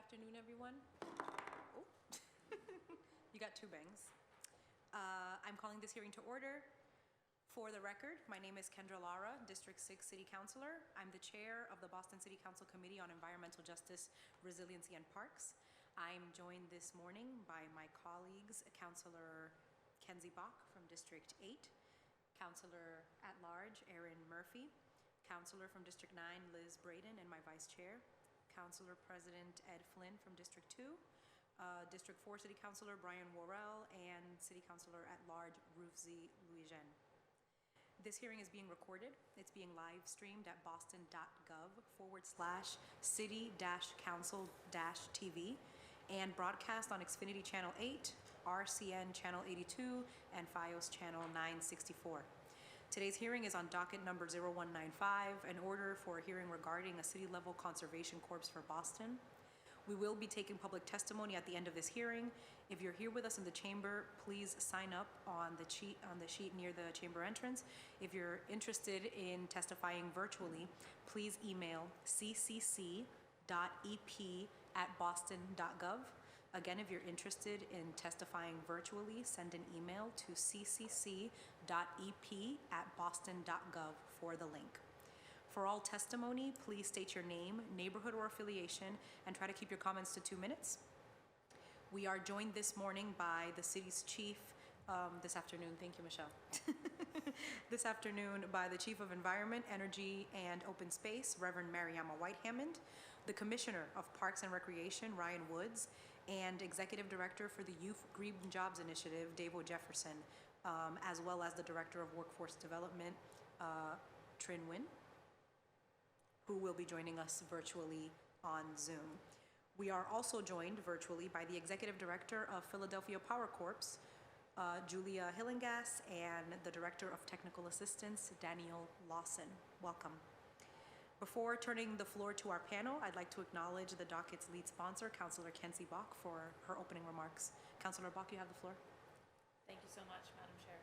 afternoon, everyone. Oh. You got two bangs. I'm calling this hearing to order. For the record, my name is Kendra Lara, District 6 City Councilor. I'm the chair of the Boston City Council Committee on Environmental Justice, Resiliency, and Parks. I'm joined this morning by my colleagues, Councilor Kenzie Bach from District 8, Councilor at Large Erin Murphy, Councilor from District 9 Liz Braden, and my Vice Chair, Councilor President Ed Flynn from District 2, District 4 City Councilor Brian Worrell, and City Councilor at Large Rufzi Louijen. This hearing is being recorded. It's being live streamed at boston.gov/city-council-TV and broadcast on Xfinity Channel 8, RCN Channel 82, and FiOS Channel 964. Today's hearing is on docket number 0195, an order for a hearing regarding a city-level conservation corps for Boston. We will be taking public testimony at the end of this hearing. If you're here with us in the chamber, please sign up on the sheet near the chamber entrance. If you're interested in testifying virtually, please email ccc.ep@boston.gov. Again, if you're interested in testifying virtually, send an email to ccc.ep@boston.gov for the link. For all testimony, please state your name, neighborhood or affiliation, and try to keep your comments to 2 minutes. We are joined this morning by the city's chief, this afternoon, thank you, Michelle. This afternoon by the Chief of Environment, Energy, and Open Space, Reverend Mariama Whitemond, the Commissioner of Parks and Recreation, Ryan Woods, and Executive Director for the Youth Green Jobs Initiative, Davo Jefferson, as well as the Director of Workforce Development, Trin Nguyen, who will be joining us virtually on Zoom. We are also joined virtually by the Executive Director of Philadelphia PowerCorp, Julia Hillengass, and the Director of Technical Assistance, Daniel Lawson. Welcome. Before turning the floor to our panel, I'd like to acknowledge the docket's lead sponsor, Councilor Kenzie Bach, for her opening remarks. Councilor Bach, you have the floor. Thank you so much, Madam Chair.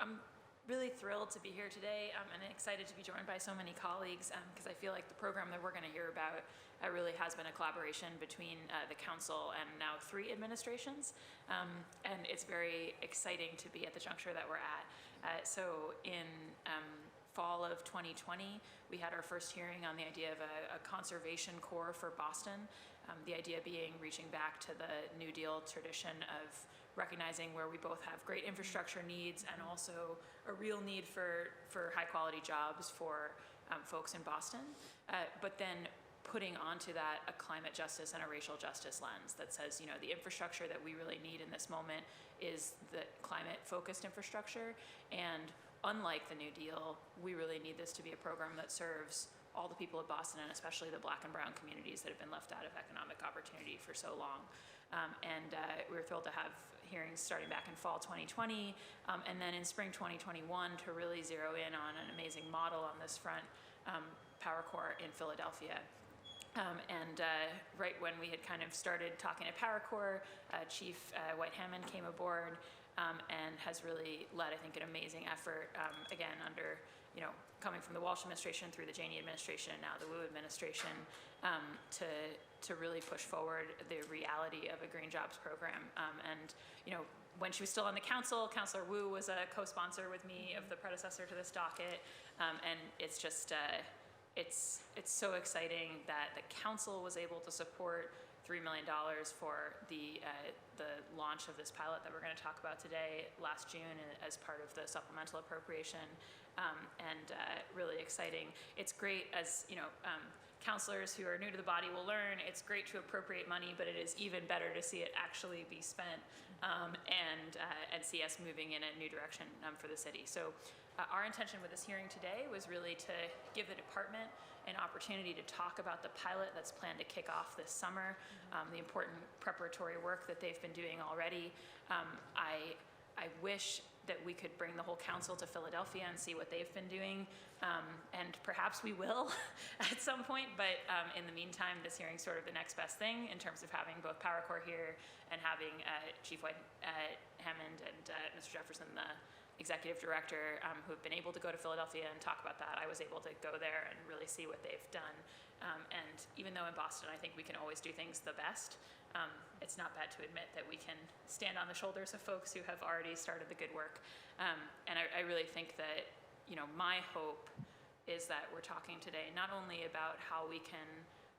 I'm really thrilled to be here today and excited to be joined by so many colleagues because I feel like the program that we're going to hear about really has been a collaboration between the council and now 3 administrations, and it's very exciting to be at the juncture that we're at. So in fall of 2020, we had our first hearing on the idea of a conservation corps for Boston, the idea being reaching back to the New Deal tradition of recognizing where we both have great infrastructure needs and also a real need for high quality jobs for folks in Boston, but then putting onto that a climate justice and a racial justice lens that says, you know, the infrastructure that we really need in this moment is the climate focused infrastructure, and unlike the New Deal, we really need this to be a program that serves all the people of Boston, and especially the Black and brown communities that have been left out of economic opportunity for so long. We were thrilled to have hearings starting back in fall 2020, and then in spring 2021 to really zero in on an amazing model on this front, PowerCore in Philadelphia. Right when we had kind of started talking at PowerCore, Chief Whitemond came aboard and has really led, I think, an amazing effort, again, under, you know, coming from the Walsh administration through the Janey administration and now the Wu administration, to really push forward the reality of a green jobs program. You know, when she was still on the council, Councillor Wu was a co-sponsor with me of the predecessor to this docket, and it's just, it's so exciting that the council was able to support $3 million for the launch of this pilot that we're going to talk about today last June as part of the supplemental appropriation, really exciting. It's great, as you know, councilors who are new to the body will learn, it's great to appropriate money, but it is even better to see it actually be spent and see us moving in a new direction for the city. So our intention with this hearing today was really to give the department an opportunity to talk about the pilot that's planned to kick off this summer, the important preparatory work that they've been doing already. I wish that we could bring the whole council to Philadelphia and see what they've been doing, and perhaps we will at some point, but in the meantime, this hearing's sort of the next best thing in terms of having both PowerCore here and having Chief Hammond and Mr. Jefferson, the executive director who have been able to go to Philadelphia and talk about that. I was able to go there and really see what they've done. And even though in Boston I think we can always do things the best, it's not bad to admit that we can stand on the shoulders of folks who have already started the good work. And I really think that, my hope is that we're talking today not only about how we can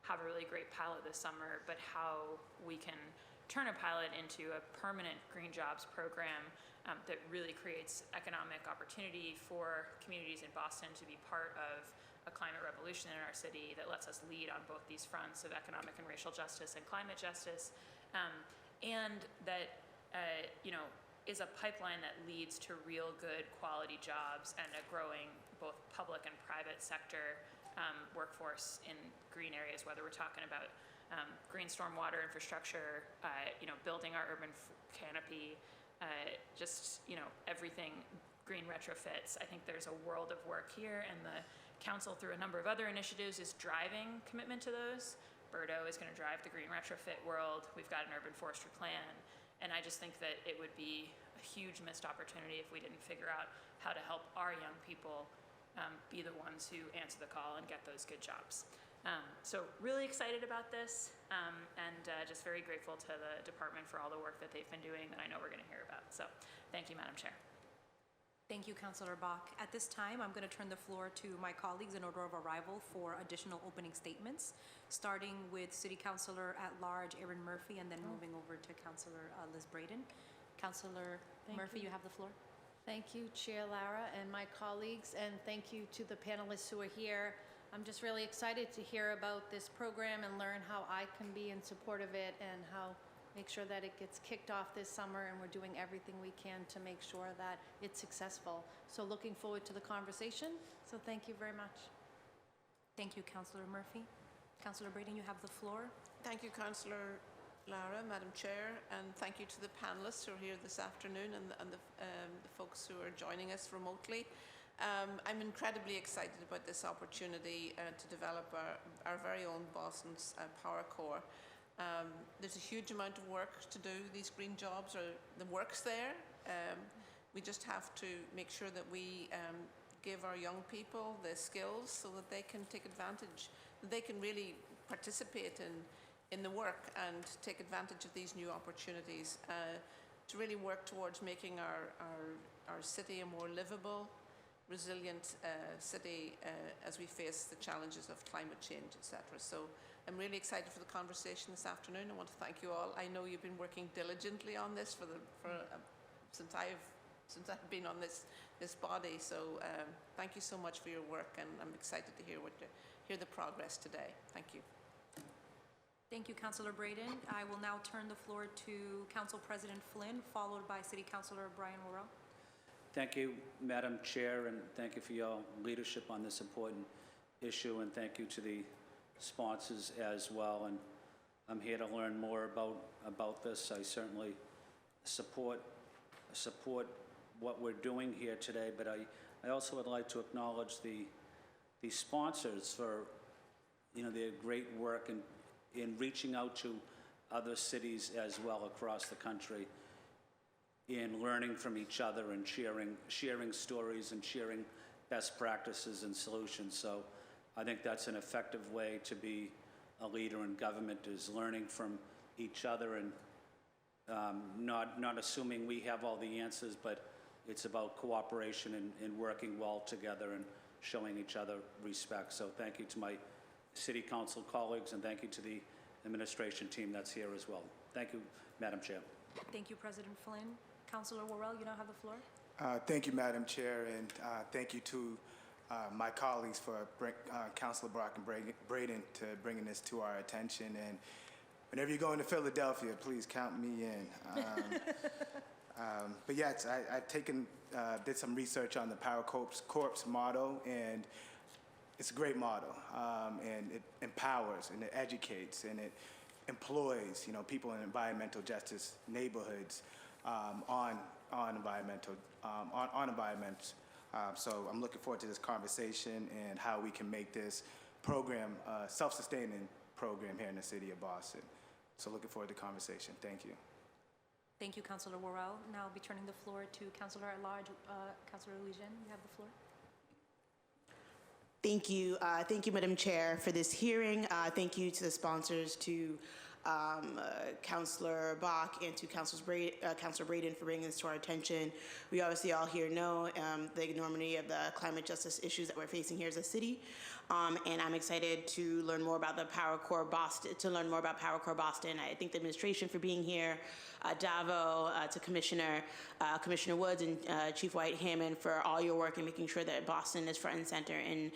have a really great pilot this summer, but how we can turn a pilot into a permanent green jobs program that really creates economic opportunity for communities in Boston to be part of a climate revolution in our city that lets us lead on both these fronts of economic and racial justice and climate justice, and that is a pipeline that leads to real good quality jobs and a growing both public and private sector workforce in green areas, whether we're talking about green stormwater infrastructure, building our urban canopy, everything green retrofits. I think there's a world of work here, and the council, through a number of other initiatives, is driving commitment to those. Birdo is going to drive the green retrofit world. We've got an urban forestry plan. And I just think that it would be a huge missed opportunity if we didn't figure out how to help our young people be the ones who answer the call and get those good jobs. So really excited about this, and just very grateful to the department for all the work that they've been doing that I know we're going to hear about. So thank you, Madam Chair. Thank you, Councillor Bach. At this time, I'm going to turn the floor to my colleagues in order of arrival for additional opening statements, starting with City Councillor at Large Erin Murphy, and then moving over to Councillor Liz Braden. Councillor Murphy, you have the floor. Thank you, Chair Lara and my colleagues, and thank you to the panelists who are here. I'm just really excited to hear about this program and learn how I can be in support of it and how make sure that it gets kicked off this summer, and we're doing everything we can to make sure that it's successful. So looking forward to the conversation. So thank you very much. Thank you, Councillor Murphy. Councillor Braden, you have the floor. Thank you, Councillor Lara, Madam Chair, and thank you to the panelists who are here this afternoon and the folks who are joining us remotely. I'm incredibly excited about this opportunity to develop our very own Boston's PowerCore. There's a huge amount of work to do. These green jobs, the work's there. We just have to make sure that we give our young people the skills so that they can take advantage, that they can really participate in the work and take advantage of these new opportunities to really work towards making our city a more livable, resilient city as we face the challenges of climate change, etc. So I'm really excited for the conversation this afternoon. I want to thank you all. I know you've been working diligently on this since I've been on this body. So thank you so much for your work, and I'm excited to hear the progress today. Thank you. Thank you, Councillor Braden. I will now turn the floor to Council President Flynn, followed by City Councillor Brian Worrell. Thank you, Madam Chair, and thank you for your leadership on this important issue, and thank you to the sponsors as well. And I'm here to learn more about this. I certainly support what we're doing here today, but I also would like to acknowledge the sponsors for their great work in reaching out to other cities as well across the country, in learning from each other and sharing stories and sharing best practices and solutions. So I think that's an effective way to be a leader in government, is learning from each other and not assuming we have all the answers, but it's about cooperation and working well together and showing each other respect. So thank you to my City Council colleagues, and thank you to the administration team that's here as well. Thank you, Madam Chair. Thank you, President Flynn. Councillor Worrell, you now have the floor. Thank you, Madam Chair, and thank you to my colleagues for Councillor Brock and Braden to bringing this to our attention. And whenever you're going to Philadelphia, please count me in. But yes, I've did some research on the PowerCore motto, and it's a great motto, and it empowers and it educates and it employs, people in environmental justice neighborhoods on environment. So I'm looking forward to this conversation and how we can make this program a self-sustaining program here in the city of Boston. So looking forward to the conversation. Thank you. Thank you, Councillor Worrell. Now I'll be turning the floor to Councillor at Large. Councillor Louisian, you have the floor. Thank you. Thank you, Madam Chair, for this hearing. Thank you to the sponsors, to Councillor Bach and to Councillor Braden for bringing this to our attention. We obviously all here know the enormity of the climate justice issues that we're facing here as a city. And I'm excited to learn more about the PowerCore Boston, I thank the administration for being here, Davo, to Commissioner Woods and Chief Whitemond for all your work in making sure that Boston is front and center in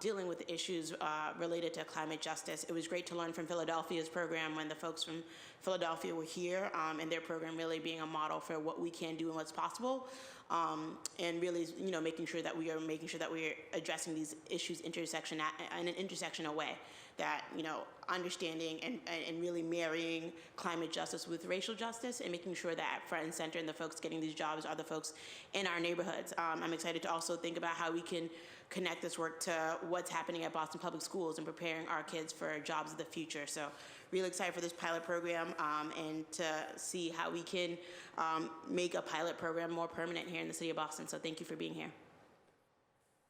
dealing with the issues related to climate justice. It was great to learn from Philadelphia's program when the folks from Philadelphia were here, and their program really being a model for what we can do and what's possible. And really, making sure that we are addressing these issues in an intersectional way. That understanding and really marrying climate justice with racial justice, and making sure that front and center and the folks getting these jobs are the folks in our neighborhoods. I'm excited to also think about how we can connect this work to what's happening at Boston Public Schools and preparing our kids for jobs of the future. So really excited for this pilot program and to see how we can make a pilot program more permanent here in the city of Boston. So thank you for being here.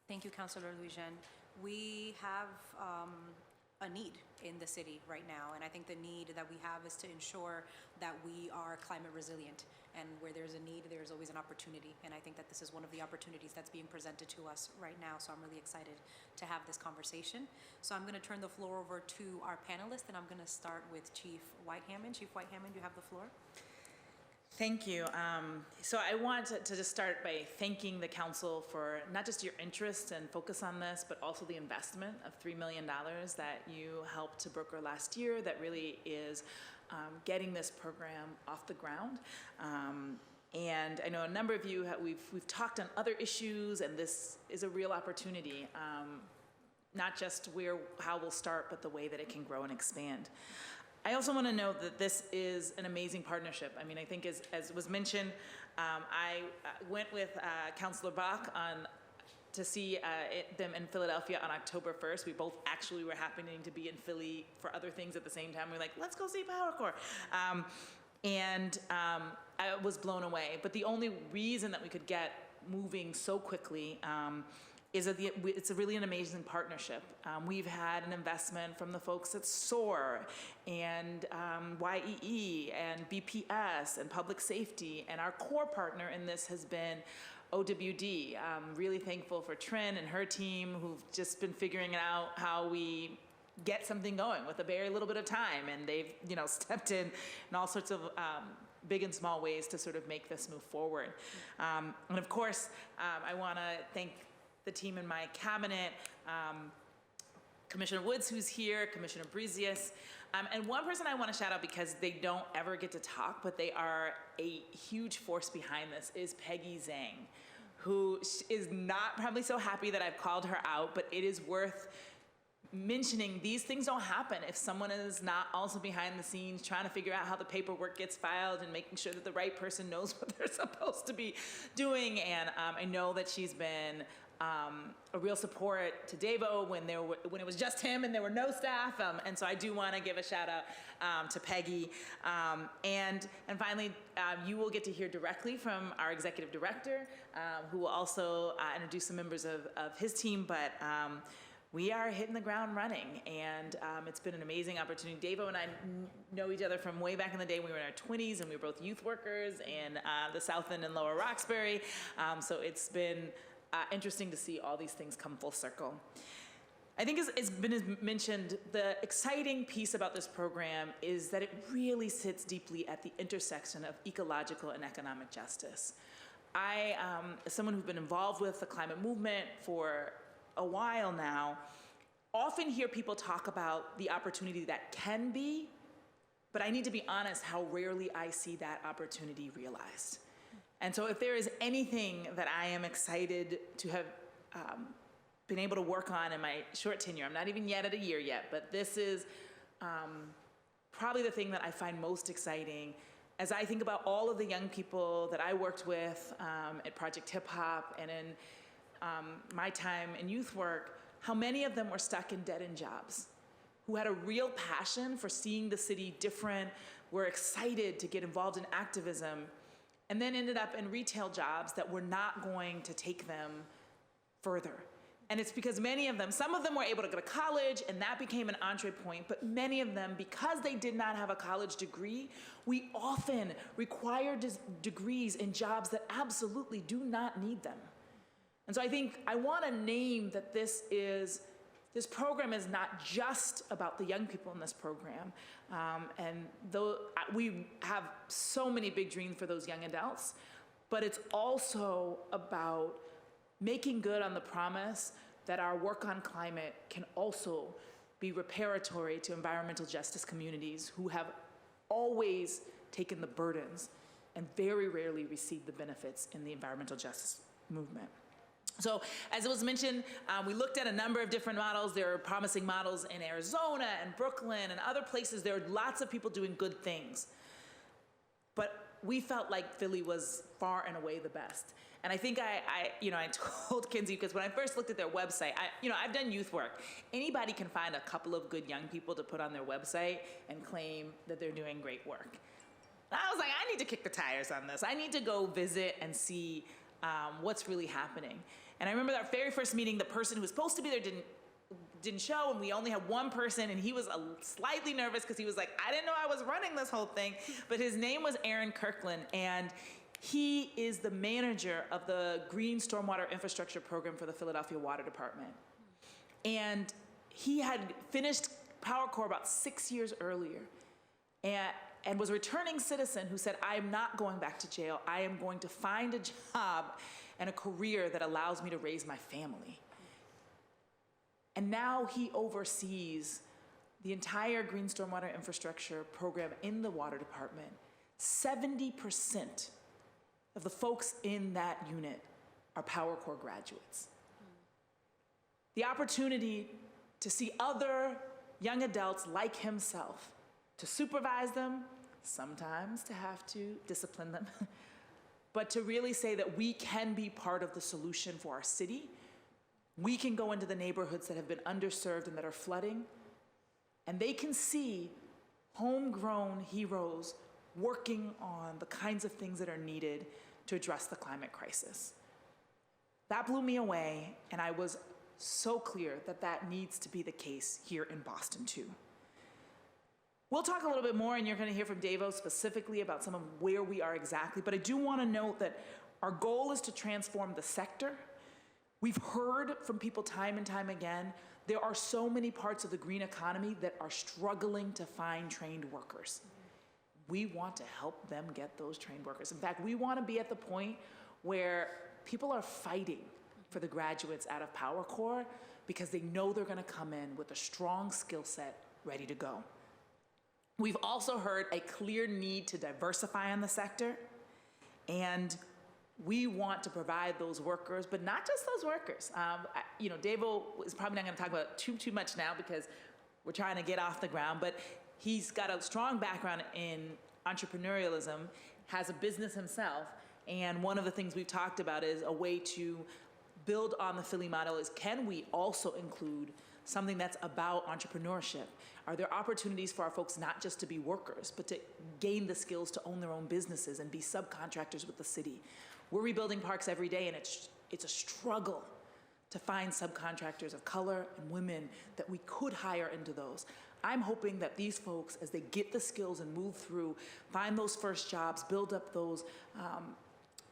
Thank you, Councillor Louisian. We have a need in the city right now, and I think the need that we have is to ensure that we are climate resilient. And where there's a need, there's always an opportunity. And I think that this is one of the opportunities that's being presented to us right now. So I'm really excited to have this conversation. So I'm going to turn the floor over to our panelists, and I'm going to start with Chief Whitemond. Chief Whitemond, you have the floor. Thank you. So I want to just start by thanking the council for not just your interest and focus on this, but also the investment of $3 million that you helped to broker last year that really is getting this program off the ground. And I know a number of you, we've talked on other issues, and this is a real opportunity, not just how we'll start, but the way that it can grow and expand. I also want to note that this is an amazing partnership. I mean, I think as was mentioned, I went with Councillor Bach to see them in Philadelphia on October 1st. We both actually were happening to be in Philly for other things at the same time. We were like, let's go see PowerCore. And I was blown away. But the only reason that we could get moving so quickly is that it's really an amazing partnership. We've had an investment from the folks at SOAR and YEE and BPS and Public Safety, and our core partner in this has been OWD. I'm really thankful for Trin and her team who've just been figuring out how we get something going with a very little bit of time, and they've stepped in all sorts of big and small ways to sort of make this move forward. And of course, I want to thank the team in my cabinet, Commissioner Woods, who's here, Commissioner Brezius, and one person I want to shout out because they don't ever get to talk, but they are a huge force behind this, is Peggy Zhang, who is not probably so happy that I've called her out, but it is worth mentioning. These things don't happen if someone is not also behind the scenes trying to figure out how the paperwork gets filed and making sure that the right person knows what they're supposed to be doing. And I know that she's been a real support to Davo when it was just him and there were no staff, and so I do want to give a shout out to Peggy. And finally, you will get to hear directly from our executive director, who will also introduce some members of his team. But we are hitting the ground running, and it's been an amazing opportunity. Davo and I know each other from way back in the day when we were in our 20s, and we were both youth workers in the South End and Lower Roxbury. So it's been interesting to see all these things come full circle. I think it's been mentioned, the exciting piece about this program is that it really sits deeply at the intersection of ecological and economic justice. I, as someone who's been involved with the climate movement for a while now, often hear people talk about the opportunity that can be, but I need to be honest how rarely I see that opportunity realized. And so if there is anything that I am excited to have been able to work on in my short tenure, I'm not even yet at a year yet, but this is probably the thing that I find most exciting as I think about all of the young people that I worked with at Project Hip Hop and in my time in youth work, how many of them were stuck in dead-end jobs. who had a real passion for seeing the city different, were excited to get involved in activism, and then ended up in retail jobs that were not going to take them further. And it's because many of them, some of them were able to go to college and that became an entree point, but many of them, because they did not have a college degree, we often require degrees in jobs that absolutely do not need them. And so I think I want to name that this program is not just about the young people in this program. And though we have so many big dreams for those young adults, but it's also about making good on the promise that our work on climate can also be reparatory to environmental justice communities who have always taken the burdens and very rarely received the benefits in the environmental justice movement. So as it was mentioned, we looked at a number of different models. There are promising models in Arizona and Brooklyn and other places. There are lots of people doing good things. But we felt like Philly was far and away the best. And I think I told Kinsey, because when I first looked at their website, I've done youth work. Anybody can find a couple of good young people to put on their website and claim that they're doing great work. And I was like, I need to kick the tires on this. I need to go visit and see what's really happening. And I remember our very first meeting, the person who was supposed to be there didn't show, and we only had one person, and he was slightly nervous because he was like, I didn't know I was running this whole thing. But his name was Aaron Kirkland, and he is the manager of the Green Stormwater Infrastructure Program for the Philadelphia Water Department. And he had finished PowerCore about 6 years earlier and was a returning citizen who said, I am not going back to jail. I am going to find a job and a career that allows me to raise my family. And now he oversees the entire Green Stormwater Infrastructure Program in the Water Department. 70% of the folks in that unit are PowerCore graduates. The opportunity to see other young adults like himself, to supervise them, sometimes to have to discipline them, but to really say that we can be part of the solution for our city. We can go into the neighborhoods that have been underserved and that are flooding, and they can see homegrown heroes working on the kinds of things that are needed to address the climate crisis. That blew me away, and I was so clear that that needs to be the case here in Boston too. We'll talk a little bit more, and you're going to hear from Davo specifically about some of where we are exactly, but I do want to note that our goal is to transform the sector. We've heard from people time and time again, there are so many parts of the green economy that are struggling to find trained workers. We want to help them get those trained workers. In fact, we want to be at the point where people are fighting for the graduates out of PowerCore because they know they're going to come in with a strong skill set ready to go. We've also heard a clear need to diversify in the sector, and we want to provide those workers, but not just those workers. Davo is probably not going to talk about too much now because we're trying to get off the ground, but he's got a strong background in entrepreneurialism, has a business himself, and one of the things we've talked about is a way to build on the Philly model is, can we also include something that's about entrepreneurship? Are there opportunities for our folks not just to be workers, but to gain the skills to own their own businesses and be subcontractors with the city? We're rebuilding parks every day, and it's a struggle to find subcontractors of color and women that we could hire into those. I'm hoping that these folks, as they get the skills and move through, find those first jobs, build up those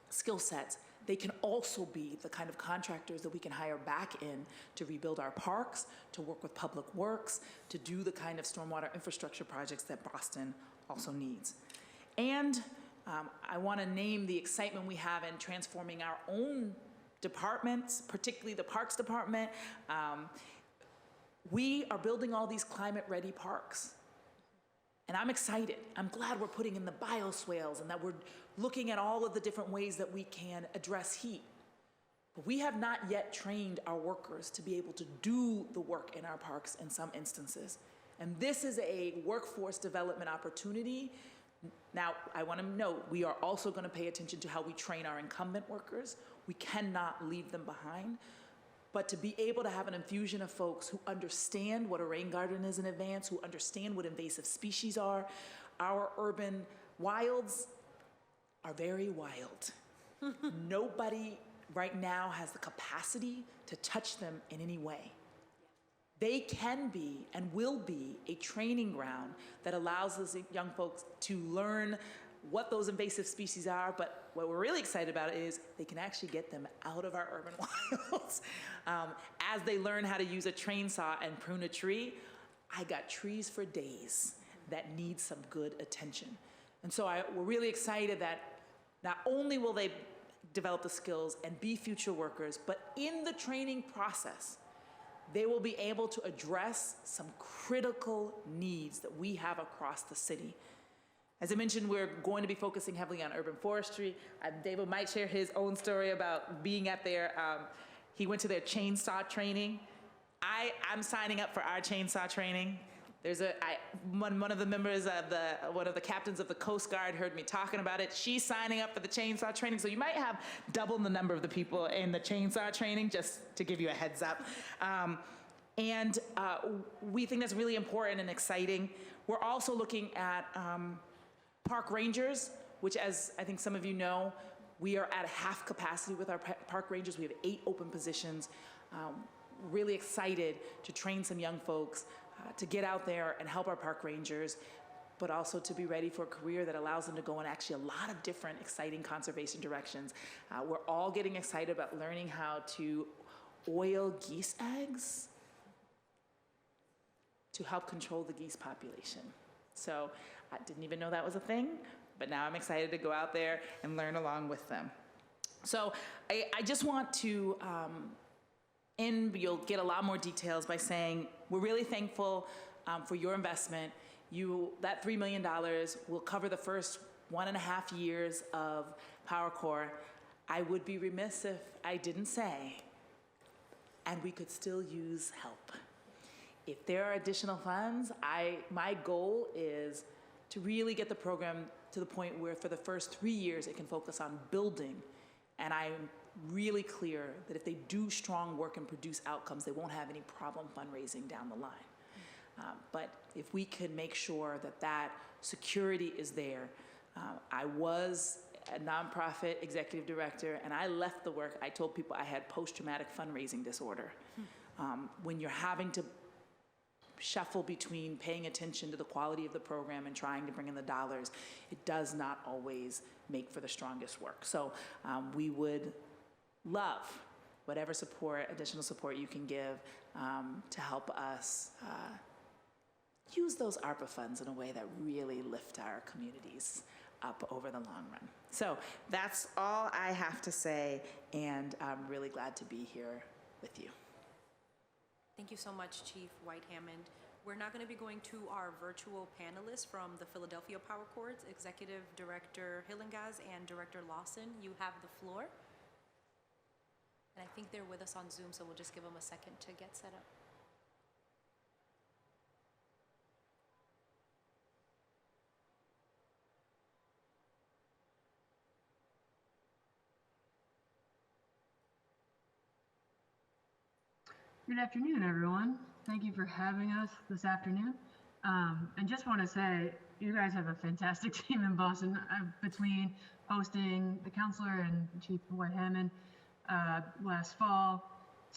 skill sets, they can also be the kind of contractors that we can hire back in to rebuild our parks, to work with public works, to do the kind of stormwater infrastructure projects that Boston also needs. And I want to name the excitement we have in transforming our own departments, particularly the Parks Department. We are building all these climate-ready parks. And I'm excited. I'm glad we're putting in the bioswales and that we're looking at all of the different ways that we can address heat. But we have not yet trained our workers to be able to do the work in our parks in some instances. And this is a workforce development opportunity. Now, I want to note, we are also going to pay attention to how we train our incumbent workers. We cannot leave them behind. but to be able to have an infusion of folks who understand what a rain garden is in advance, who understand what invasive species are. Our urban wilds are very wild. Nobody right now has the capacity to touch them in any way. They can be and will be a training ground that allows those young folks to learn what those invasive species are, but what we're really excited about is they can actually get them out of our urban wilds. As they learn how to use a train saw and prune a tree, I got trees for days that need some good attention. And so we're really excited that not only will they develop the skills and be future workers, but in the training process, they will be able to address some critical needs that we have across the city. As I mentioned, we're going to be focusing heavily on urban forestry. Davo might share his own story about being at their, he went to their chainsaw training. I'm signing up for our chainsaw training. There's one of the members of one of the captains of the Coast Guard heard me talking about it. She's signing up for the chainsaw training. So you might have double the number of the people in the chainsaw training, just to give you a heads up. We think that's really important and exciting. We're also looking at park rangers, which, as I think some of you know, we are at half capacity with our park rangers. We have 8 open positions. Really excited to train some young folks to get out there and help our park rangers, but also to be ready for a career that allows them to go in actually a lot of different exciting conservation directions. We're all getting excited about learning how to oil geese eggs to help control the geese population. So I didn't even know that was a thing, but now I'm excited to go out there and learn along with them. So I just want to you'll get a lot more details by saying we're really thankful for your investment. That $3 million will cover the first 1.5 years of PowerCore. I would be remiss if I didn't say, and we could still use help. If there are additional funds, my goal is to really get the program to the point where for the first 3 years it can focus on building, and I'm really clear that if they do strong work and produce outcomes, they won't have any problem fundraising down the line. But if we could make sure that security is there. I was a nonprofit executive director, and I left the work. I told people I had post-traumatic fundraising disorder. When you're having to shuffle between paying attention to the quality of the program and trying to bring in the dollars, it does not always make for the strongest work. So we would love whatever additional support you can give to help us use those ARPA funds in a way that really lift our communities up over the long run. So that's all I have to say, and I'm really glad to be here with you. Thank you so much, Chief White-Hammond. We're now going to be going to our virtual panelists from the Philadelphia PowerCore, Executive Director Hillengas and Director Lawson. You have the floor. And I think they're with us on Zoom, so we'll just give them a second to get set up. Good afternoon, everyone. Thank you for having us this afternoon. And just want to say, you guys have a fantastic team in Boston between hosting the councilor and Chief White-Hammond last fall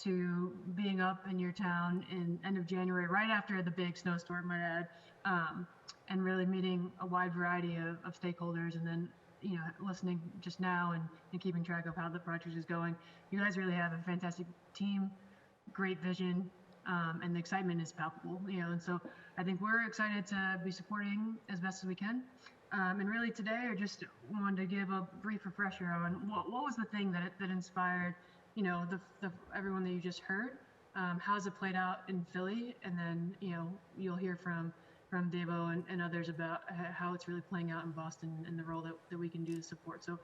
to being up in your town in end of January, right after the big snowstorm, might add, and really meeting a wide variety of stakeholders, and then listening just now and keeping track of how the project is going. You guys really have a fantastic team, great vision, and the excitement is palpable, and so I think we're excited to be supporting as best as we can. And really today, I just wanted to give a brief refresher on what was the thing that inspired, everyone that you just heard. How's it played out in Philly? And then, you'll hear from Davo and others about how it's really playing out in Boston and the role that we can do to support. So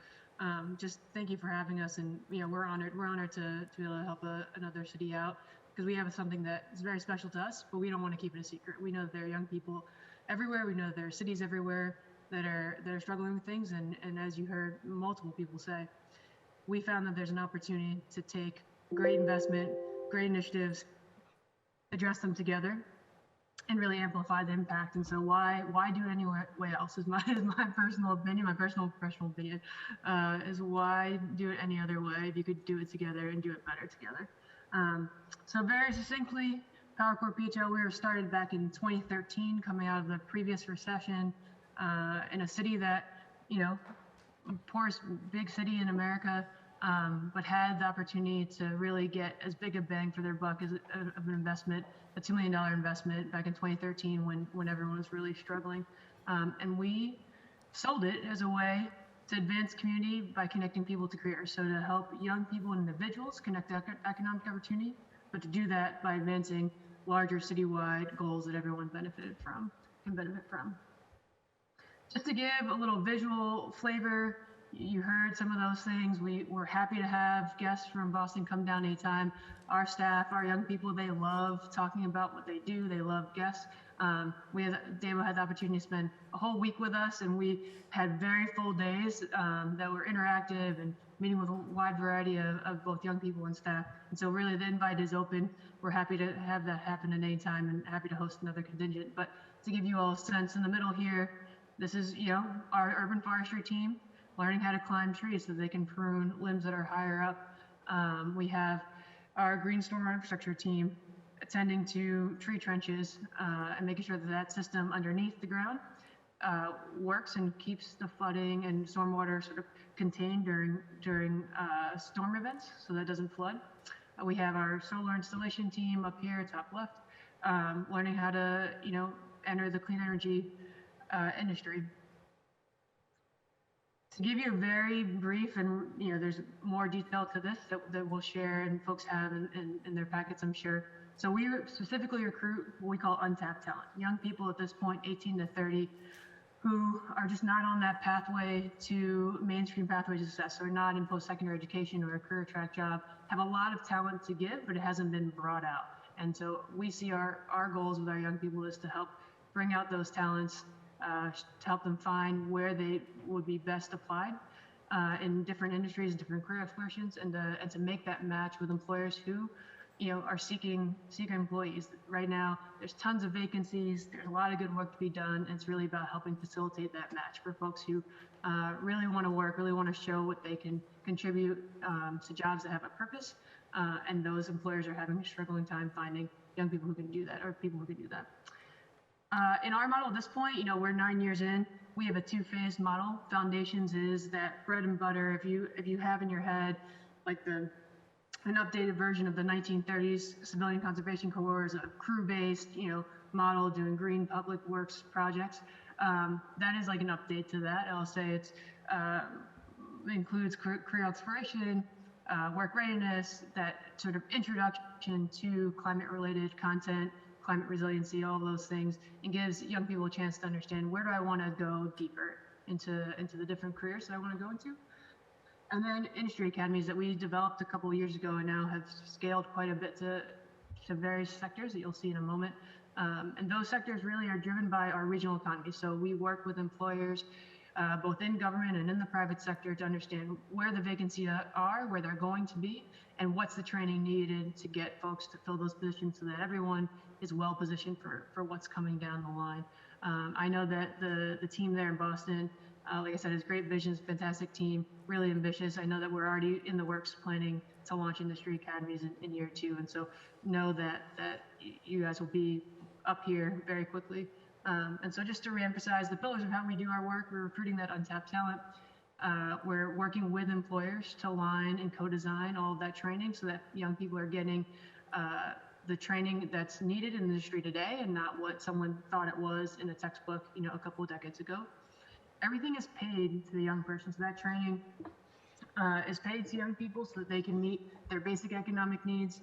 just thank you for having us. And, we're honored to be able to help another city out, because we have something that is very special to us, but we don't want to keep it a secret. We know that there are young people everywhere. We know that there are cities everywhere that are struggling with things. And as you heard multiple people say, we found that there's an opportunity to take great investment, great initiatives, address them together, and really amplify the impact. And so why do it any way else is my personal opinion, my personal professional opinion, is why do it any other way if you could do it together and do it better together. So very succinctly, PowerCore PHL, we were started back in 2013, coming out of the previous recession, in a city that, poorest big city in America, but had the opportunity to really get as big a bang for their buck of an investment, a $2 million investment back in 2013 when everyone was really struggling. And we sold it as a way to advance community by connecting people to careers. So to help young people and individuals connect to economic opportunity, but to do that by advancing larger citywide goals that everyone can benefit from. Just to give a little visual flavor, you heard some of those things. We're happy to have guests from Boston come down anytime. Our staff, our young people, they love talking about what they do. They love guests. Davo had the opportunity to spend a whole week with us, and we had very full days that were interactive and meeting with a wide variety of both young people and staff. And so really the invite is open. We're happy to have that happen at any time and happy to host another contingent. But to give you all a sense, in the middle here, this is, our urban forestry team learning how to climb trees so they can prune limbs that are higher up. We have our green storm infrastructure team attending to tree trenches and making sure that that system underneath the ground works and keeps the flooding and stormwater sort of contained during storm events so that doesn't flood. We have our solar installation team up here, top left, learning how to, enter the clean energy industry. To give you a very brief, and there's more detail to this that we'll share and folks have in their packets, I'm sure. So we specifically recruit what we call untapped talent, young people at this point, 18 to 30, who are just not on that pathway to mainstream pathway to success, or not in post-secondary education or a career track job, have a lot of talent to give, but it hasn't been brought out. And so we see our goals with our young people is to help bring out those talents, to help them find where they would be best applied in different industries, different career aspirations, and to make that match with employers who, are seeking employees. Right now, there's tons of vacancies. There's a lot of good work to be done, and it's really about helping facilitate that match for folks who really want to work, really want to show what they can contribute to jobs that have a purpose, and those employers are having a struggling time finding young people who can do that, or people who can do that. In our model at this point, we're 9 years in. We have a two-phase model. Foundations is that bread and butter. If you have in your head like an updated version of the 1930s Civilian Conservation Corps is a crew-based, model doing green public works projects. That is like an update to that. I'll say it includes career exploration, work readiness, that sort of introduction to climate-related content, climate resiliency, all those things, and gives young people a chance to understand where do I want to go deeper into the different careers that I want to go into. And then industry academies that we developed a couple of years ago and now have scaled quite a bit to various sectors that you'll see in a moment. And those sectors really are driven by our regional economy. So we work with employers both in government and in the private sector to understand where the vacancies are, where they're going to be, and what's the training needed to get folks to fill those positions so that everyone is well positioned for what's coming down the line. I know that the team there in Boston, like I said, has great visions, fantastic team, really ambitious. I know that we're already in the works planning to launch industry academies in year 2. And so know that you guys will be up here very quickly. And so just to reemphasize the pillars of how we do our work, we're recruiting that untapped talent. We're working with employers to align and co-design all of that training so that young people are getting the training that's needed in the industry today and not what someone thought it was in a textbook, a couple of decades ago. Everything is paid to the young person, so that training is paid to young people so that they can meet their basic economic needs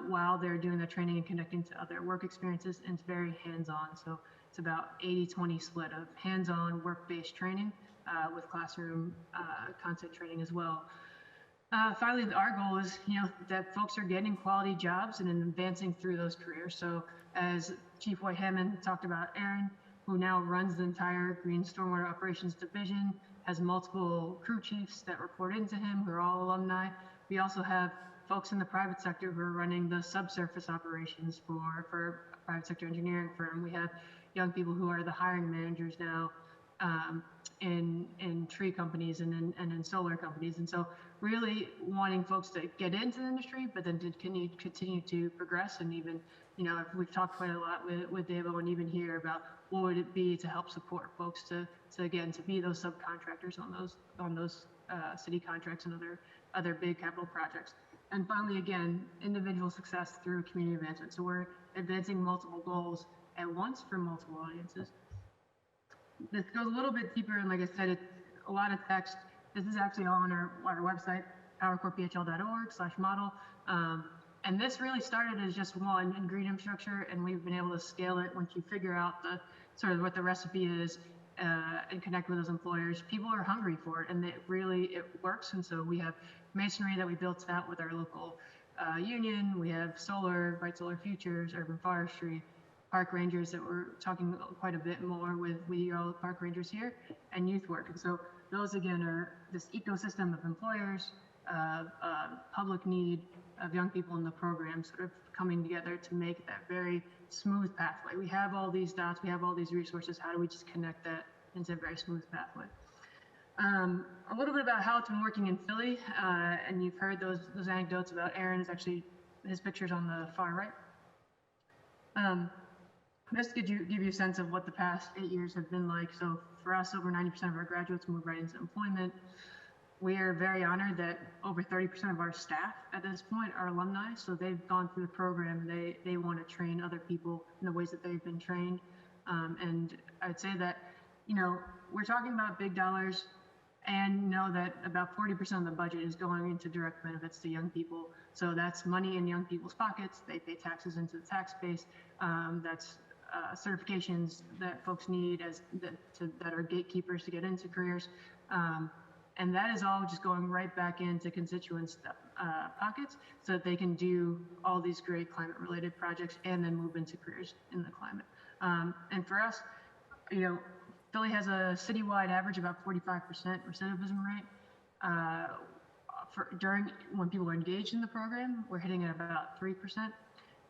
while they're doing their training and connecting to other work experiences, and it's very hands-on. So it's about 80-20 split of hands-on work-based training with classroom content training as well. Finally, our goal is, that folks are getting quality jobs and advancing through those careers. So as Chief Whitemond talked about, Aaron, who now runs the entire Green Stormwater Operations Division, has multiple crew chiefs that report into him, who are all alumni. We also have folks in the private sector who are running the subsurface operations for a private sector engineering firm. We have young people who are the hiring managers now in tree companies and in solar companies. And so really wanting folks to get into the industry, but then to continue to progress. And even, you know, we've talked quite a lot with Davo and even here about what would it be to help support folks to again, to be those subcontractors on those city contracts and other big capital projects. And finally, again, individual success through community advancement. So we're advancing multiple goals at once for multiple audiences. This goes a little bit deeper, and like I said, it's a lot of text. This is actually all on our website, PowerCorePHL.org/model. And this really started as just one ingredient structure, and we've been able to scale it once you figure out the sort of what the recipe is and connect with those employers. People are hungry for it, and it works. And so we have masonry that we built out with our local union. We have solar, Bright Solar Futures, urban forestry, park rangers that we're talking quite a bit more with all the park rangers here, and youth work. And so those again are this ecosystem of employers, public need, of young people in the program sort of coming together to make that very smooth pathway. We have all these dots, we have all these resources. How do we just connect that into a very smooth pathway? A little bit about how it's been working in Philly, and you've heard those anecdotes about Aaron's, actually his picture's on the far right. Just to give you a sense of what the past 8 years have been like. So for us, over 90% of our graduates moved right into employment. We are very honored that over 30% of our staff at this point are alumni. So they've gone through the program. They want to train other people in the ways that they've been trained. And I'd say that, you know, we're talking about big dollars, and know that about 40% of the budget is going into direct benefits to young people. So that's money in young people's pockets. They pay taxes into the tax base. That's certifications that folks need that are gatekeepers to get into careers. And that is all just going right back into constituents' pockets so that they can do all these great climate-related projects and then move into careers in the climate. And for us, you know, Philly has a citywide average about 45% recidivism rate. During when people are engaged in the program, we're hitting at about 3%.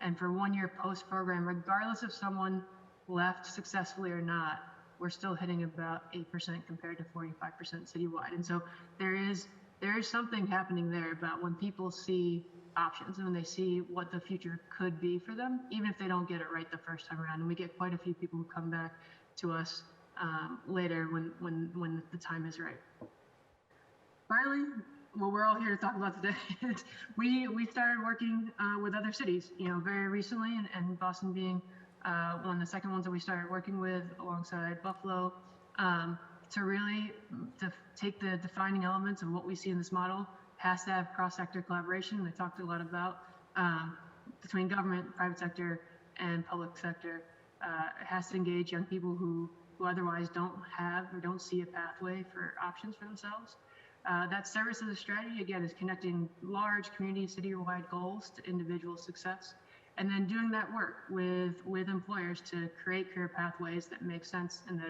And for 1 year post-program, regardless if someone left successfully or not, we're still hitting about 8% compared to 45% citywide. And so there is something happening there about when people see options and when they see what the future could be for them, even if they don't get it right the first time around. And we get quite a few people who come back to us later when the time is right. Finally, what we're all here to talk about today is we started working with other cities, you know, very recently, and Boston being one of the second ones that we started working with alongside Buffalo, to really take the defining elements of what we see in this model. Has to have cross-sector collaboration. We talked a lot about between government, private sector, and public sector. It has to engage young people who otherwise don't have or don't see a pathway for options for themselves. That service as a strategy, again, is connecting large community city-wide goals to individual success, and then doing that work with employers to create career pathways that make sense and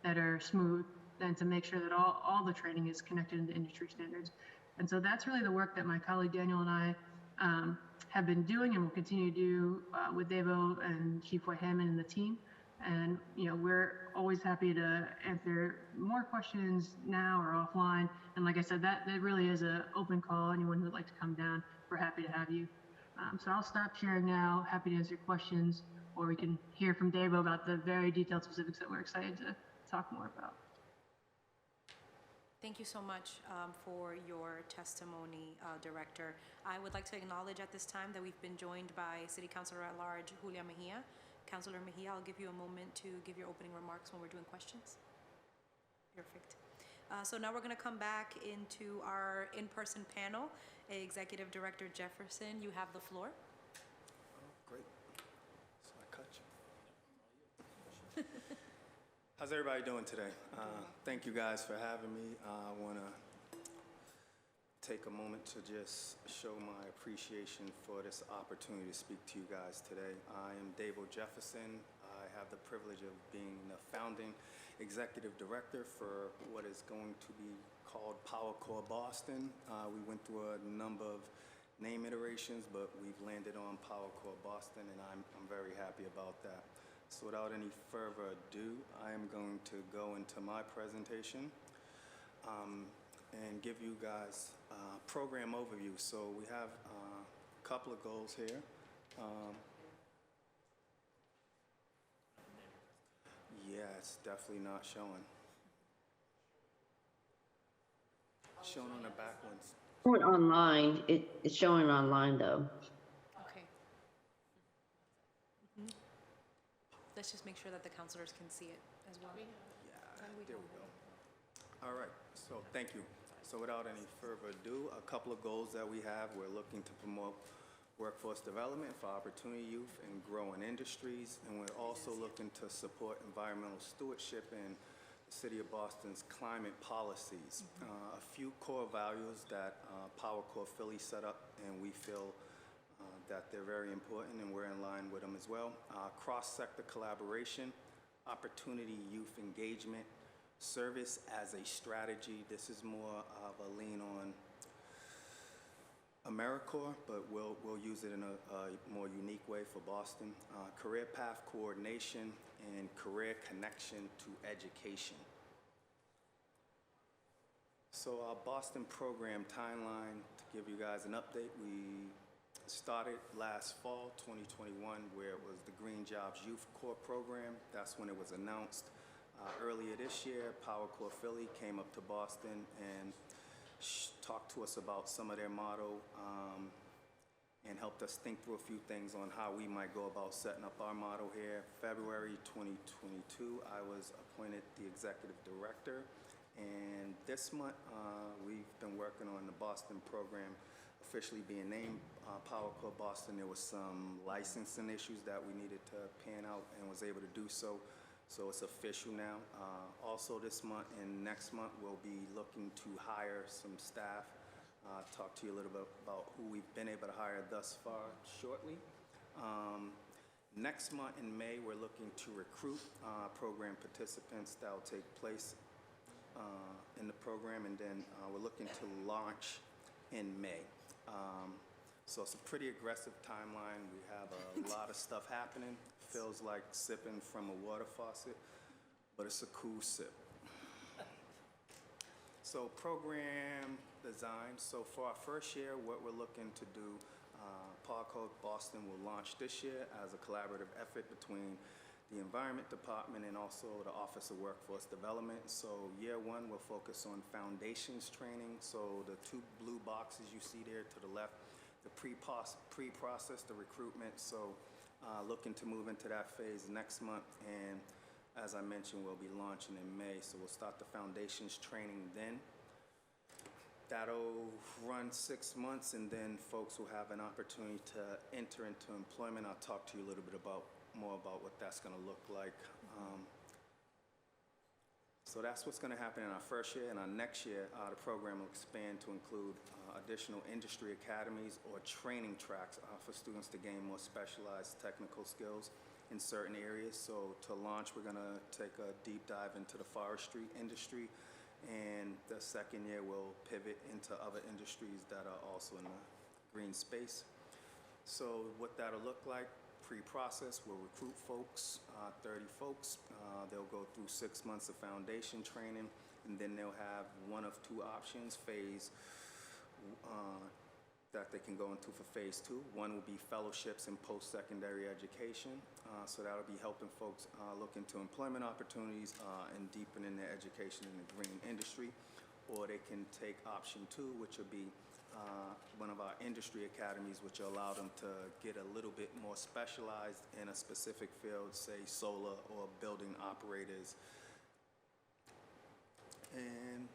that are smooth, and to make sure that all the training is connected into industry standards. And so that's really the work that my colleague Daniel and I have been doing and will continue to do with Davo and Chief Whitemond and the team. And, you know, we're always happy to answer more questions now or offline. And like I said, that really is an open call. Anyone who would like to come down, we're happy to have you. So I'll stop sharing now. Happy to answer questions, or we can hear from Davo about the very detailed specifics that we're excited to talk more about. Thank you so much for your testimony, Director. I would like to acknowledge at this time that we've been joined by City Councilor at Large, Julia Mejia. Councilor Mejia, I'll give you a moment to give your opening remarks when we're doing questions. Perfect. So now we're going to come back into our in-person panel. Executive Director Jefferson, you have the floor. Oh, great. So I cut you. How's everybody doing today? Thank you guys for having me. I want to take a moment to just show my appreciation for this opportunity to speak to you guys today. I am Davo Jefferson. I have the privilege of being the founding executive director for what is going to be called PowerCore Boston. We went through a number of name iterations, but we've landed on PowerCore Boston, and I'm very happy about that. So without any further ado, I am going to go into my presentation and give you guys a program overview. So we have a couple of goals here. Yeah, it's definitely not showing. Shown on the back ones. Showing online, it's showing online though. Okay. Let's just make sure that the counselors can see it as well. Yeah, there we go. All right, so thank you. So without any further ado, a couple of goals that we have. We're looking to promote workforce development for opportunity youth and growing industries, and we're also looking to support environmental stewardship in the City of Boston's climate policies. A few core values that PowerCore Philly set up, and we feel that they're very important, and we're in line with them as well. Cross-sector collaboration, opportunity youth engagement, service as a strategy. This is more of a lean on AmeriCorps, but we'll use it in a more unique way for Boston. Career path coordination and career connection to education. So our Boston program timeline, to give you guys an update, we started last fall, 2021, where it was the Green Jobs Youth Corps program. That's when it was announced. Earlier this year, PowerCore Philly came up to Boston and talked to us about some of their motto and helped us think through a few things on how we might go about setting up our motto here. February 2022, I was appointed the executive director, and this month we've been working on the Boston program officially being named PowerCore Boston. There was some licensing issues that we needed to pan out and was able to do so. So it's official now. Also this month and next month, we'll be looking to hire some staff. Talk to you a little bit about who we've been able to hire thus far shortly. Next month in May, we're looking to recruit program participants that will take place in the program, and then we're looking to launch in May. So it's a pretty aggressive timeline. We have a lot of stuff happening. Feels like sipping from a water faucet, but it's a cool sip. So program design. So for our first year, what we're looking to do, PowerCore Boston will launch this year as a collaborative effort between the Environment Department and also the Office of Workforce Development. So year one, we'll focus on foundations training. So the two blue boxes you see there to the left, the pre-process, the recruitment. So looking to move into that phase next month, and as I mentioned, we'll be launching in May, so we'll start the foundations training then. That'll run 6 months, and then folks will have an opportunity to enter into employment. I'll talk to you a little bit more about what that's going to look like. So that's what's going to happen in our first year. And our next year, the program will expand to include additional industry academies or training tracks for students to gain more specialized technical skills in certain areas. So to launch, we're going to take a deep dive into the forestry industry. And the second year, we'll pivot into other industries that are also in the green space. So what that'll look like, pre-process, we'll recruit folks, 30 folks. They'll go through 6 months of foundation training, and then they'll have one of two options, phase that they can go into for phase 2. One will be fellowships in post-secondary education. So that'll be helping folks look into employment opportunities and deepening their education in the green industry. Or they can take option 2, which will be one of our industry academies, which will allow them to get a little bit more specialized in a specific field, say solar or building operators. And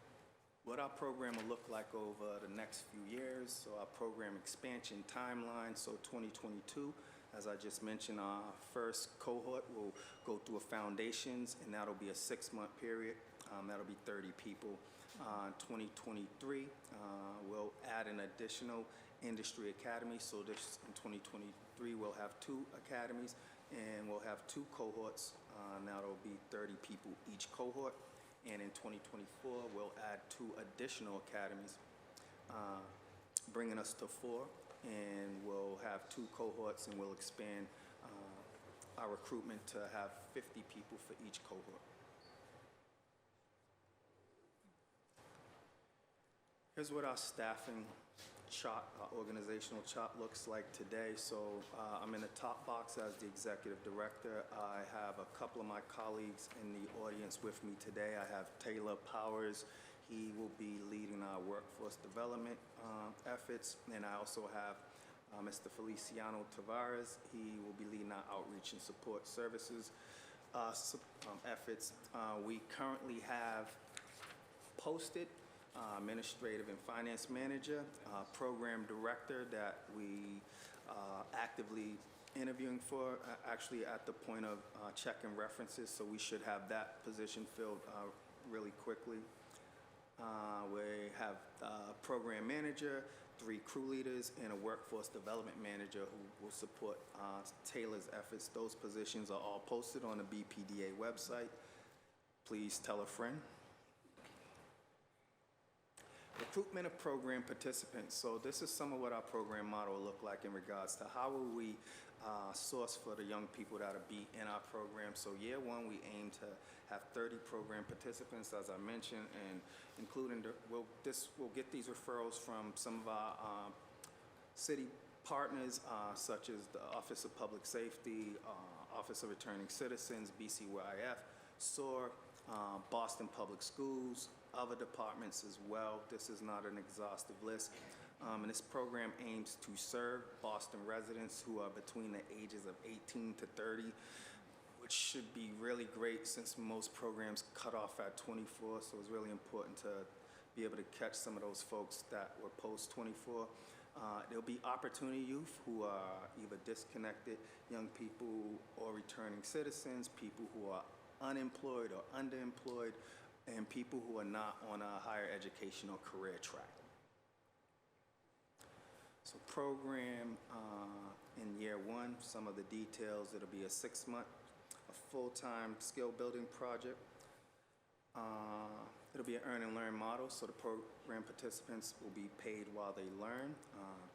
what our program will look like over the next few years. So our program expansion timeline, so 2022, as I just mentioned, our first cohort will go through a foundations, and that'll be a 6-month period. That'll be 30 people. 2023, we'll add an additional industry academy. So this in 2023, we'll have 2 academies, and we'll have 2 cohorts. Now there'll be 30 people each cohort. And in 2024, we'll add 2 additional academies, bringing us to 4. and we'll have 2 cohorts, and we'll expand our recruitment to have 50 people for each cohort. Here's what our staffing chart, our organizational chart looks like today. So I'm in the top box as the executive director. I have a couple of my colleagues in the audience with me today. I have Taylor Powers. He will be leading our workforce development efforts. And I also have Mr. Feliciano Tavares. He will be leading our outreach and support services efforts. We currently have posted administrative and finance manager, program director that we actively interviewing for, actually at the point of checking references, so we should have that position filled really quickly. We have a program manager, 3 crew leaders, and a workforce development manager who will support Taylor's efforts. Those positions are all posted on the BPDA website. Please tell a friend. Recruitment of program participants. So this is some of what our program model will look like in regards to how will we source for the young people that will be in our program. So year 1, we aim to have 30 program participants, as I mentioned, and including we'll get these referrals from some of our city partners, such as the Office of Public Safety, Office of Returning Citizens, BCYF, SOAR, Boston Public Schools, other departments as well. This is not an exhaustive list. And this program aims to serve Boston residents who are between the ages of 18 to 30, which should be really great since most programs cut off at 24. So it's really important to be able to catch some of those folks that were post 24. There'll be opportunity youth who are either disconnected young people or returning citizens, people who are unemployed or underemployed, and people who are not on a higher education or career track. So program in year 1, some of the details, it'll be a 6-month, a full-time skill building project. It'll be an earn and learn model, so the program participants will be paid while they learn.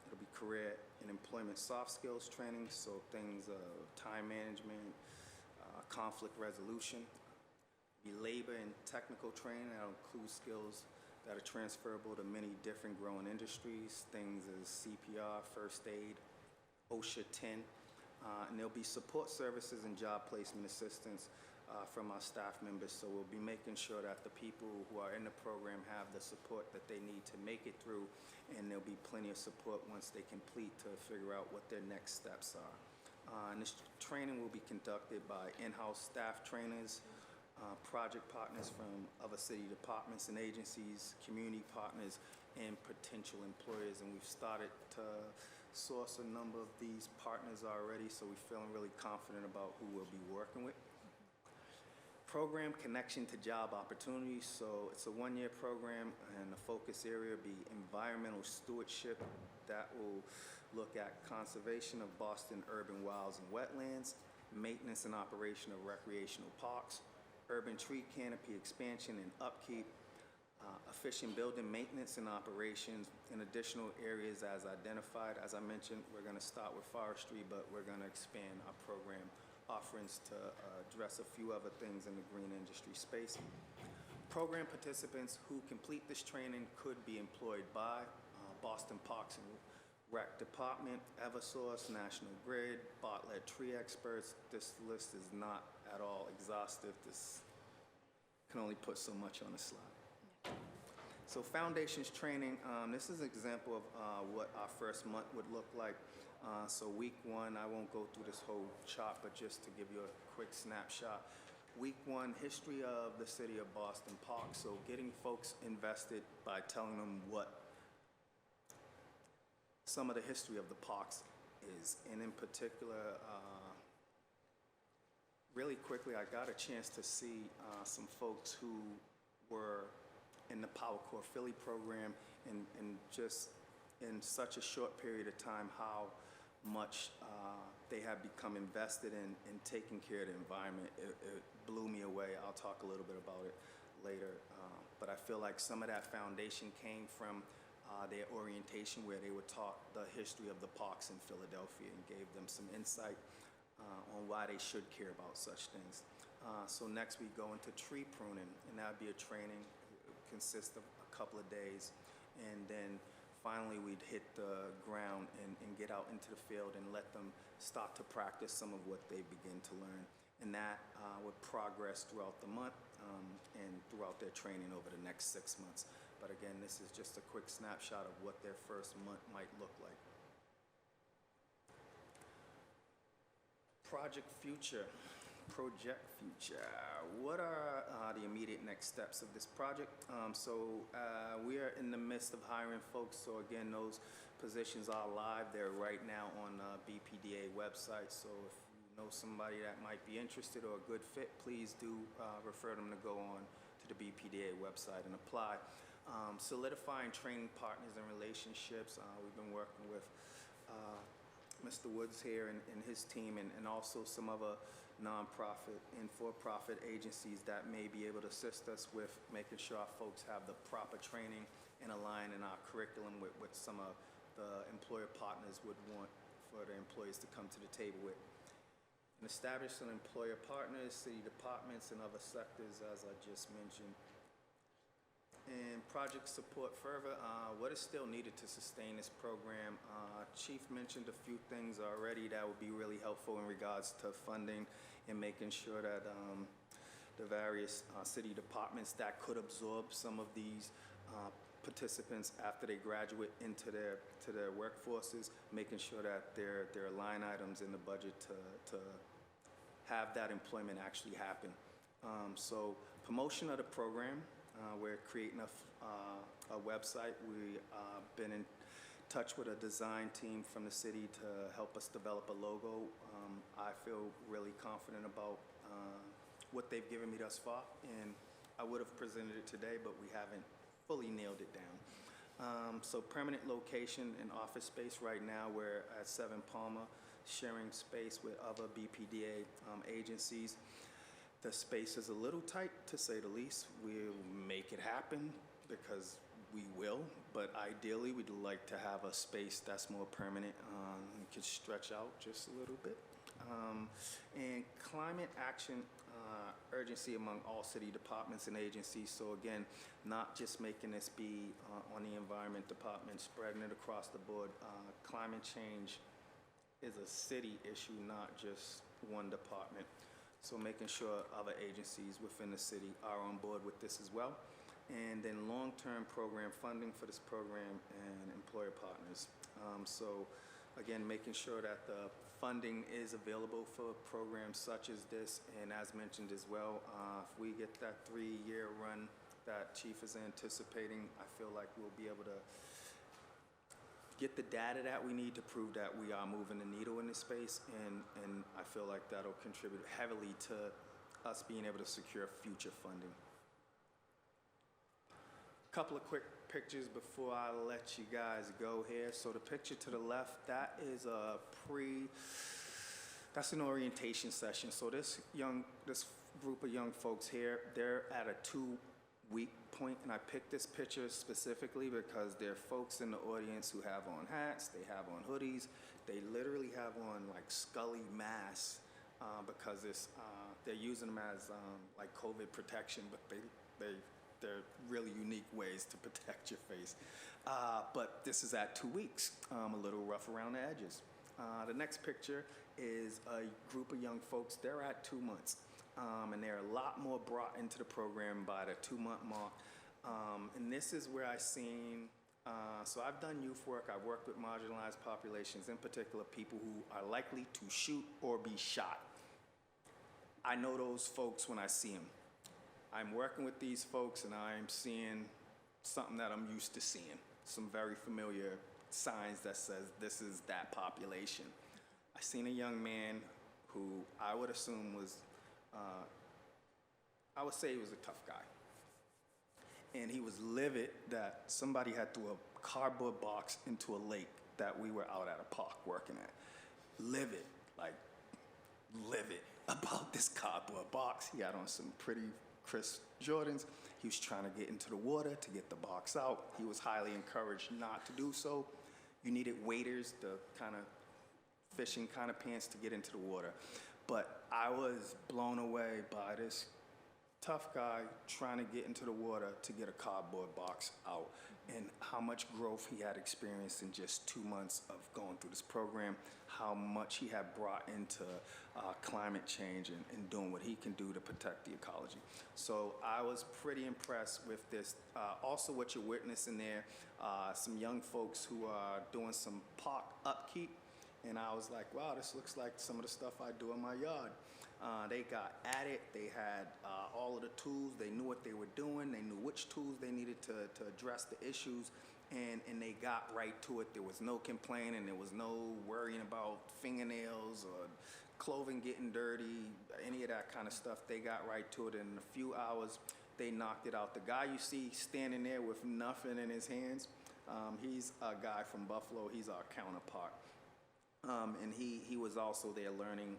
It'll be career and employment soft skills training, so things time management, conflict resolution. Be labor and technical training that'll include skills that are transferable to many different growing industries, things as CPR, first aid, OSHA 10, and there'll be support services and job placement assistance from our staff members. So we'll be making sure that the people who are in the program have the support that they need to make it through, and there'll be plenty of support once they complete to figure out what their next steps are. And this training will be conducted by in-house staff trainers, project partners from other city departments and agencies, community partners, and potential employers. And we've started to source a number of these partners already, so we're feeling really confident about who we'll be working with. Program connection to job opportunities. So it's a 1-year program, and the focus area will be environmental stewardship. That will look at conservation of Boston urban wilds and wetlands, maintenance and operation of recreational parks, urban tree canopy expansion and upkeep, efficient building maintenance and operations in additional areas as identified. As I mentioned, we're going to start with forestry, but we're going to expand our program offerings to address a few other things in the green industry space. Program participants who complete this training could be employed by Boston Parks and Rec Department, Eversource, National Grid, Bartlett Tree Experts. This list is not at all exhaustive. This can only put so much on a slide. So foundations training, this is an example of what our first month would look like. So week 1, I won't go through this whole chart, but just to give you a quick snapshot. Week 1, history of the city of Boston Park. So getting folks invested by telling them what some of the history of the parks is. And in particular, really quickly, I got a chance to see some folks who were in the PowerCore Philly program, and just in such a short period of time, how much they have become invested in taking care of the environment. It blew me away. I'll talk a little bit about it later. But I feel like some of that foundation came from their orientation where they were taught the history of the parks in Philadelphia and gave them some insight on why they should care about such things. So next we go into tree pruning, and that would be a training. It would consist of a couple of days, and then finally we'd hit the ground and get out into the field and let them start to practice some of what they begin to learn. And that would progress throughout the month and throughout their training over the next 6 months. But again, this is just a quick snapshot of what their first month might look like. Project Future. What are the immediate next steps of this project? We are in the midst of hiring folks. So again, those positions are live. They're right now on BPDA website. So if you know somebody that might be interested or a good fit, please do refer them to go on to the BPDA website and apply. Solidifying training partners and relationships. We've been working with Mr. Woods here and his team, and also some other nonprofit and for-profit agencies that may be able to assist us with making sure our folks have the proper training and align in our curriculum with what some of the employer partners would want for the employees to come to the table with. And establishing employer partners, city departments, and other sectors, as I just mentioned. And project support further, what is still needed to sustain this program? Chief mentioned a few things already that would be really helpful in regards to funding and making sure that the various city departments that could absorb some of these participants after they graduate into their workforces, making sure that there are line items in the budget to have that employment actually happen. So promotion of the program. We're creating a website. We've been in touch with a design team from the city to help us develop a logo. I feel really confident about what they've given me thus far, and I would have presented it today, but we haven't fully nailed it down. So permanent location and office space right now, we're at 7 Palmer, sharing space with other BPDA agencies. The space is a little tight, to say the least. We'll make it happen because we will, but ideally we'd like to have a space that's more permanent and could stretch out just a little bit. And climate action urgency among all city departments and agencies. So again, not just making this be on the environment department, spreading it across the board. Climate change is a city issue, not just one department. So making sure other agencies within the city are on board with this as well. And then long-term program funding for this program and employer partners. So again, making sure that the funding is available for programs such as this. And as mentioned as well, if we get that 3-year run that Chief is anticipating, I feel like we'll be able to get the data that we need to prove that we are moving the needle in this space, and I feel like that'll contribute heavily to us being able to secure future funding. A couple of quick pictures before I let you guys go here. So the picture to the left, that is that's an orientation session. So this group of young folks here, they're at a 2-week point, and I picked this picture specifically because there are folks in the audience who have on hats, they have on hoodies, they literally have on like scully masks because they're using them as like COVID protection, but they're really unique ways to protect your face. But this is at 2 weeks, a little rough around the edges. The next picture is a group of young folks, they're at 2 months. And they're a lot more brought into the program by the 2-month mark. And this is where I've seen, so I've done youth work, I've worked with marginalized populations, in particular people who are likely to shoot or be shot. I know those folks when I see them. I'm working with these folks and I'm seeing something that I'm used to seeing, some very familiar signs that says this is that population. I seen a young man who I would assume was, I would say he was a tough guy. And he was livid that somebody had threw a cardboard box into a lake that we were out at a park working at. Livid about this cardboard box. He had on some pretty crisp Jordans. He was trying to get into the water to get the box out. He was highly encouraged not to do so. You needed waders, the kind of fishing kind of pants to get into the water. But I was blown away by this tough guy trying to get into the water to get a cardboard box out, and how much growth he had experienced in just 2 months of going through this program, how much he had brought into climate change and doing what he can do to protect the ecology. So I was pretty impressed with this. Also what you're witnessing there, some young folks who are doing some park upkeep, and I was like, wow, this looks like some of the stuff I do in my yard. They got at it. They had all of the tools. They knew what they were doing. They knew which tools they needed to address the issues, and they got right to it. There was no complaining. There was no worrying about fingernails or clothing getting dirty, any of that kind of stuff. They got right to it. In a few hours, they knocked it out. The guy you see standing there with nothing in his hands, he's a guy from Buffalo. He's our counterpart. And he was also there learning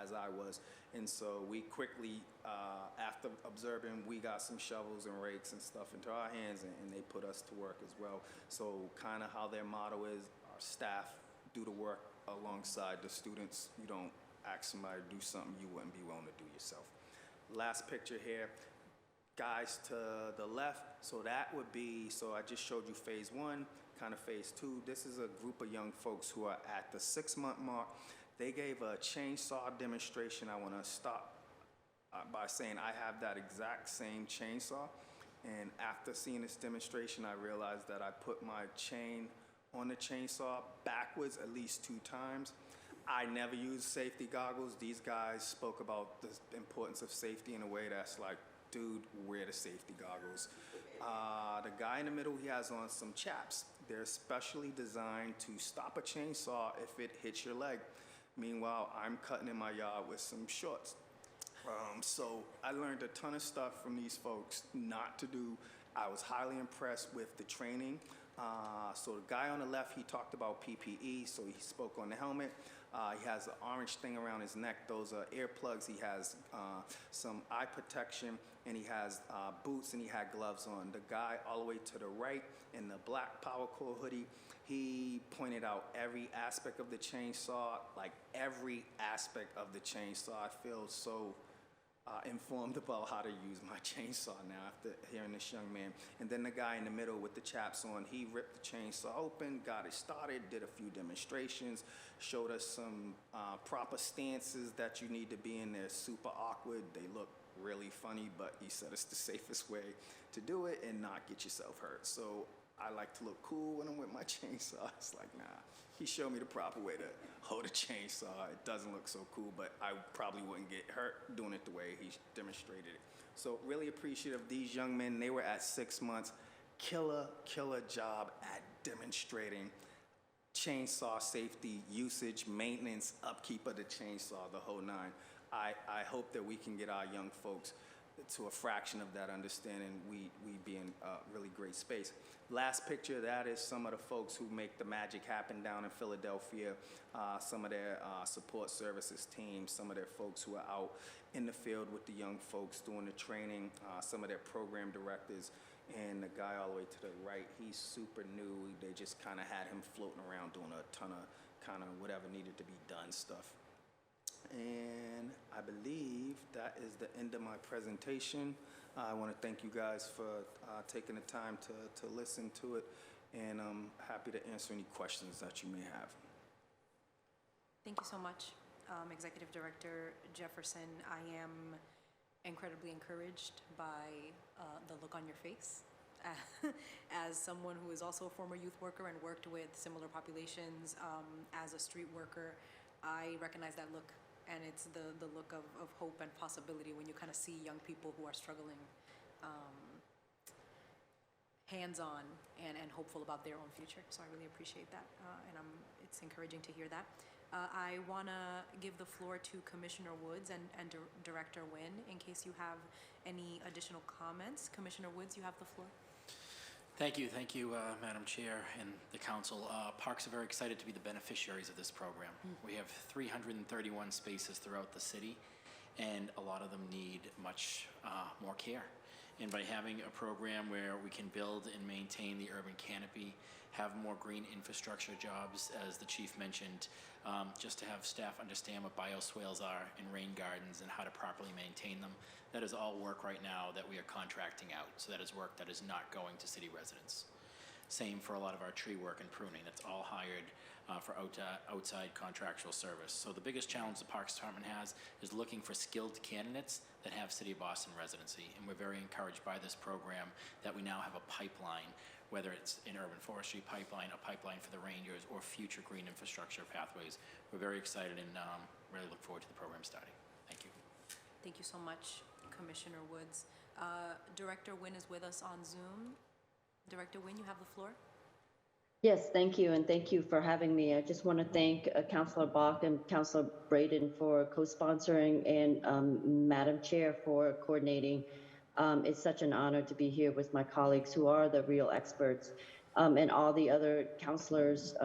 as I was. And so we quickly, after observing, we got some shovels and rakes and stuff into our hands, and they put us to work as well. So kind of how their motto is, our staff do the work alongside the students. You don't ask somebody to do something you wouldn't be willing to do yourself. Last picture here. Guys to the left, so that would be, so I just showed you phase 1, kind of phase 2. This is a group of young folks who are at the 6-month mark. They gave a chainsaw demonstration. I want to stop by saying I have that exact same chainsaw, and after seeing this demonstration, I realized that I put my chain on the chainsaw backwards at least 2 times. I never used safety goggles. These guys spoke about the importance of safety in a way that's like, dude, wear the safety goggles. The guy in the middle, he has on some chaps. They're specially designed to stop a chainsaw if it hits your leg. Meanwhile, I'm cutting in my yard with some shorts. So I learned a ton of stuff from these folks not to do. I was highly impressed with the training. So the guy on the left, he talked about PPE, so he spoke on the helmet. He has an orange thing around his neck. Those are earplugs. He has some eye protection, and he has boots, and he had gloves on. The guy all the way to the right in the black PowerCore hoodie, he pointed out every aspect of the chainsaw, like every aspect of the chainsaw. I feel so informed about how to use my chainsaw now after hearing this young man. And then the guy in the middle with the chaps on, he ripped the chainsaw open, got it started, did a few demonstrations, showed us some proper stances that you need to be in. They're super awkward. They look really funny, but he said it's the safest way to do it and not get yourself hurt. So I like to look cool when I'm with my chainsaw. It's like, nah. He showed me the proper way to hold a chainsaw. It doesn't look so cool, but I probably wouldn't get hurt doing it the way he demonstrated it. So really appreciative of these young men. They were at 6 months. Killer job at demonstrating chainsaw safety, usage, maintenance, upkeep of the chainsaw, the whole nine. I hope that we can get our young folks to a fraction of that understanding. We be in a really great space. Last picture, that is some of the folks who make the magic happen down in Philadelphia, some of their support services teams, some of their folks who are out in the field with the young folks doing the training, some of their program directors, and the guy all the way to the right, he's super new. They just kind of had him floating around doing a ton of kind of whatever needed to be done stuff. And I believe that is the end of my presentation. I want to thank you guys for taking the time to listen to it, and I'm happy to answer any questions that you may have. Thank you so much, Executive Director Jefferson. I am incredibly encouraged by the look on your face. As someone who is also a former youth worker and worked with similar populations as a street worker, I recognize that look. And it's the look of hope and possibility when you kind of see young people who are struggling hands-on and hopeful about their own future. So I really appreciate that, and it's encouraging to hear that. I want to give the floor to Commissioner Woods and Director Nguyen in case you have any additional comments. Commissioner Woods, you have the floor. Thank you, Madam Chair and the Council. Parks are very excited to be the beneficiaries of this program. We have 331 spaces throughout the city, and a lot of them need much more care. And by having a program where we can build and maintain the urban canopy, have more green infrastructure jobs, as the chief mentioned, just to have staff understand what bioswales are and rain gardens and how to properly maintain them. That is all work right now that we are contracting out. So that is work that is not going to city residents. Same for a lot of our tree work and pruning. That's all hired for outside contractual service. So the biggest challenge the Parks Department has is looking for skilled candidates that have City of Boston residency. And we're very encouraged by this program that we now have a pipeline, whether it's an urban forestry pipeline, a pipeline for the rangers, or future green infrastructure pathways. We're very excited and really look forward to the program starting. Thank you. Thank you so much, Commissioner Woods. Director Nguyen is with us on Zoom. Director Nguyen, you have the floor. Yes, thank you, and thank you for having me. I just want to thank Councillor Bach and Councillor Braden for co-sponsoring and Madam Chair for coordinating. It's such an honor to be here with my colleagues who are the real experts, and all the other councillors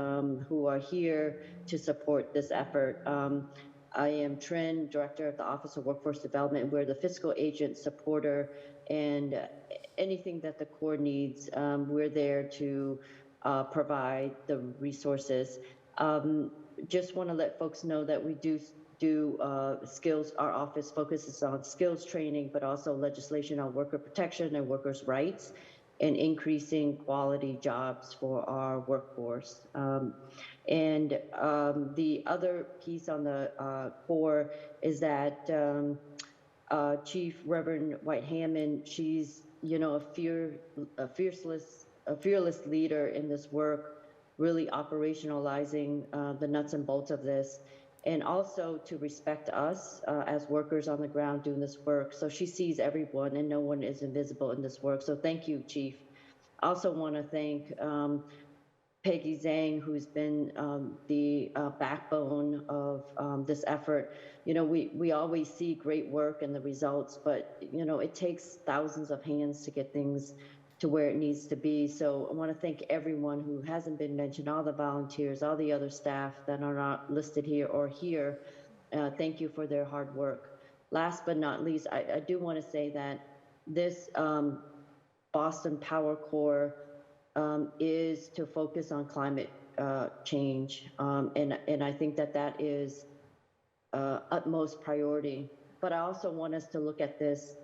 who are here to support this effort. I am Trin, Director of the Office of Workforce Development. We're the fiscal agent supporter, and anything that the Corps needs, we're there to provide the resources. Just want to let folks know that we do skills. Our office focuses on skills training, but also legislation on worker protection and workers' rights, and increasing quality jobs for our workforce. And the other piece on the core is that Chief Reverend White-Hammond, she's a fearless leader in this work, really operationalizing the nuts and bolts of this, and also to respect us as workers on the ground doing this work. So she sees everyone and no one is invisible in this work. So thank you, Chief. I also want to thank Peggy Zhang, who's been the backbone of this effort. We always see great work and the results, but it takes thousands of hands to get things to where it needs to be. So I want to thank everyone who hasn't been mentioned, all the volunteers, all the other staff that are not listed here or here. Thank you for their hard work. Last but not least, I do want to say that this Boston PowerCore is to focus on climate change. And I think that is utmost priority. But I also want us to look at this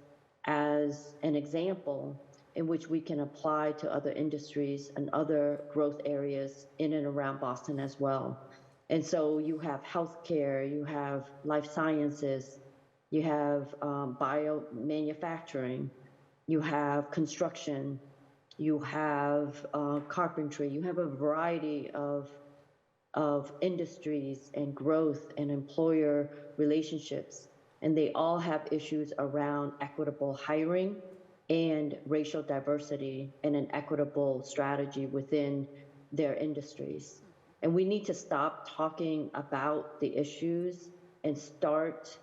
as an example in which we can apply to other industries and other growth areas in and around Boston as well. And so you have healthcare, you have life sciences, you have bio-manufacturing, you have construction, you have carpentry, you have a variety of industries and growth and employer relationships. And they all have issues around equitable hiring and racial diversity and an equitable strategy within their industries. And we need to stop talking about the issues and start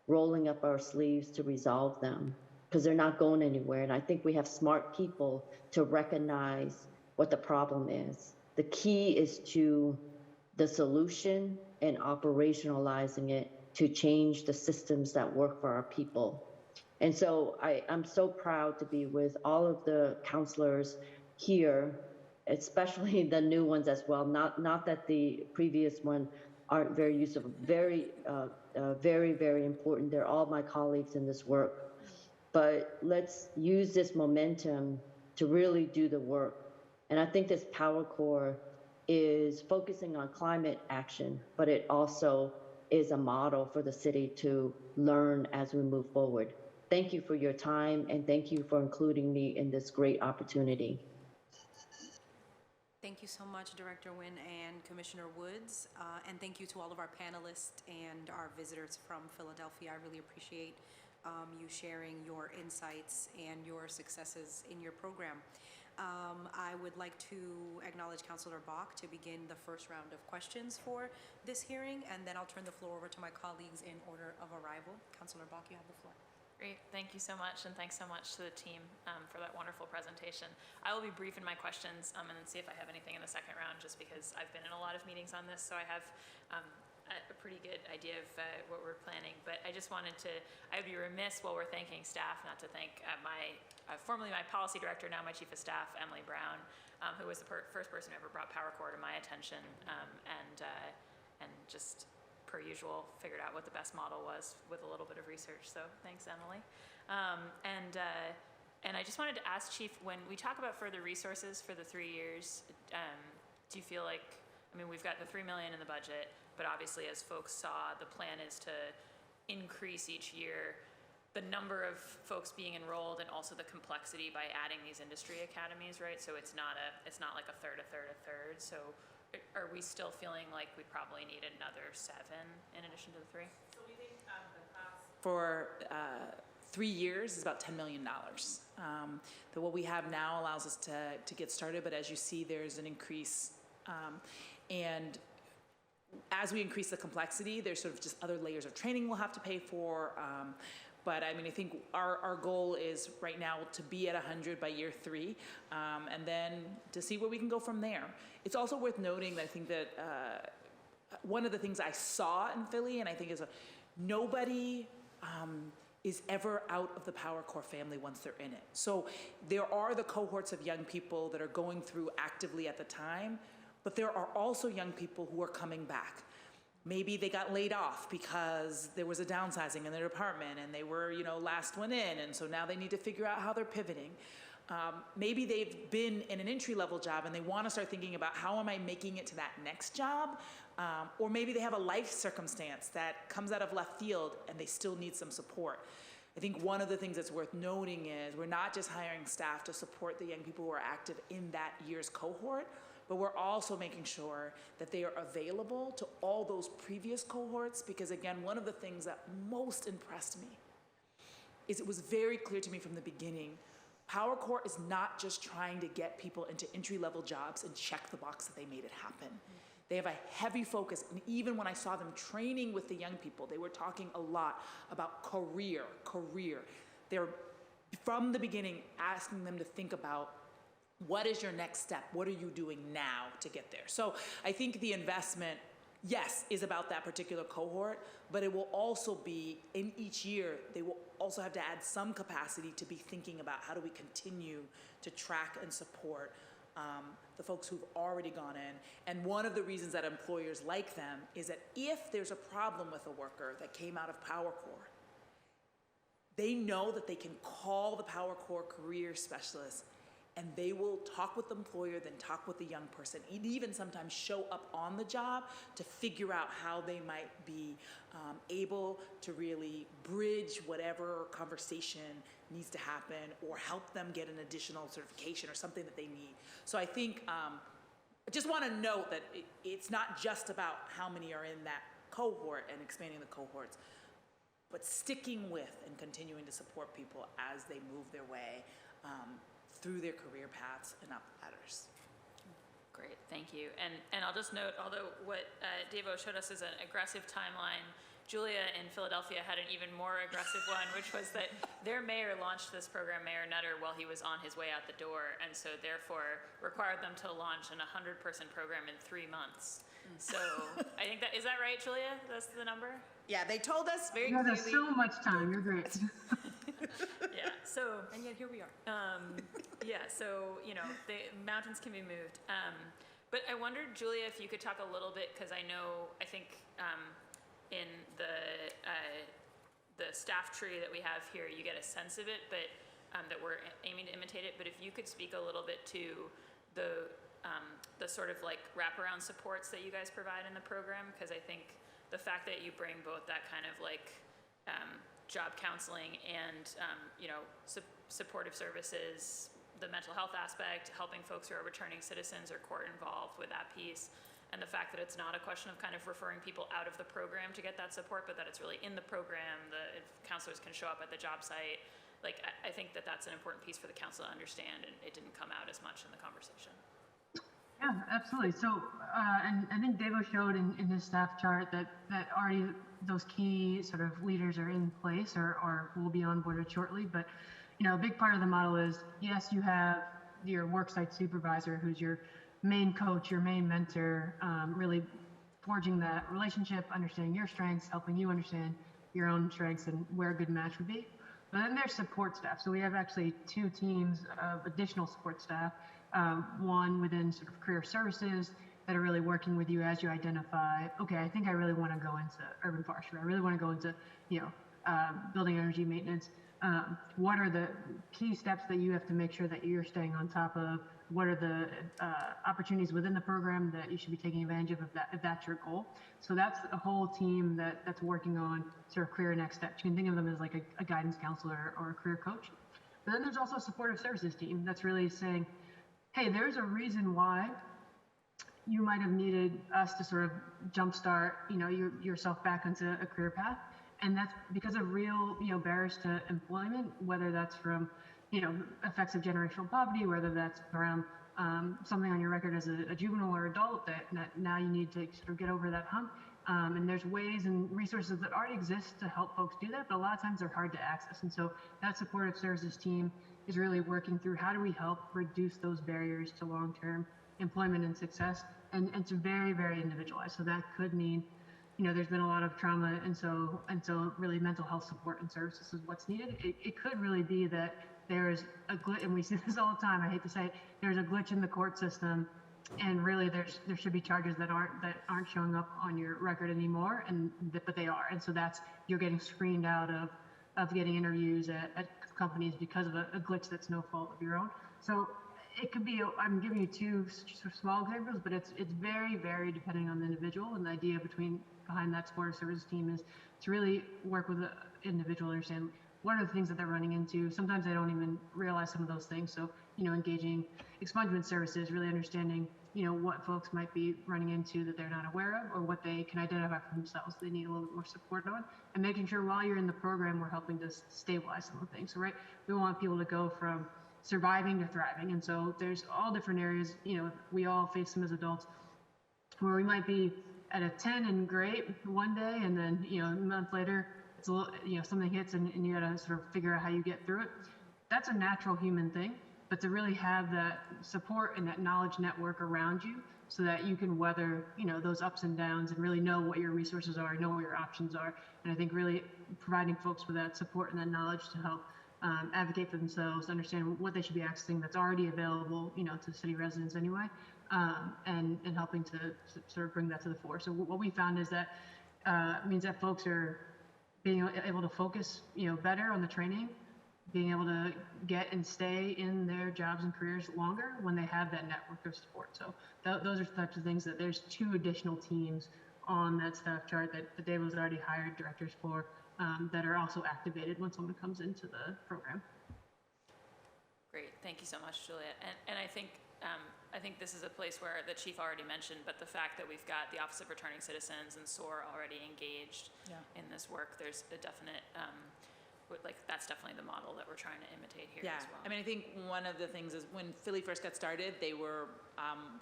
rolling up our sleeves to resolve them, because they're not going anywhere. And I think we have smart people to recognize what the problem is. The key is to the solution and operationalizing it to change the systems that work for our people. And so I'm so proud to be with all of the counselors here, especially the new ones as well. Not that the previous one aren't very useful, very, very important. They're all my colleagues in this work. But let's use this momentum to really do the work. And I think this PowerCore is focusing on climate action, but it also is a model for the city to learn as we move forward. Thank you for your time, and thank you for including me in this great opportunity. Thank you so much, Director Nguyen and Commissioner Woods. And thank you to all of our panelists and our visitors from Philadelphia. I really appreciate you sharing your insights and your successes in your program. I would like to acknowledge Councillor Bach to begin the first round of questions for this hearing, and then I'll turn the floor over to my colleagues in order of arrival. Councillor Bach, you have the floor. Great, thank you so much, and thanks so much to the team for that wonderful presentation. I will be brief in my questions and then see if I have anything in the second round, just because I've been in a lot of meetings on this, so I have a pretty good idea of what we're planning, but I just wanted to, I'd be remiss while we're thanking staff not to thank formerly my policy director, now my chief of staff, Emily Brown, who was the first person who ever brought PowerCore to my attention, and just per usual figured out what the best model was with a little bit of research. So thanks, Emily. And I just wanted to ask Chief, when we talk about further resources for the 3 years, do you feel like, I mean, we've got the $3 million in the budget, but obviously as folks saw, the plan is to increase each year the number of folks being enrolled and also the complexity by adding these industry academies, right? So it's not like a third. So are we still feeling like we probably need another 7 in addition to the 3? So we think the cost for 3 years is about $10 million. What we have now allows us to get started, but as you see, there's an increase. And as we increase the complexity, there's sort of just other layers of training we'll have to pay for. But I mean, I think our goal is right now to be at 100 by year 3, and then to see where we can go from there. It's also worth noting that I think that one of the things I saw in Philly, and I think is nobody is ever out of the PowerCore family once they're in it. So there are the cohorts of young people that are going through actively at the time, but there are also young people who are coming back. Maybe they got laid off because there was a downsizing in their department and they were, last one in, and so now they need to figure out how they're pivoting. Maybe they've been in an entry-level job and they want to start thinking about how am I making it to that next job? Or maybe they have a life circumstance that comes out of left field and they still need some support. I think one of the things that's worth noting is we're not just hiring staff to support the young people who are active in that year's cohort, but we're also making sure that they are available to all those previous cohorts, because again, one of the things that most impressed me is it was very clear to me from the beginning, PowerCore is not just trying to get people into entry-level jobs and check the box that they made it happen. They have a heavy focus, and even when I saw them training with the young people, they were talking a lot about career. They're, from the beginning, asking them to think about what is your next step? What are you doing now to get there? So I think the investment, yes, is about that particular cohort, but it will also be, in each year, they will also have to add some capacity to be thinking about how do we continue to track and support the folks who've already gone in. And one of the reasons that employers like them is that if there's a problem with a worker that came out of PowerCore, they know that they can call the PowerCore career specialist and they will talk with the employer, then talk with the young person, and even sometimes show up on the job to figure out how they might be able to really bridge whatever conversation needs to happen or help them get an additional certification or something that they need. So I think, I just want to note that it's not just about how many are in that cohort and expanding the cohorts, but sticking with and continuing to support people as they move their way through their career paths and up ladders. Great, thank you. And I'll just note, although what Davo showed us is an aggressive timeline, Julia in Philadelphia had an even more aggressive one, which was that their mayor launched this program, Mayor Nutter, while he was on his way out the door, and so therefore required them to launch an 100-person program in 3 months. So I think is that right, Julia? That's the number? Yeah, they told us very You clearly. have so much time. You're great. Yeah, so And yet here we are. yeah, so the mountains can be moved. But I wondered, Julia, if you could talk a little bit, because I think in the staff tree that we have here, you get a sense of it, but that we're aiming to imitate it. But if you could speak a little bit to the sort of like wraparound supports that you guys provide in the program, because I think the fact that you bring both that kind of like job counseling and supportive services, the mental health aspect, helping folks who are returning citizens or court involved with that piece, and the fact that it's not a question of kind of referring people out of the program to get that support, but that it's really in the program, if counselors can show up at the job site. Like, I think that that's an important piece for the council to understand, and it didn't come out as much in the conversation. Yeah, absolutely. So, and I think Davo showed in his staff chart that already those key sort of leaders are in place or will be onboarded shortly. But, a big part of the model is, yes, you have your worksite supervisor who's your main coach, your main mentor, really forging that relationship, understanding your strengths, helping you understand your own strengths and where a good match would be. But then there's support staff. So we have actually 2 teams of additional support staff, one within sort of career services that are really working with you as you identify, okay, I think I really want to go into urban forestry. I really want to go into, building energy maintenance. What are the key steps that you have to make sure that you're staying on top of? What are the opportunities within the program that you should be taking advantage of if that's your goal? So that's a whole team that's working on sort of career next steps. You can think of them as like a guidance counselor or a career coach. But then there's also a supportive services team that's really saying, hey, there's a reason why you might have needed us to sort of jumpstart, yourself back into a career path. And that's because of real, barriers to employment, whether that's from, effects of generational poverty, whether that's around something on your record as a juvenile or adult that now you need to sort of get over that hump. And there's ways and resources that already exist to help folks do that, but a lot of times they're hard to access. And so that supportive services team is really working through how do we help reduce those barriers to long-term employment and success. And it's very, very individualized. So that could mean, there's been a lot of trauma, and so really mental health support and services is what's needed. It could really be that there's a glitch, and we see this all the time, I hate to say it, there's a glitch in the court system, and really there should be charges that aren't showing up on your record anymore, but they are. And so you're getting screened out of getting interviews at companies because of a glitch that's no fault of your own. So it could be, I'm giving you 2 small examples, but it's very, very depending on the individual. And the idea behind that supportive services team is to really work with the individual, understand what are the things that they're running into. Sometimes they don't even realize some of those things. So, engaging expungement services, really understanding, what folks might be running into that they're not aware of, or what they can identify for themselves they need a little bit more support on, and making sure while you're in the program, we're helping to stabilize some of the things. So, right, we want people to go from surviving to thriving. And so there's all different areas, we all face them as adults, where we might be at a 10 and great one day, and then, a month later, it's a little, something hits and you gotta sort of figure out how you get through it. That's a natural human thing, but to really have that support and that knowledge network around you so that you can weather, those ups and downs and really know what your resources are, know what your options are. And I think really providing folks with that support and that knowledge to help advocate for themselves, understand what they should be accessing that's already available, to city residents anyway, and helping to sort of bring that to the fore. So what we found is that means that folks are being able to focus, better on the training, being able to get and stay in their jobs and careers longer when they have that network of support. So those are the types of things that there's 2 additional teams on that staff chart that Davo's already hired directors for, that are also activated when someone comes into the program. Great, thank you so much, Julia. And I think this is a place where the chief already mentioned, but the fact that we've got the Office of Returning Citizens and SOAR already engaged in this work, there's a definite, that's definitely the model that we're trying to imitate here as well. I mean, I think one of the things is when Philly first got started, they were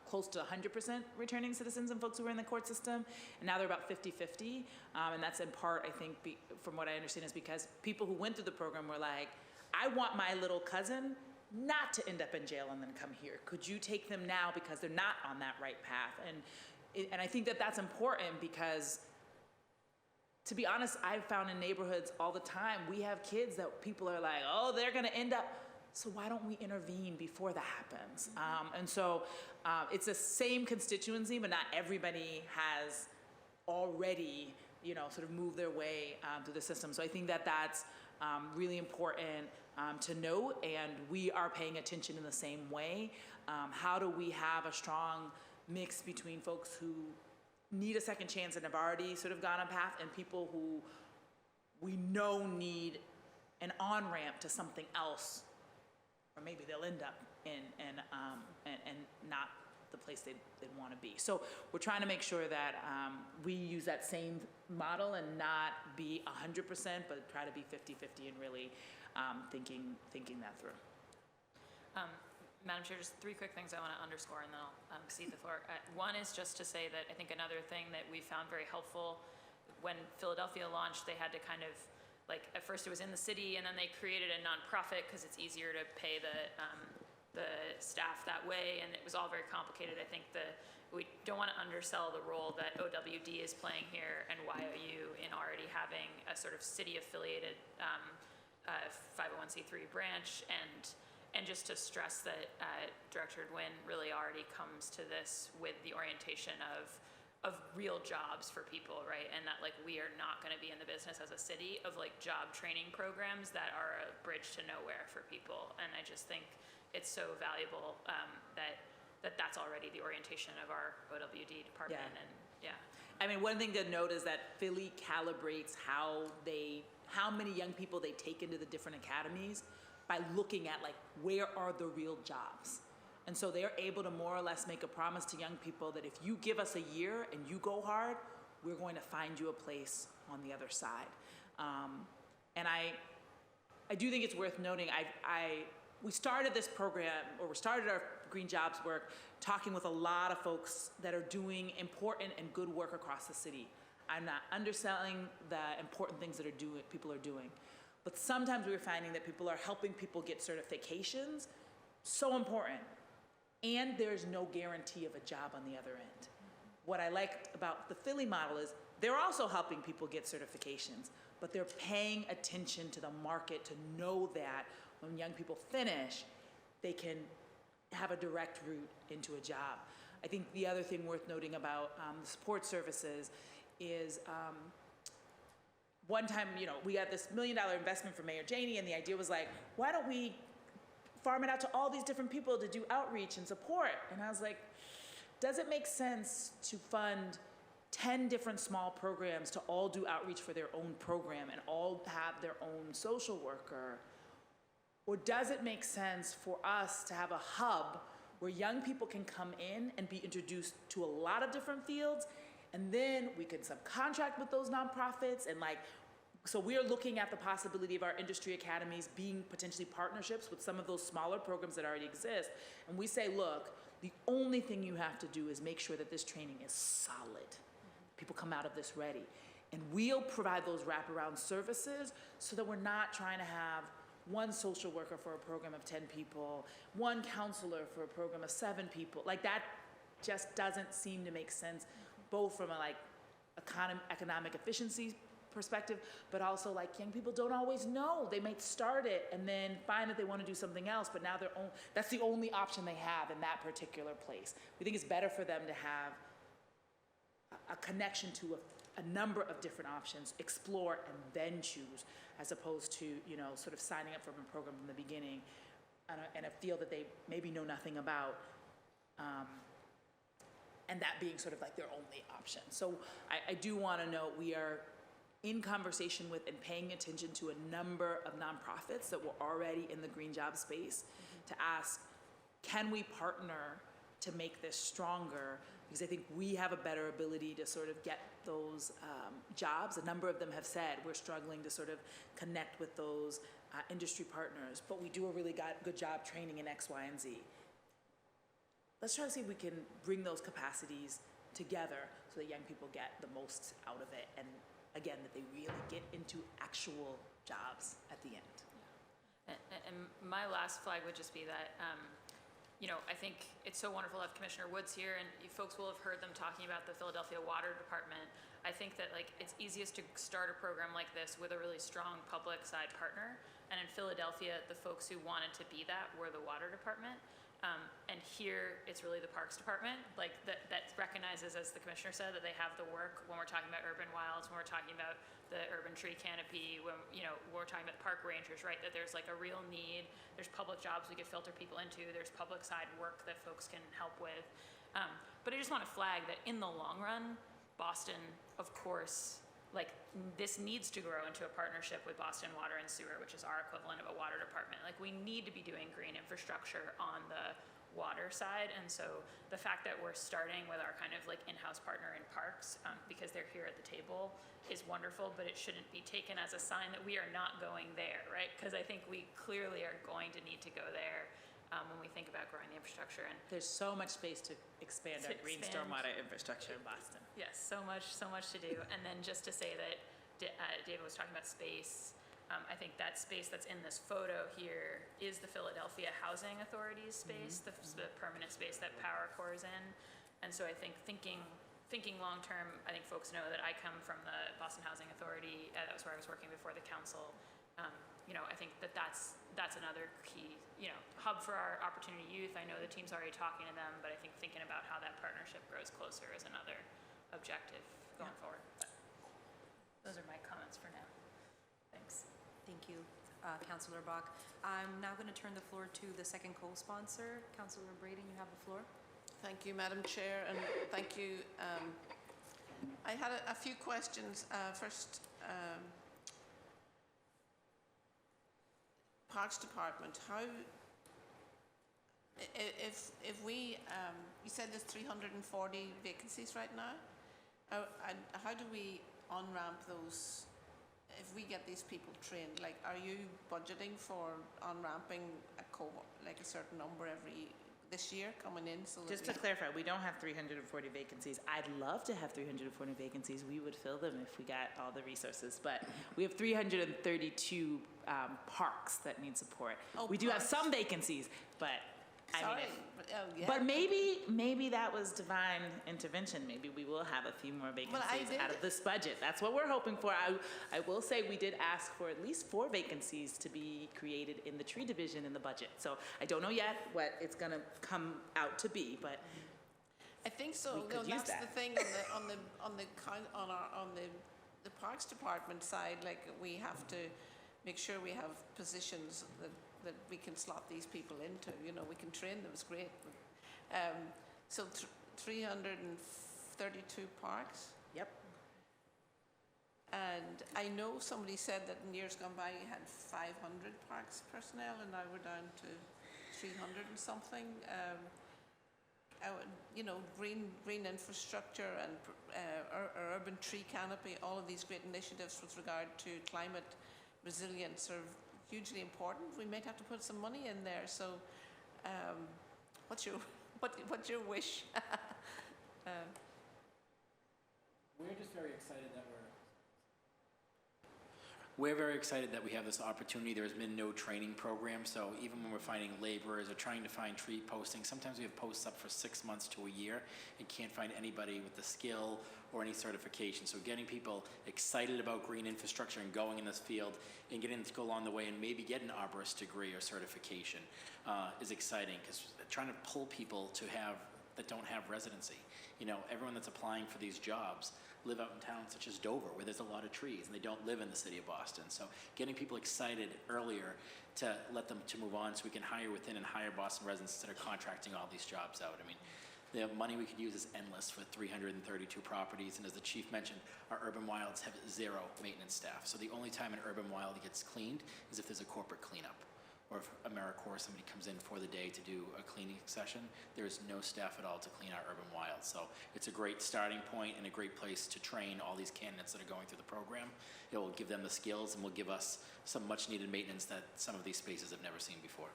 close to 100% returning citizens and folks who were in the court system, and now they're about 50-50, and that's in part, I think, from what I understand, is because people who went through the program were like, I want my little cousin not to end up in jail and then come here. Could you take them now because they're not on that right path? And I think that that's important because, to be honest, I've found in neighborhoods all the time, we have kids that people are like, oh, they're gonna end up, so why don't we intervene before that happens? And so it's the same constituency, but not everybody has already, sort of moved their way through the system. So I think that that's really important to note, and we are paying attention in the same way. How do we have a strong mix between folks who need a second chance and have already sort of gone a path, and people who we know need an on-ramp to something else, or maybe they'll end up in and not the place they'd want to be. So we're trying to make sure that we use that same model and not be 100%, but try to be 50-50 and really thinking that through. Madam Chair, just 3 quick things I want to underscore, and then I'll cede the floor. One is just to say that I think another thing that we found very helpful when Philadelphia launched, they had to kind of, at first it was in the city, and then they created a nonprofit because it's easier to pay the staff that way, and it was all very complicated. I think the we don't want to undersell the role that OWD is playing here and YOU in already having a sort of city-affiliated 501c3 branch, and just to stress that Director Nguyen really already comes to this with the orientation of real jobs for people, right? And that like we are not going to be in the business as a city of like job training programs that are a bridge to nowhere for people. And I just think it's so valuable that's already the orientation of our OWD department. Yeah. And yeah. I mean, one thing to note is that Philly calibrates how many young people they take into the different academies by looking at like where are the real jobs. And so they're able to more or less make a promise to young people that if you give us a year and you go hard, we're going to find you a place on the other side. And I do think it's worth noting, we started this program, or we started our Green Jobs work, talking with a lot of folks that are doing important and good work across the city. I'm not underselling the important things that people are doing. But sometimes we're finding that people are helping people get certifications, so important. And there's no guarantee of a job on the other end. What I like about the Philly model is they're also helping people get certifications, but they're paying attention to the market to know that when young people finish, they can have a direct route into a job. I think the other thing worth noting about the support services is one time, we got this $1 million investment from Mayor Janey, and the idea was like, why don't we farm it out to all these different people to do outreach and support? And I was like, does it make sense to fund 10 different small programs to all do outreach for their own program and all have their own social worker? Or does it make sense for us to have a hub where young people can come in and be introduced to a lot of different fields, and then we can subcontract with those nonprofits? And so we're looking at the possibility of our industry academies being potentially partnerships with some of those smaller programs that already exist. And we say, look, the only thing you have to do is make sure that this training is solid. People come out of this ready. And we'll provide those wraparound services so that we're not trying to have one social worker for a program of 10 people, one counselor for a program of 7 people. Like that just doesn't seem to make sense, both from a economic efficiency perspective, but also young people don't always know. They might start it and then find that they want to do something else, but now that's the only option they have in that particular place. We think it's better for them to have a connection to a number of different options, explore and then choose, as opposed to sort of signing up for a program from the beginning and a field that they maybe know nothing about, and that being sort of their only option. So I do want to note we are in conversation with and paying attention to a number of nonprofits that were already in the green job space to ask, can we partner to make this stronger? Because I think we have a better ability to sort of get those jobs. A number of them have said we're struggling to sort of connect with those industry partners, but we do a really good job training in X, Y, and Z. Let's try to see if we can bring those capacities together so that young people get the most out of it, and again, that they really get into actual jobs at the end. And my last flag would just be that, I think it's so wonderful to have Commissioner Woods here, and you folks will have heard them talking about the Philadelphia Water Department. I think that it's easiest to start a program like this with a really strong public side partner. And in Philadelphia, the folks who wanted to be that were the Water Department. And here, it's really the Parks Department, that recognizes, as the Commissioner said, that they have the work when we're talking about urban wilds, when we're talking about the urban tree canopy, when we're talking about the park rangers, right? That there's a real need. There's public jobs we could filter people into. There's public side work that folks can help with. But I just want to flag that in the long run, Boston, of course, this needs to grow into a partnership with Boston Water and Sewer, which is our equivalent of a water department. We need to be doing green infrastructure on the water side. And so the fact that we're starting with our kind of in-house partner in parks, because they're here at the table, is wonderful, but it shouldn't be taken as a sign that we are not going there, right? Because I think we clearly are going to need to go there when we think about growing the infrastructure. And there's so much space to expand our green stormwater infrastructure in Boston. Yes, so much to do. And then just to say that David was talking about space, I think that space that's in this photo here is the Philadelphia Housing Authority's space, the permanent space that PowerCore is in. And so I think thinking long-term, I think folks know that I come from the Boston Housing Authority. That was where I was working before the council. I think that's another key, hub for our opportunity youth. I know the team's already talking to them, but I think thinking about how that partnership grows closer is another objective going forward. But those are my comments for now. Thanks. Thank you, Councillor Bach. I'm now going to turn the floor to the second co-sponsor. Councillor Braden, you have the floor. Thank you, Madam Chair, and thank you. I had a few questions. First, Parks Department, how, if we, you said there's 340 vacancies right now, and how do we on-ramp those, if we get these people trained? Like, are you budgeting for on-ramping a cohort, like a certain number this year coming in? So just to clarify, we don't have 340 vacancies. I'd love to have 340 vacancies. We would fill them if we got all the resources, but we have 332 parks that need support. Oh, we do have parks. some vacancies, but Sorry, yeah. but maybe that was divine intervention. Maybe we will have a few more vacancies out of this budget. That's what we're hoping for. I will say we did ask for at least 4 vacancies to be created in the tree division in the budget. So I don't know yet what it's going to come out to be, but I think so. We could use that's that. the thing on the Parks Department side. Like, we have to make sure we have positions that we can slot these people into. We can train them. It's great. So 332 parks. yep. And I know somebody said that in years gone by you had 500 parks personnel, and now we're down to 300 and something. Green infrastructure and urban tree canopy, all of these great initiatives with regard to climate resilience are hugely important. We might have to put some money in there. So, what's your wish? We're just very excited that we're very excited that we have this opportunity. There's been no training program, so even when we're finding laborers or trying to find tree postings, sometimes we have posts up for 6 months to a year and can't find anybody with the skill or any certification. So getting people excited about green infrastructure and going in this field and getting them to go along the way and maybe get an arborist degree or certification is exciting, because trying to pull people that don't have residency. Everyone that's applying for these jobs live out in towns such as Dover, where there's a lot of trees, and they don't live in the city of Boston. So getting people excited earlier to let them to move on so we can hire within and hire Boston residents instead of contracting all these jobs out. I mean, the money we could use is endless for 332 properties, and as the chief mentioned, our urban wilds have 0 maintenance staff. So the only time an urban wild gets cleaned is if there's a corporate cleanup, or if AmeriCorps, somebody comes in for the day to do a cleaning session. There's no staff at all to clean our urban wilds. So it's a great starting point and a great place to train all these candidates that are going through the program. It will give them the skills and will give us some much needed maintenance that some of these spaces have never seen before.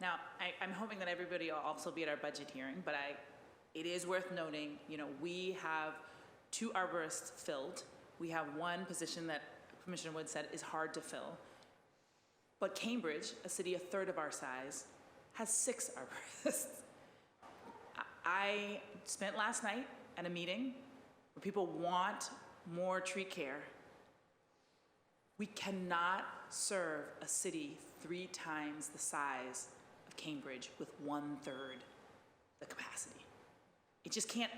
Now, I'm hoping that everybody will also be at our budget hearing, but it is worth noting, we have 2 arborists filled. We have 1 position that Commissioner Wood said is hard to fill. But Cambridge, a city a third of our size, has 6 arborists. I spent last night at a meeting where people want more tree care. We cannot serve a city 3 times the size of Cambridge with 1/3 the capacity. It just can't,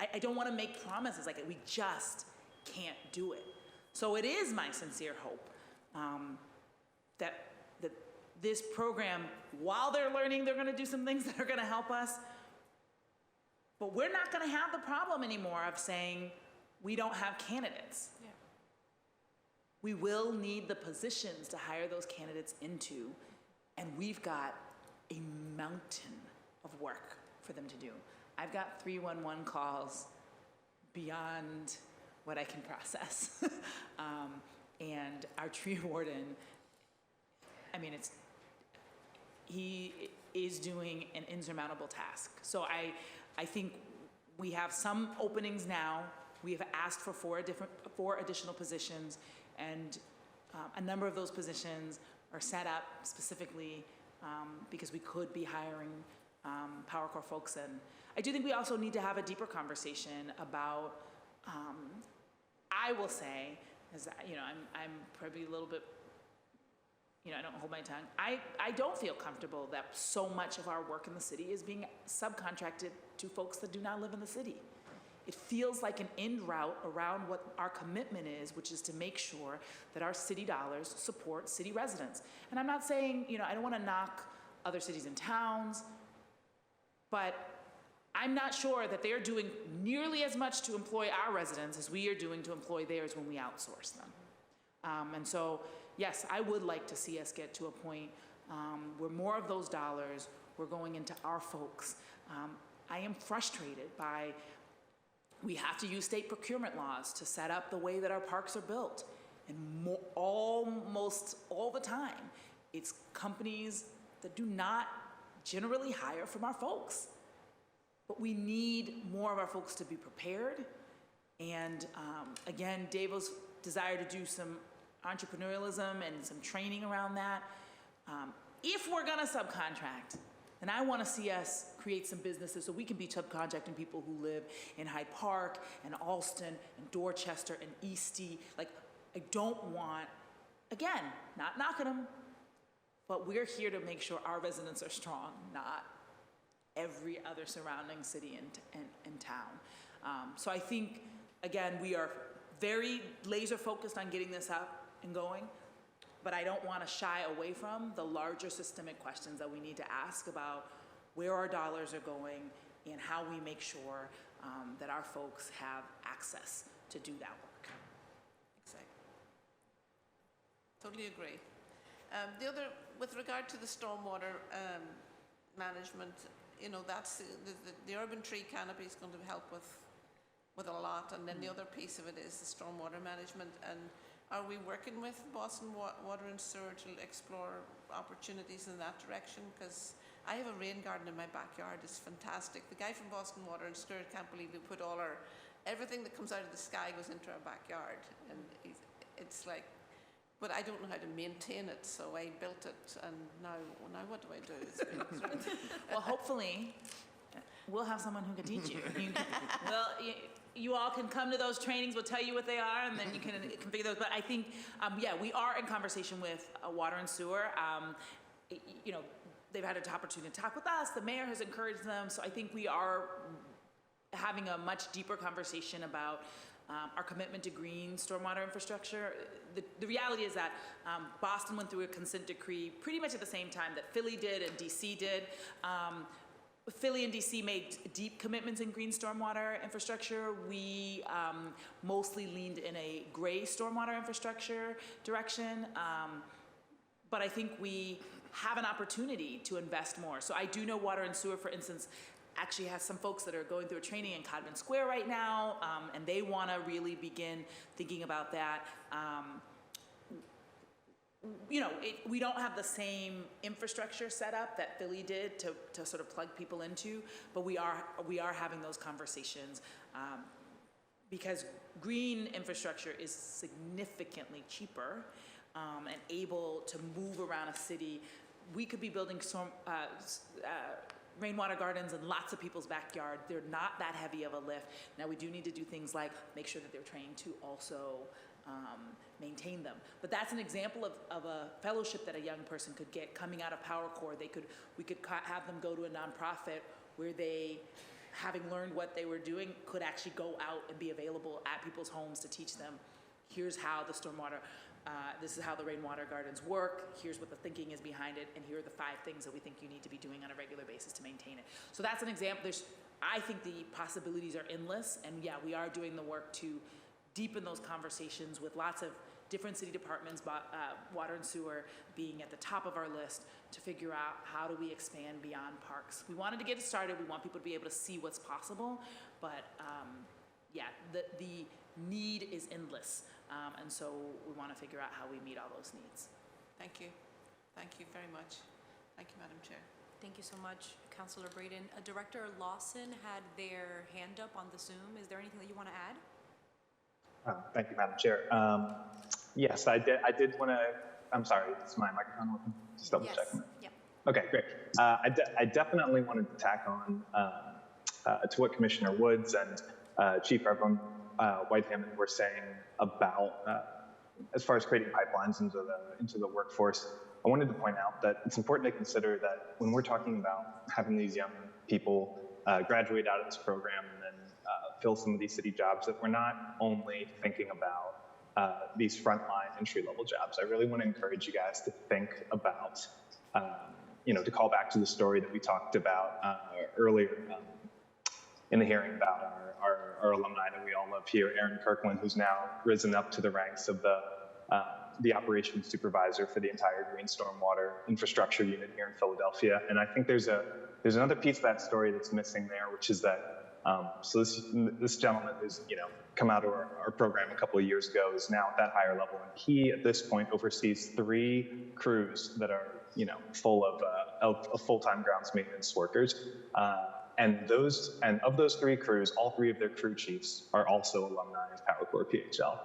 I don't want to make promises like it. We just can't do it. So it is my sincere hope that this program, while they're learning, they're going to do some things that are going to help us. But we're not going to have the problem anymore of saying we don't have candidates. Yeah. We will need the positions to hire those candidates into, and we've got a mountain of work for them to do. I've got 311 calls beyond what I can process. And our tree warden, he is doing an insurmountable task. So I think we have some openings now. We have asked for 4 additional positions, and a number of those positions are set up specifically because we could be hiring PowerCore folks. And I do think we also need to have a deeper conversation about, I will say, as I'm probably a little bit, I don't hold my tongue. I don't feel comfortable that so much of our work in the city is being subcontracted to folks that do not live in the city. It feels like an end route around what our commitment is, which is to make sure that our city dollars support city residents. And I'm not saying, I don't want to knock other cities and towns, but I'm not sure that they're doing nearly as much to employ our residents as we are doing to employ theirs when we outsource them. And so, yes, I would like to see us get to a point where more of those dollars were going into our folks. I am frustrated by, we have to use state procurement laws to set up the way that our parks are built. And almost all the time, it's companies that do not generally hire from our folks. But we need more of our folks to be prepared. And again, Davo's desire to do some entrepreneurialism and some training around that. If we're gonna subcontract, then I wanna see us create some businesses so we can be subcontracting people who live in Hyde Park and Alston and Dorchester and Eastie. Like, I don't want, again, not knocking them, but we're here to make sure our residents are strong, not every other surrounding city and town. So I think, again, we are very laser focused on getting this up and going, but I don't want to shy away from the larger systemic questions that we need to ask about where our dollars are going and how we make sure that our folks have access to do that work. Exactly. Totally agree. The other, with regard to the stormwater management, that's the urban tree canopy is going to help with a lot, and then the other piece of it is the stormwater management. And are we working with Boston Water and Sewer to explore opportunities in that direction? Because I have a rain garden in my backyard. It's fantastic. The guy from Boston Water and Sewer can't believe we put everything that comes out of the sky goes into our backyard, and it's like, but I don't know how to maintain it, so I built it, and now what do I do? It's been Well, hopefully, we'll have someone who can teach you. You all can come to those trainings. We'll tell you what they are, and then you can configure those. But I think, we are in conversation with Water and Sewer. They've had an opportunity to talk with us. The mayor has encouraged them. So I think we are having a much deeper conversation about our commitment to green stormwater infrastructure. The reality is that Boston went through a consent decree pretty much at the same time that Philly did and DC did. Philly and DC made deep commitments in green stormwater infrastructure. We mostly leaned in a gray stormwater infrastructure direction. But I think we have an opportunity to invest more. So I do know Water and Sewer, for instance, actually has some folks that are going through a training in Codman Square right now, and they want to really begin thinking about that. We don't have the same infrastructure set up that Philly did to sort of plug people into, but we are having those conversations because green infrastructure is significantly cheaper and able to move around a city. We could be building rainwater gardens in lots of people's backyard. They're not that heavy of a lift. Now, we do need to do things like make sure that they're trained to also maintain them. But that's an example of a fellowship that a young person could get coming out of PowerCore. We could have them go to a nonprofit where they, having learned what they were doing, could actually go out and be available at people's homes to teach them, here's how the stormwater, this is how the rainwater gardens work, here's what the thinking is behind it, and here are the 5 things that we think you need to be doing on a regular basis to maintain it. So that's an example. I think the possibilities are endless, and yeah, we are doing the work to deepen those conversations with lots of different city departments, Water and Sewer being at the top of our list, to figure out how do we expand beyond parks. We wanted to get it started. We want people to be able to see what's possible, but the need is endless. And so we want to figure out how we meet all those needs. Thank you. Thank you very much. Thank you, Madam Chair. Thank you so much, Councillor Braden. Director Lawson had their hand up on the Zoom. Is there anything that you want to add? Thank you, Madam Chair. Yes, I did want to, I'm sorry, is my microphone working? Just double checking. Yeah. Okay, great. I definitely wanted to tack on to what Commissioner Woods and Chief Reverend Whitemond were saying about as far as creating pipelines into the workforce. I wanted to point out that it's important to consider that when we're talking about having these young people graduate out of this program and then fill some of these city jobs, that we're not only thinking about these frontline entry-level jobs. I really want to encourage you guys to think about, to call back to the story that we talked about earlier in the hearing about our alumni that we all love here, Aaron Kirkland, who's now risen up to the ranks of the operations supervisor for the entire green stormwater infrastructure unit here in Philadelphia. And I think there's another piece of that story that's missing there, which is that so this gentleman who's come out of our program a couple of years ago is now at that higher level, and he at this point oversees 3 crews that are full of full-time grounds maintenance workers. And of those 3 crews, all 3 of their crew chiefs are also alumni of PowerCore PHL.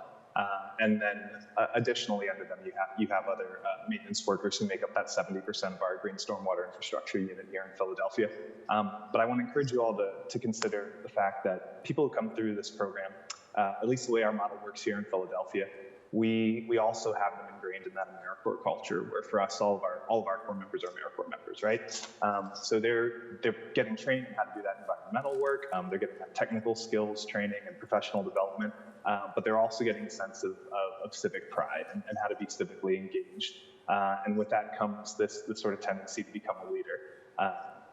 And then additionally under them, you have other maintenance workers who make up that 70% of our green stormwater infrastructure unit here in Philadelphia. But I want to encourage you all to consider the fact that people who come through this program, at least the way our model works here in Philadelphia, we also have them ingrained in that AmeriCorps culture, where for us, all of our core members are AmeriCorps members, right? So they're getting trained in how to do that environmental work. They're getting that technical skills training and professional development, but they're also getting a sense of civic pride and how to be civically engaged. And with that comes this sort of tendency to become a leader.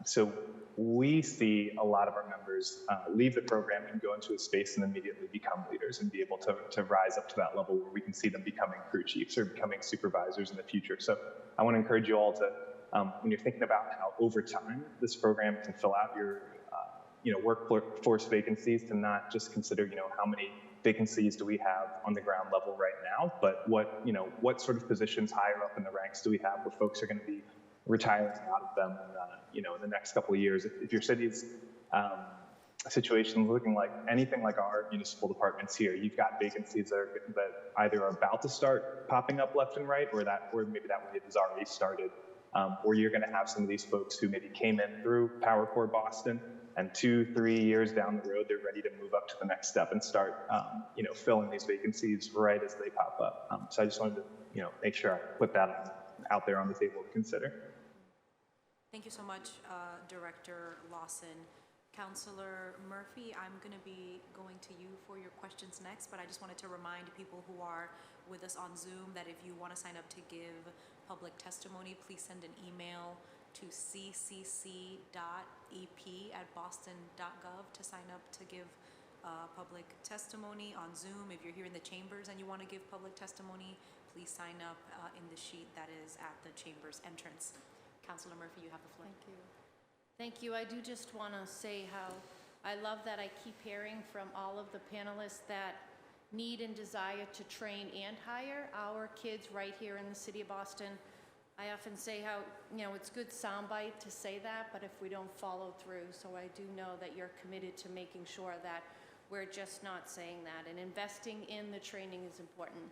So we see a lot of our members leave the program and go into a space and immediately become leaders and be able to rise up to that level where we can see them becoming crew chiefs or becoming supervisors in the future. So I want to encourage you all to, when you're thinking about how over time this program can fill out your workforce vacancies, to not just consider how many vacancies do we have on the ground level right now, but what sort of positions higher up in the ranks do we have where folks are going to be retiring out of them in the next couple of years. If your city's situation is looking like anything like our municipal departments here, you've got vacancies that either are about to start popping up left and right, or maybe that one has already started, or you're going to have some of these folks who maybe came in through PowerCore Boston, and 2-3 years down the road, they're ready to move up to the next step and start, filling these vacancies right as they pop up. So I just wanted to, make sure I put that out there on the table to consider. Thank you so much, Director Lawson. Councillor Murphy, I'm going to be going to you for your questions next, but I just wanted to remind people who are with us on Zoom that if you want to sign up to give public testimony, please send an email to ccc.ep@boston.gov to sign up to give public testimony on Zoom. If you're here in the chambers and you want to give public testimony, please sign up in the sheet that is at the chamber's entrance. Councillor Murphy, you have the floor. Thank you. Thank you. I do just want to say how I love that I keep hearing from all of the panelists that need and desire to train and hire our kids right here in the city of Boston. I often say how, it's good soundbite to say that, but if we don't follow through, so I do know that you're committed to making sure that we're just not saying that, and investing in the training is important.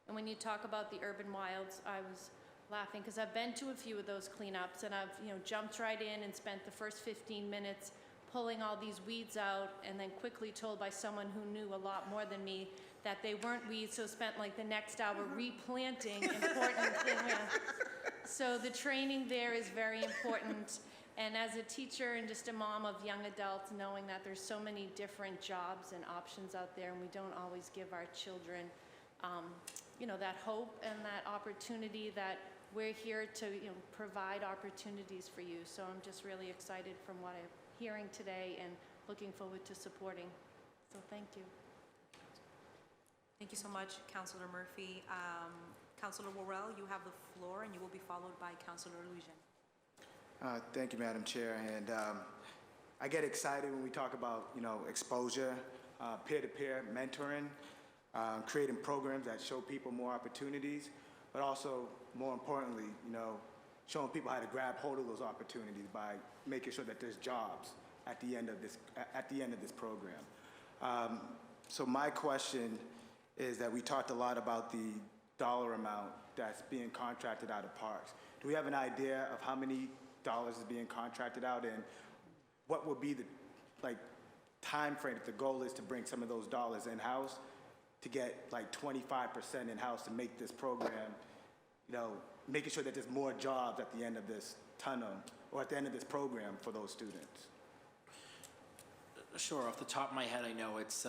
And when you talk about the urban wilds, I was laughing because I've been to a few of those cleanups, and I've jumped right in and spent the first 15 minutes pulling all these weeds out, and then quickly told by someone who knew a lot more than me that they weren't weeds, so spent like the next hour replanting important things. So the training there is very important, and as a teacher and just a mom of young adults, knowing that there's so many different jobs and options out there, and we don't always give our children that hope and that opportunity, that we're here to provide opportunities for you. So I'm just really excited from what I'm hearing today and looking forward to supporting. So thank you. Thank you so much, Councillor Murphy. Councillor Worrell, you have the floor, and you will be followed by Councillor Lujan. Thank you, Madam Chair. And I get excited when we talk about, exposure, peer-to-peer mentoring, creating programs that show people more opportunities, but also, more importantly, showing people how to grab hold of those opportunities by making sure that there's jobs at the end of this program. So my question is that we talked a lot about the dollar amount that's being contracted out of parks. Do we have an idea of how many dollars is being contracted out, and what would be the time frame if the goal is to bring some of those dollars in-house to get like 25% in-house to make this program, making sure that there's more jobs at the end of this tunnel or at the end of this program for those students? Sure, off the top of my head, I know it's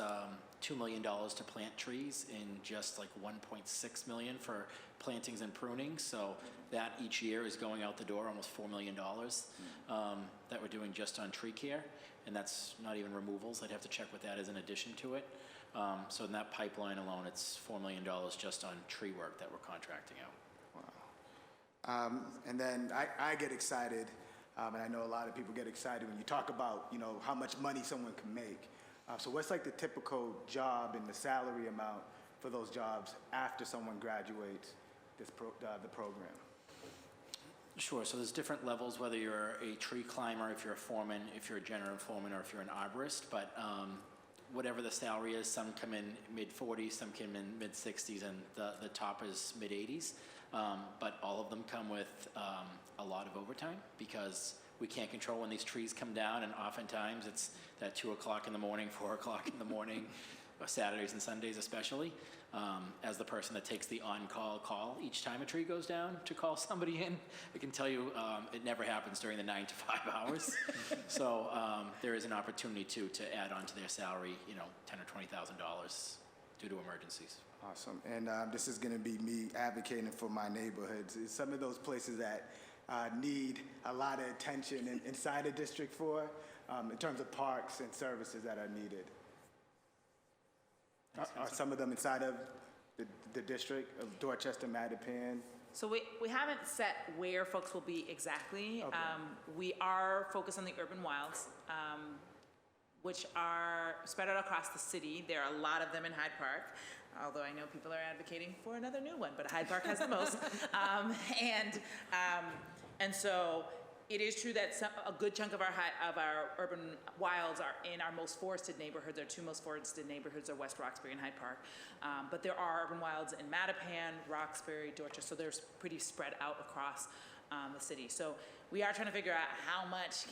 $2 million to plant trees and just like $1.6 million for plantings and pruning. So that each year is going out the door, almost $4 million that we're doing just on tree care. And that's not even removals. I'd have to check what that is in addition to it. So in that pipeline alone, it's $4 million just on tree work that we're contracting out. Wow. And then I get excited, and I know a lot of people get excited when you talk about, how much money someone can make. So what's like the typical job and the salary amount for those jobs after someone graduates the program? Sure, so there's different levels, whether you're a tree climber, if you're a foreman, if you're a general foreman, or if you're an arborist, but whatever the salary is, some come in mid-40s, some come in mid-60s, and the top is mid-80s. But all of them come with a lot of overtime because we can't control when these trees come down, and oftentimes it's that 2 o'clock in the morning, 4 o'clock in the morning, Saturdays and Sundays especially, as the person that takes the on-call call each time a tree goes down to call somebody in. I can tell you it never happens during the 9 to 5 hours. So there is an opportunity to add on to their salary, $10,000 or $20,000 due to emergencies. Awesome. And this is going to be me advocating for my neighborhoods. It's some of those places that need a lot of attention inside the District 4 in terms of parks and services that are needed. Are some of them inside of the district of Dorchester, Mattapan? So we haven't set where folks will be exactly. Okay. We are focused on the urban wilds, which are spread out across the city. There are a lot of them in Hyde Park, although I know people are advocating for another new one, but Hyde Park has the most. And so it is true that a good chunk of our urban wilds are in our most forested neighborhoods. Our two most forested neighborhoods are West Roxbury and Hyde Park. But there are urban wilds in Mattapan, Roxbury, Dorchester, so they're pretty spread out across the city. So we are trying to figure out how much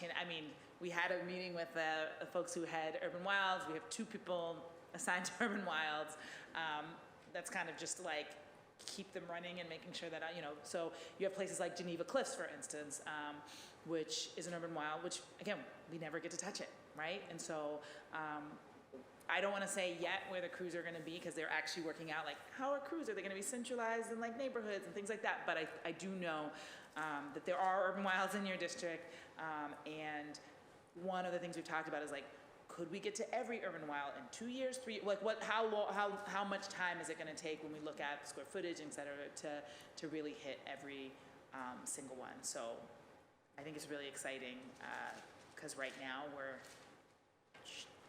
we had a meeting with the folks who had urban wilds. We have 2 people assigned to urban wilds. That's kind of just like keep them running and making sure that, so you have places like Geneva Cliffs, for instance, which is an urban wild, which, again, we never get to touch it, right? And so I don't want to say yet where the crews are going to be because they're actually working out, like, how are crews? Are they going to be centralized in, like, neighborhoods and things like that? But I do know that there are urban wilds in your district, and one of the things we've talked about is, like, could we get to every urban wild in 2 years, 3? Like, how much time is it going to take when we look at square footage, et cetera, to really hit every single one? So I think it's really exciting because right now we're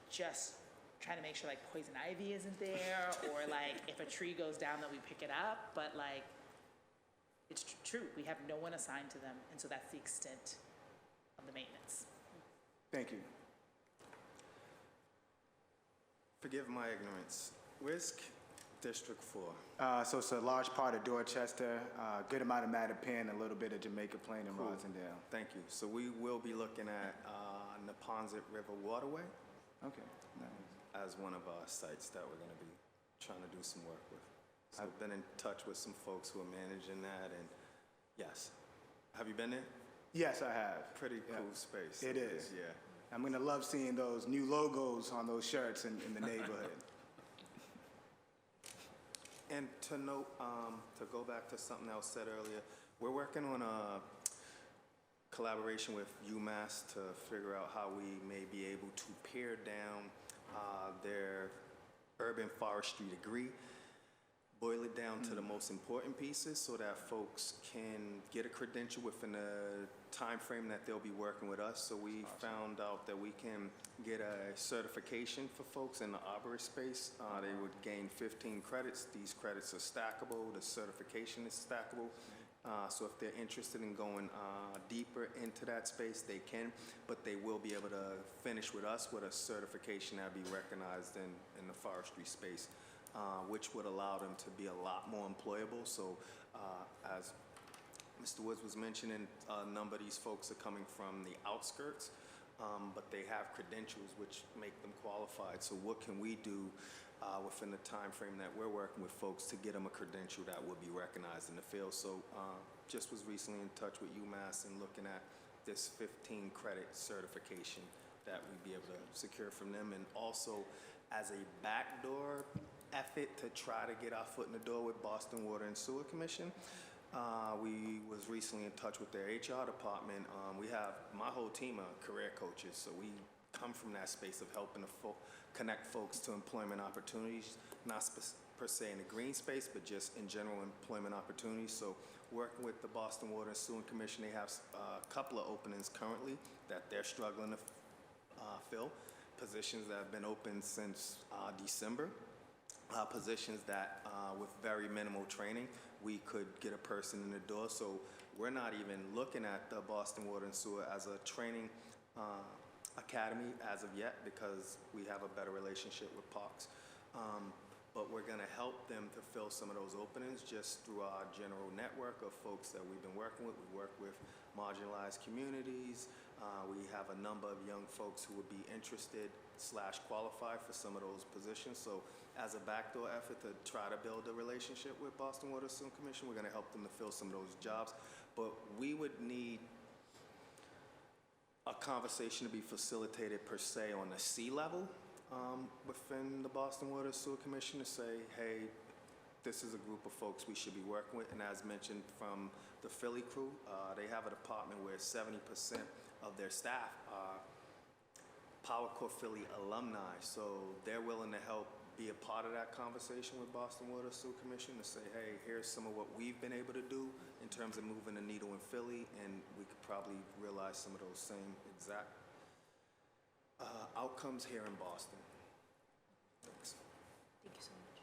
just trying to make sure like poison ivy isn't there, or like if a tree goes down that we pick it up. But like, it's true, we have no one assigned to them, and so that's the extent of the maintenance. Thank you. Forgive my ignorance. Where's District 4? So it's a large part of Dorchester, a good amount of Mattapan, a little bit of Jamaica Plain and Cool. Rosendale. Thank you. So we will be looking at Neponset River Waterway Okay, nice. as one of our sites that we're going to be trying to do some work with. So I've been in touch with some folks who are managing that, and yes. Have you been there? Yes, I have. Pretty cool space. It is. Yeah. I'm going to love seeing those new logos on those shirts in the neighborhood. And to note, to go back to something that was said earlier, we're working on a collaboration with UMass to figure out how we may be able to pare down their urban forestry degree, boil it down to the most important pieces so that folks can get a credential within the time frame that they'll be working with us. So we found out that we can get a certification for folks in the arborist space. They would gain 15 credits. These credits are stackable. The certification is stackable. So if they're interested in going deeper into that space, they can, but they will be able to finish with us with a certification that will be recognized in the forestry space, which would allow them to be a lot more employable. So as Mr. Woods was mentioning a number of these folks are coming from the outskirts, but they have credentials which make them qualified. So what can we do within the time frame that we're working with folks to get them a credential that would be recognized in the field? So just was recently in touch with UMass and looking at this 15 credit certification that we'd be able to secure from them, and also as a backdoor effort to try to get our foot in the door with Boston Water and Sewer Commission. We was recently in touch with their HR department. We have my whole team of career coaches, so we come from that space of helping to connect folks to employment opportunities, not per se in the green space, but just in general employment opportunities. So working with the Boston Water and Sewer Commission, they have a couple of openings currently that they're struggling to fill, positions that have been open since December, positions that with very minimal training, we could get a person in the door. So we're not even looking at the Boston Water and Sewer as a training academy as of yet, because we have a better relationship with Parks. But we're going to help them to fill some of those openings just through our general network of folks that we've been working with. We work with marginalized communities. We have a number of young folks who would be interested / qualified for some of those positions. So as a backdoor effort to try to build a relationship with Boston Water and Sewer Commission, we're going to help them to fill some of those jobs. But we would need a conversation to be facilitated per se on the C level within the Boston Water and Sewer Commission to say, hey, this is a group of folks we should be working with. And as mentioned from the Philly crew, they have a department where 70% of their staff are PowerCore Philly alumni. So they're willing to help be a part of that conversation with Boston Water and Sewer Commission to say, hey, here's some of what we've been able to do in terms of moving the needle in Philly, and we could probably realize some of those same exact outcomes here in Boston. Thanks. Thank you so much.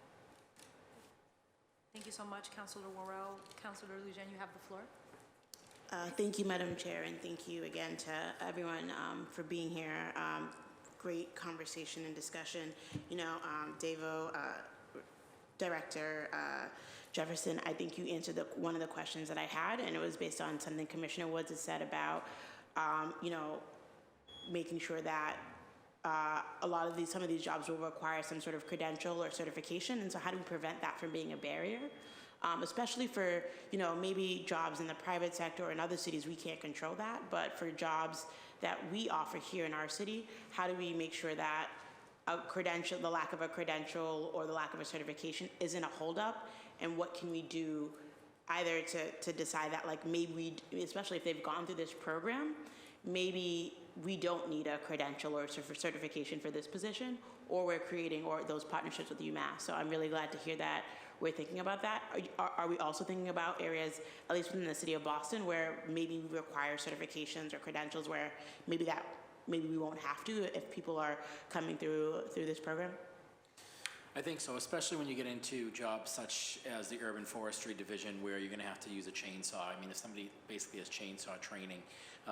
Thank you so much, Councilor Worrell. Councilor Lujan, you have the floor. Thank you, Madam Chair, and thank you again to everyone for being here. Great conversation and discussion. You know, Davo, Director Jefferson, I think you answered one of the questions that I had, and it was based on something Commissioner Woods has said about, you know, making sure that some of these jobs will require some sort of credential or certification, and so how do we prevent that from being a barrier? Especially for, you know, maybe jobs in the private sector or in other cities, we can't control that, but for jobs that we offer here in our city, how do we make sure that the lack of a credential or the lack of a certification isn't a holdup, and what can we do either to decide that, like, maybe especially if they've gone through this program, maybe we don't need a credential or certification for this position, or we're creating those partnerships with UMass. So I'm really glad to hear that we're thinking about that. Are we also thinking about areas, at least within the city of Boston, where maybe we require certifications or credentials where maybe we won't have to if people are coming through this program? I think so, especially when you get into jobs such as the urban forestry division, where you're going to have to use a chainsaw. I mean, if somebody basically has chainsaw training,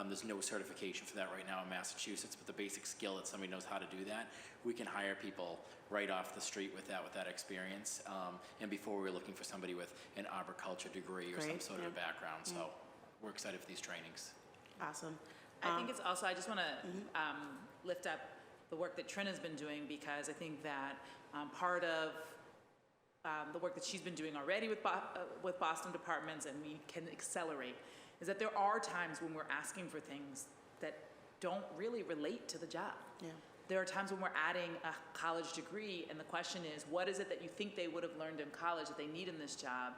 there's no certification for that right now in Massachusetts, but the basic skill that somebody knows how to do that, we can hire people right off the street with that experience. And before, we were looking for somebody with an arboriculture degree or some sort of a background. So we're excited for these trainings. Awesome. I think it's also, I just want to lift up the work that Trin has been doing, because I think that part of the work that she's been doing already with Boston departments, and we can accelerate, is that there are times when we're asking for things that don't really relate to the job. Yeah. There are times when we're adding a college degree, and the question is, what is it that you think they would have learned in college that they need in this job?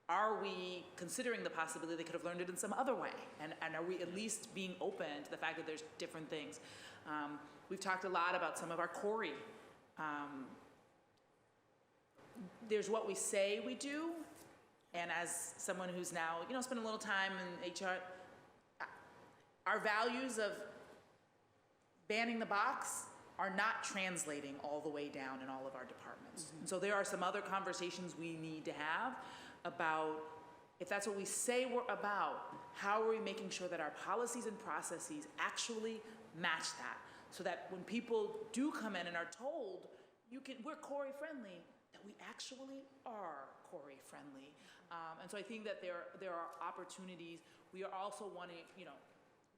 Are we considering the possibility they could have learned it in some other way? And are we at least being open to the fact that there's different things? We've talked a lot about some of our Corey. There's what we say we do, and as someone who's now, you know, spent a little time in HR, our values of banning the box are not translating all the way down in all of our departments. Mm-hmm. So there are some other conversations we need to have about, if that's what we say we're about, how are we making sure that our policies and processes actually match that, so that when people do come in and are told, we're Corey friendly, that we actually are Corey friendly. And so I think that there are opportunities. We are also wanting,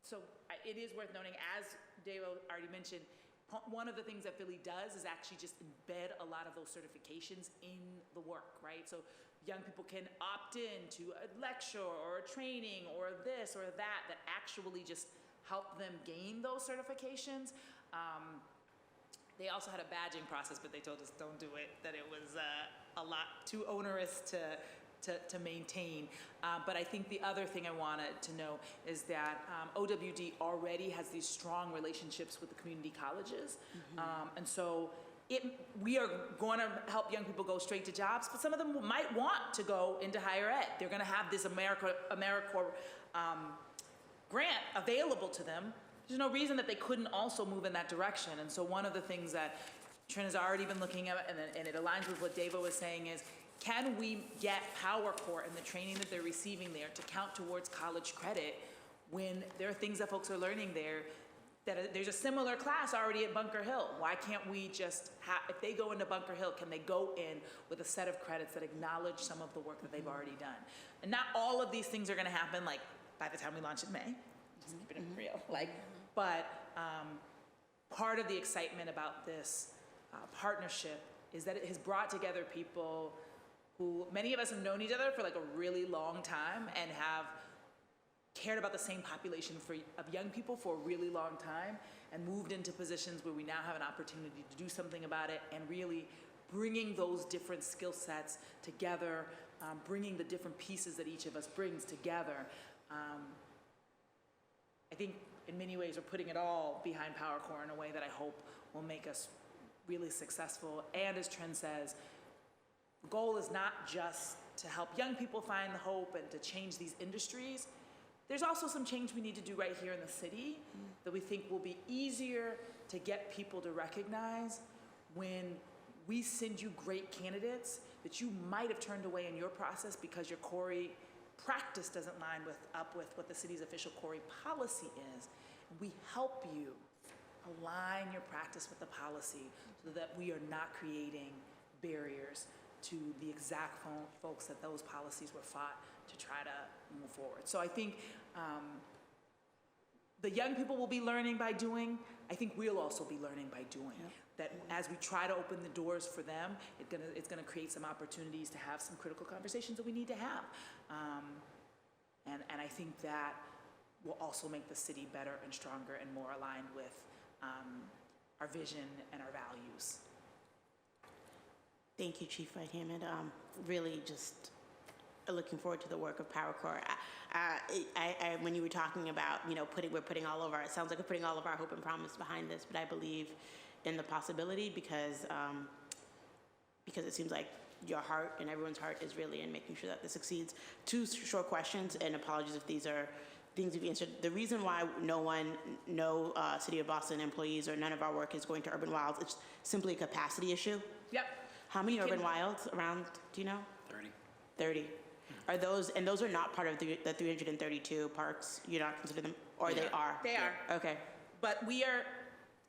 so it is worth noting, as Davo already mentioned, one of the things that Philly does is actually just embed a lot of those certifications in the work, right? So young people can opt in to a lecture or a training or this or that actually just help them gain those certifications. They also had a badging process, but they told us don't do it, that it was a lot too onerous to maintain. But I think the other thing I wanted to know is that OWD already has these strong relationships with the community colleges. And so we are going to help young people go straight to jobs, but some of them might want to go into higher ed. They're going to have this AmeriCorps grant available to them. There's no reason that they couldn't also move in that direction. And so one of the things that Trin has already been looking at, and it aligns with what Davo was saying, is can we get PowerCore and the training that they're receiving there to count towards college credit when there are things that folks are learning there, that there's a similar class already at Bunker Hill. Why can't we just if they go into Bunker Hill, can they go in with a set of credits that acknowledge some of the work that they've already done? And not all of these things are gonna happen like by the time we launch in May, just keeping it real. But part of the excitement about this partnership is that it has brought together people who, many of us have known each other for like a really long time and have cared about the same population of young people for a really long time and moved into positions where we now have an opportunity to do something about it, and really bringing those different skill sets together, bringing the different pieces that each of us brings together. I think in many ways we're putting it all behind PowerCore in a way that I hope will make us really successful. And as Trin says, the goal is not just to help young people find the hope and to change these industries. There's also some change we need to do right here in the city that we think will be easier to get people to recognize when we send you great candidates that you might have turned away in your process because your Corey practice doesn't line up with what the city's official Corey policy is. And we help you align your practice with the policy so that we are not creating barriers to the exact folks that those policies were fought to try to move forward. So I think the young people will be learning by doing. I think we'll also be learning by doing. Yep. That as we try to open the doors for them, it's gonna create some opportunities to have some critical conversations that we need to have. And I think that will also make the city better and stronger and more aligned with our vision and our values. Thank you, Chief Whitehammond. Really just looking forward to the work of PowerCore. When you were talking about, we're putting all of our, it sounds like we're putting all of our hope and promise behind this, but I believe in the possibility because it seems like your heart and everyone's heart is really in making sure that this succeeds. Two short questions, and apologies if these are things you've answered. The reason why no City of Boston employees or none of our work is going to Urban Wilds, it's simply a capacity issue? Yep. How many Urban Wilds around, do you know? 30. Are those are not part of the 332 parks? You're not considering them, or they are? They are. Okay. But we are,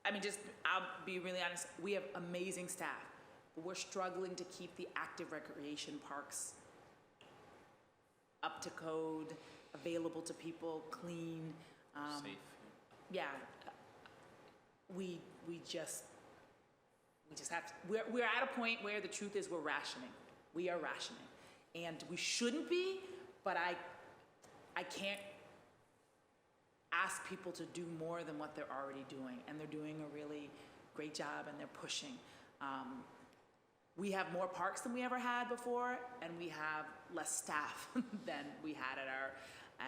I'll be really honest, we have amazing staff, but we're struggling to keep the active recreation parks up to code, available to people, clean. Safe. Yeah. We just have to, we're at a point where the truth is we're rationing. We are rationing. And we shouldn't be, but I can't ask people to do more than what they're already doing. And they're doing a really great job and they're pushing. We have more parks than we ever had before, and we have less staff than we had at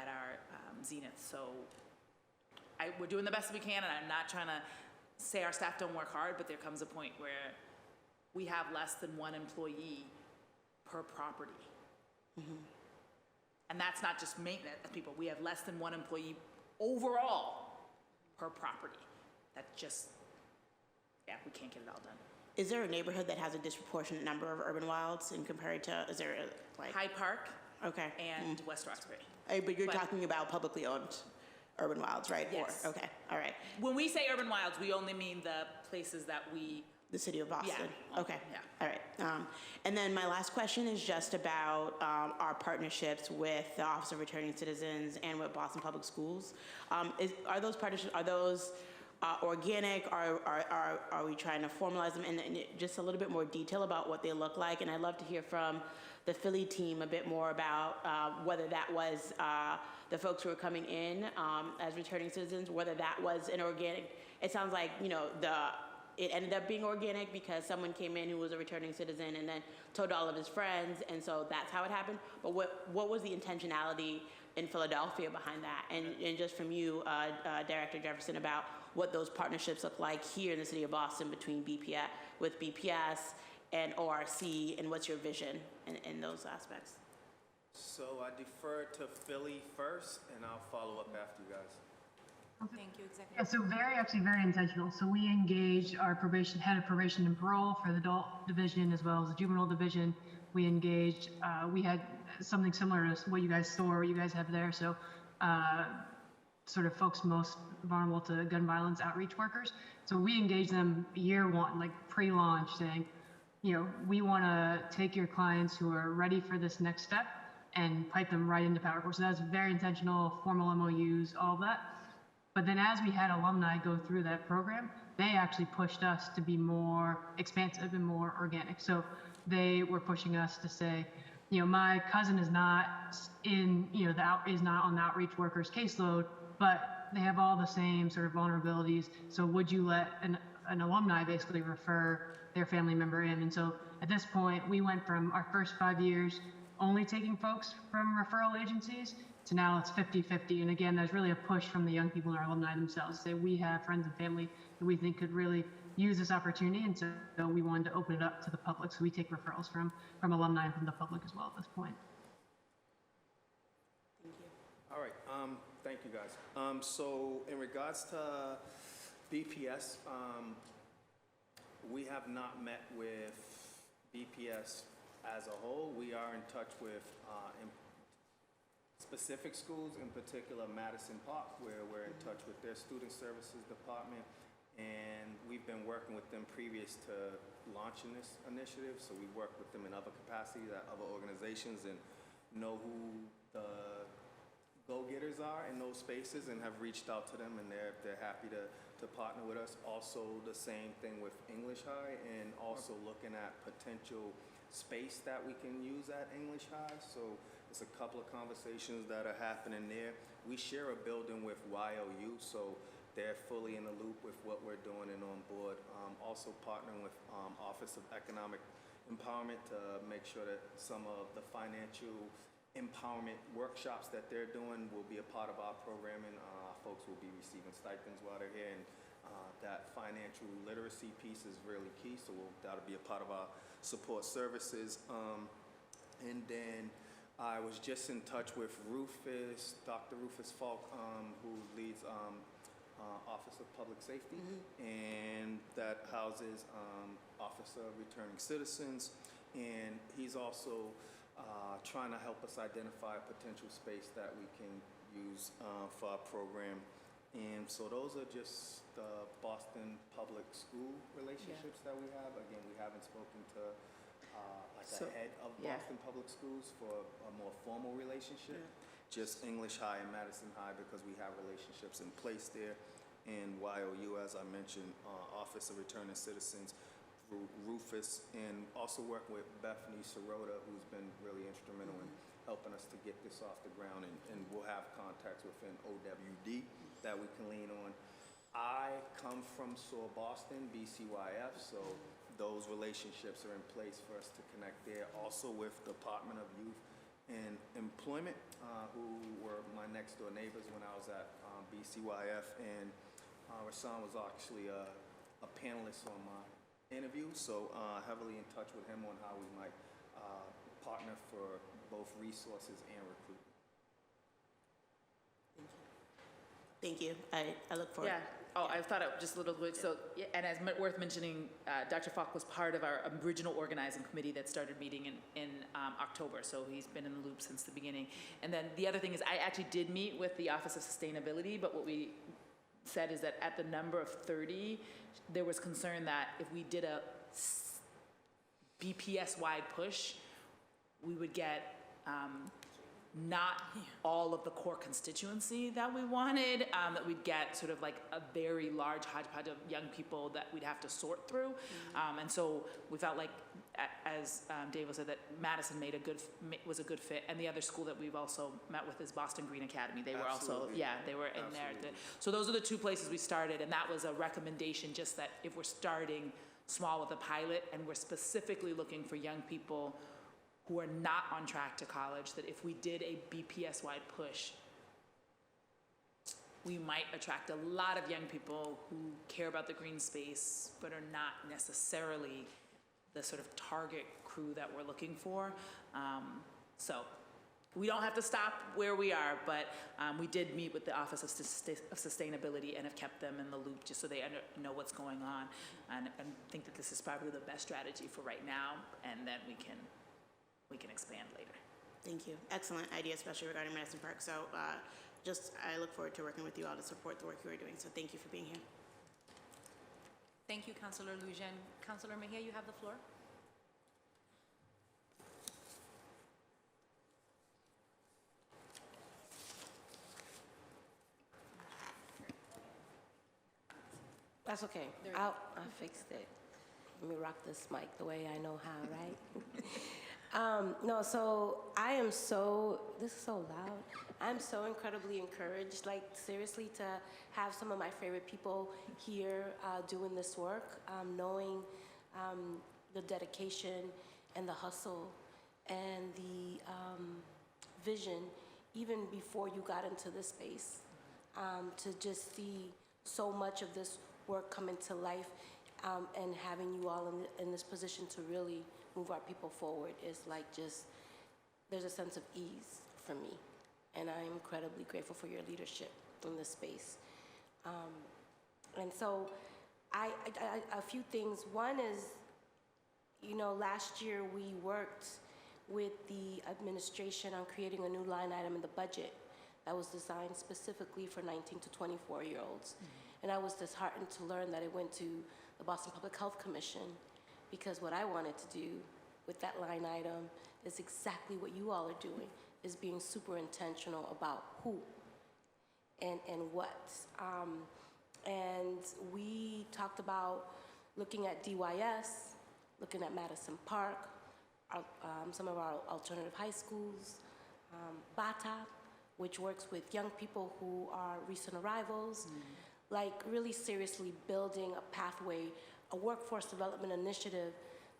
our Zenith. So we're doing the best we can, and I'm not trying to say our staff don't work hard, but there comes a point where we have less than one employee per property. Mm-hmm. And that's not just maintenance people. We have less than one employee overall per property. That just, we can't get it all done. Is there a neighborhood that has a disproportionate number of Urban Wilds in compared to, is there Hyde Park? Okay. And West Roxbury. But you're talking about publicly owned Urban Wilds, right? Yes. Okay, all right. When we say Urban Wilds, we only mean the places that we The city of Boston? Yeah. Okay. Yeah. All right. And then my last question is just about our partnerships with the Office of Returning Citizens and with Boston Public Schools. Are those partnerships, are those organic? Are we trying to formalize them? And just a little bit more detail about what they look like. And I'd love to hear from the Philly team a bit more about whether that was the folks who are coming in as returning citizens, whether that was an organic. It sounds like, you know, it ended up being organic because someone came in who was a returning citizen and then told all of his friends, and so that's how it happened. But what was the intentionality in Philadelphia behind that? And just from you, Director Jefferson, about what those partnerships look like here in the city of Boston between BPS and ORC, and what's your vision in those aspects? So I defer to Philly first, and I'll follow up after you guys. Thank you, Executive. Yeah, so actually very intentional. So we engaged our head of probation and parole for the adult division as well as the juvenile division. We engaged, we had something similar to what you guys have there. So sort of folks most vulnerable to gun violence outreach workers. So we engaged them year one, like pre-launch, saying, you know, we want to take your clients who are ready for this next step and pipe them right into PowerCore. So that's very intentional, formal MOUs, all of that. But then as we had alumni go through that program, they actually pushed us to be more expansive and more organic. So they were pushing us to say, you know, my cousin is not in, you know, is not on the outreach workers caseload, but they have all the same sort of vulnerabilities. So would you let an alumni basically refer their family member in? And so at this point, we went from our first 5 years only taking folks from referral agencies to now it's 50-50. And again, there's really a push from the young people and our alumni themselves. Say we have friends and family that we think could really use this opportunity, and so we wanted to open it up to the public. So we take referrals from alumni and from the public as well at this point. Thank you. All right, thank you guys. So in regards to BPS, we have not met with BPS as a whole. We are in touch with specific schools, in particular Madison Park, where we're in touch with their student services department, and we've been working with them previous to launching this initiative. So we work with them in other capacities at other organizations and know who the go-getters are in those spaces and have reached out to them, and they're happy to partner with us. Also the same thing with English High, and also looking at potential space that we can use at English High. So it's a couple of conversations that are happening there. We share a building with YOU, so they're fully in the loop with what we're doing and on board. Also partnering with Office of Economic Empowerment to make sure that some of the financial empowerment workshops that they're doing will be a part of our programming. Folks will be receiving stipends while they're here, and that financial literacy piece is really key, so that'll be a part of our support services. And then I was just in touch with Dr. Rufus Falk, who leads Office of Public Safety, and that houses Office of Returning Citizens, and he's also trying to help us identify a potential space that we can use for our program. And so those are just the Boston Public School relationships that we have. Again, we haven't spoken to a head of Boston Public Schools for a more formal relationship. Just English High and Madison High, because we have relationships in place there. And YOU, as I mentioned, Office of Returning Citizens, Rufus, and also working with Bethany Sirota, who's been really instrumental in helping us to get this off the ground, and we'll have contacts within OWD that we can lean on. I come from SOAR Boston, BCYF, so those relationships are in place for us to connect there. Also with Department of Youth and Employment, who were my next door neighbors when I was at BCYF, and Rassan was actually a panelist on my interview, so heavily in touch with him on how we might partner for both resources and recruitment. Thank you. I look forward. Yeah. Oh, I thought it just a little bit. So, yeah, and as worth mentioning, Dr. Falk was part of our original organizing committee that started meeting in October. So he's been in the loop since the beginning. And then the other thing is, I actually did meet with the Office of Sustainability, but what we said is that at the number of 30, there was concern that if we did a BPS-wide push, we would get not all of the core constituency that we wanted, that we'd get sort of like a very large hodgepodge of young people that we'd have to sort through. And so we felt like, as Davo said, that Madison was a good fit. And the other school that we've also met with is Boston Green Academy. They were also, they were in there. So those are the two places we started, and that was a recommendation, just that if we're starting small with a pilot and we're specifically looking for young people who are not on track to college, that if we did a BPS-wide push, we might attract a lot of young people who care about the green space, but are not necessarily the sort of target crew that we're looking for. So we don't have to stop where we are, but we did meet with the Office of Sustainability and have kept them in the loop just so they know what's going on, and think that this is probably the best strategy for right now, and then we can expand later. Thank you. Excellent idea, especially regarding Madison Park. So I look forward to working with you all to support the work you are doing. So thank you for being here. Thank you, Councillor Lujan. Councillor Mejia, you have the floor. That's okay. I fixed it. Let me rock this mic the way I know how, right? No, so this is so loud. I'm so incredibly encouraged, like seriously, to have some of my favorite people here doing this work, knowing the dedication and the hustle and the vision, even before you got into this space, to just see so much of this work come into life, and having you all in this position to really move our people forward is like there's a sense of ease for me. And I'm incredibly grateful for your leadership in this space. And so a few things. One is, last year we worked with the administration on creating a new line item in the budget that was designed specifically for 19 to 24-year-olds. And I was disheartened to learn that it went to the Boston Public Health Commission, because what I wanted to do with that line item is exactly what you all are doing, is being super intentional about who and what. And we talked about looking at DYS, looking at Madison Park, some of our alternative high schools, BATA, which works with young people who are recent arrivals, like really seriously building a pathway, a workforce development initiative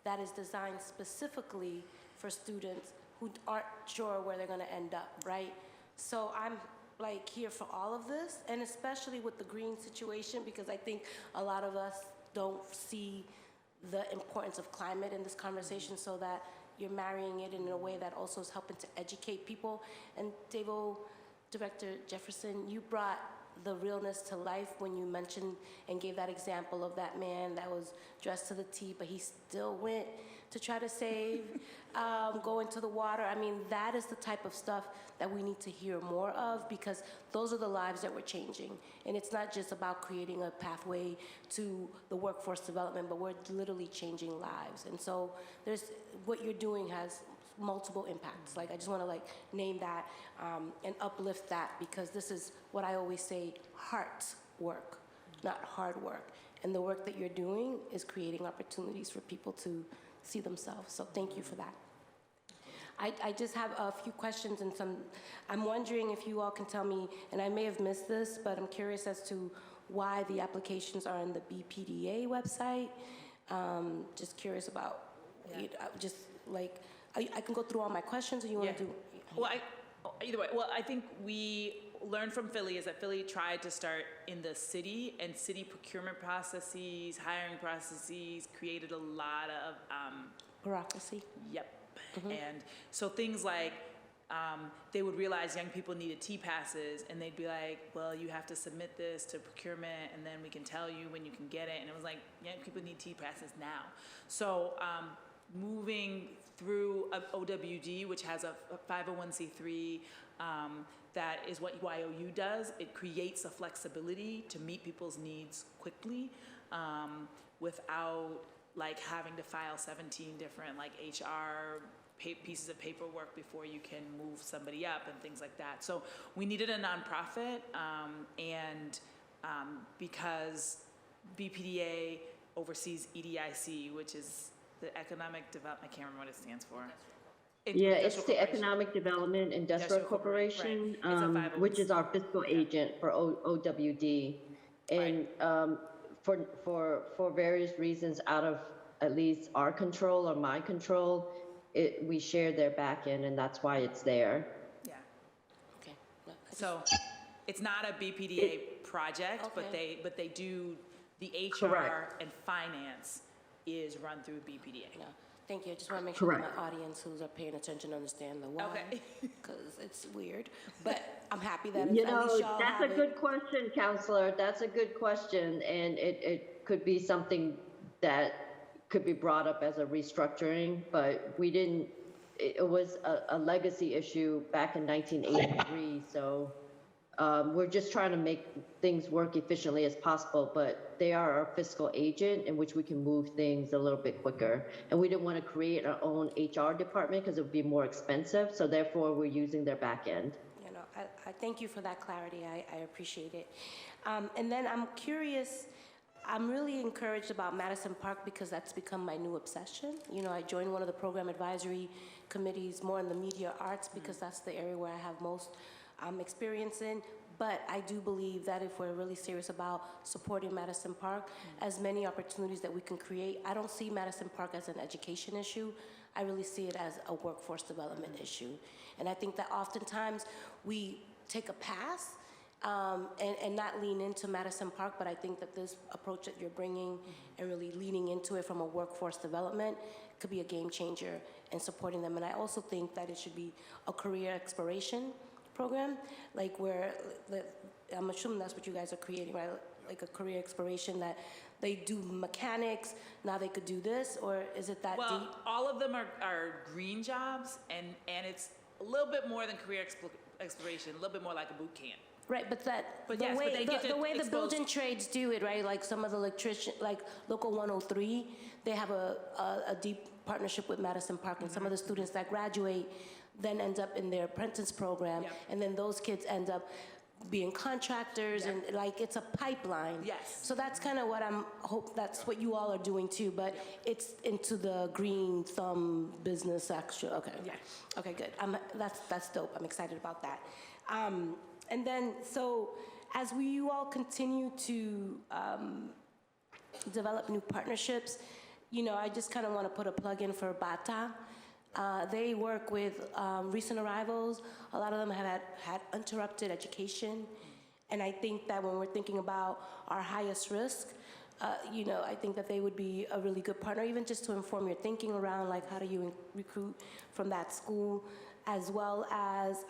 that is designed specifically for students who aren't sure where they're gonna end up, right? So I'm like here for all of this, and especially with the green situation, because I think a lot of us don't see the importance of climate in this conversation, so that you're marrying it in a way that also is helping to educate people. And Davo, Director Jefferson, you brought the realness to life when you mentioned and gave that example of that man that was dressed to the T, but he still went to try to save, go into the water. I mean, that is the type of stuff that we need to hear more of, because those are the lives that we're changing. And it's not just about creating a pathway to the workforce development, but we're literally changing lives. And so what you're doing has multiple impacts. Like, I just want to name that and uplift that, because this is what I always say, heart work, not hard work. And the work that you're doing is creating opportunities for people to see themselves. So thank you for that. I just have a few questions and I'm wondering if you all can tell me, and I may have missed this, but I'm curious as to why the applications are on the BPDA website. Just curious about, I can go through all my questions, or you want to do? Well, either way. Well, I think we learned from Philly is that Philly tried to start in the city, and city procurement processes, hiring processes created a lot of bureaucracy. Yep. And so things like they would realize young people needed T-passes, and they'd be like, well, you have to submit this to procurement, and then we can tell you when you can get it. And it was like, young people need T-passes now. So moving through OWD, which has a 501c3 that is what YOU does. It creates a flexibility to meet people's needs quickly without like having to file 17 different like HR pieces of paperwork before you can move somebody up and things like that. So we needed a nonprofit, and because BPDA oversees EDIC, which is the Economic Development, I can't remember what it stands for. Yeah, it's the Economic Development Industrial Corporation, right. It's a 501c. which is our fiscal agent for OWD. And for various reasons out of at least our control or my control, we share their back end, and that's why it's there. Yeah. Okay. No, So it's not a BPDA project, Okay. but they do the HR Correct. and finance is run through BPDA. No, thank you. I just want to make sure that Correct. my audience who's are paying attention understand the why. Okay. Because it's weird. But I'm happy that You at know, least y'all that's have a it. good question, Counselor. That's a good question, and it could be something that could be brought up as a restructuring, but we didn't. It was a legacy issue back in 1983, so we're just trying to make things work efficiently as possible, but they are our fiscal agent in which we can move things a little bit quicker. And we didn't want to create our own HR department because it would be more expensive, so therefore we're using their back end. You know, I thank you for that clarity. I appreciate it. And then I'm curious, I'm really encouraged about Madison Park because that's become my new obsession. You know, I joined one of the program advisory committees more in the media arts because that's the area where I have most experience in. But I do believe that if we're really serious about supporting Madison Park, as many opportunities that we can create, I don't see Madison Park as an education issue. I really see it as a workforce development issue. And I think that oftentimes we take a pass and not lean into Madison Park, but I think that this approach that you're bringing and really leaning into it from a workforce development could be a game changer in supporting them. And I also think that it should be a career exploration program, like where, I'm assuming that's what you guys are creating, right? Like a career exploration that they do mechanics, now they could do this, or is it that Well, deep? all of them are green jobs, and it's a little bit more than career exploration, a little bit more like a boot camp. Right, but But yes, but they get to the way the expose- building trades do it, right? Like some of the electrician, like Local 103, they have a deep partnership with Madison Park, and some of the students that graduate then end up in their apprentice program, Yep. and then those kids end up being contractors, and like it's a pipeline. Yes. So that's kind of what hope that's what you all are doing too, but it's into the green thumb business actually. Okay. Yeah. Okay, good. That's dope. I'm excited about that. And then, so as you all continue to develop new partnerships, you know, I just kind of want to put a plug in for BATA. They work with recent arrivals. A lot of them have had interrupted education. And I think that when we're thinking about our highest risk, you know, I think that they would be a really good partner, even just to inform your thinking around, like, how do you recruit from that school, as well as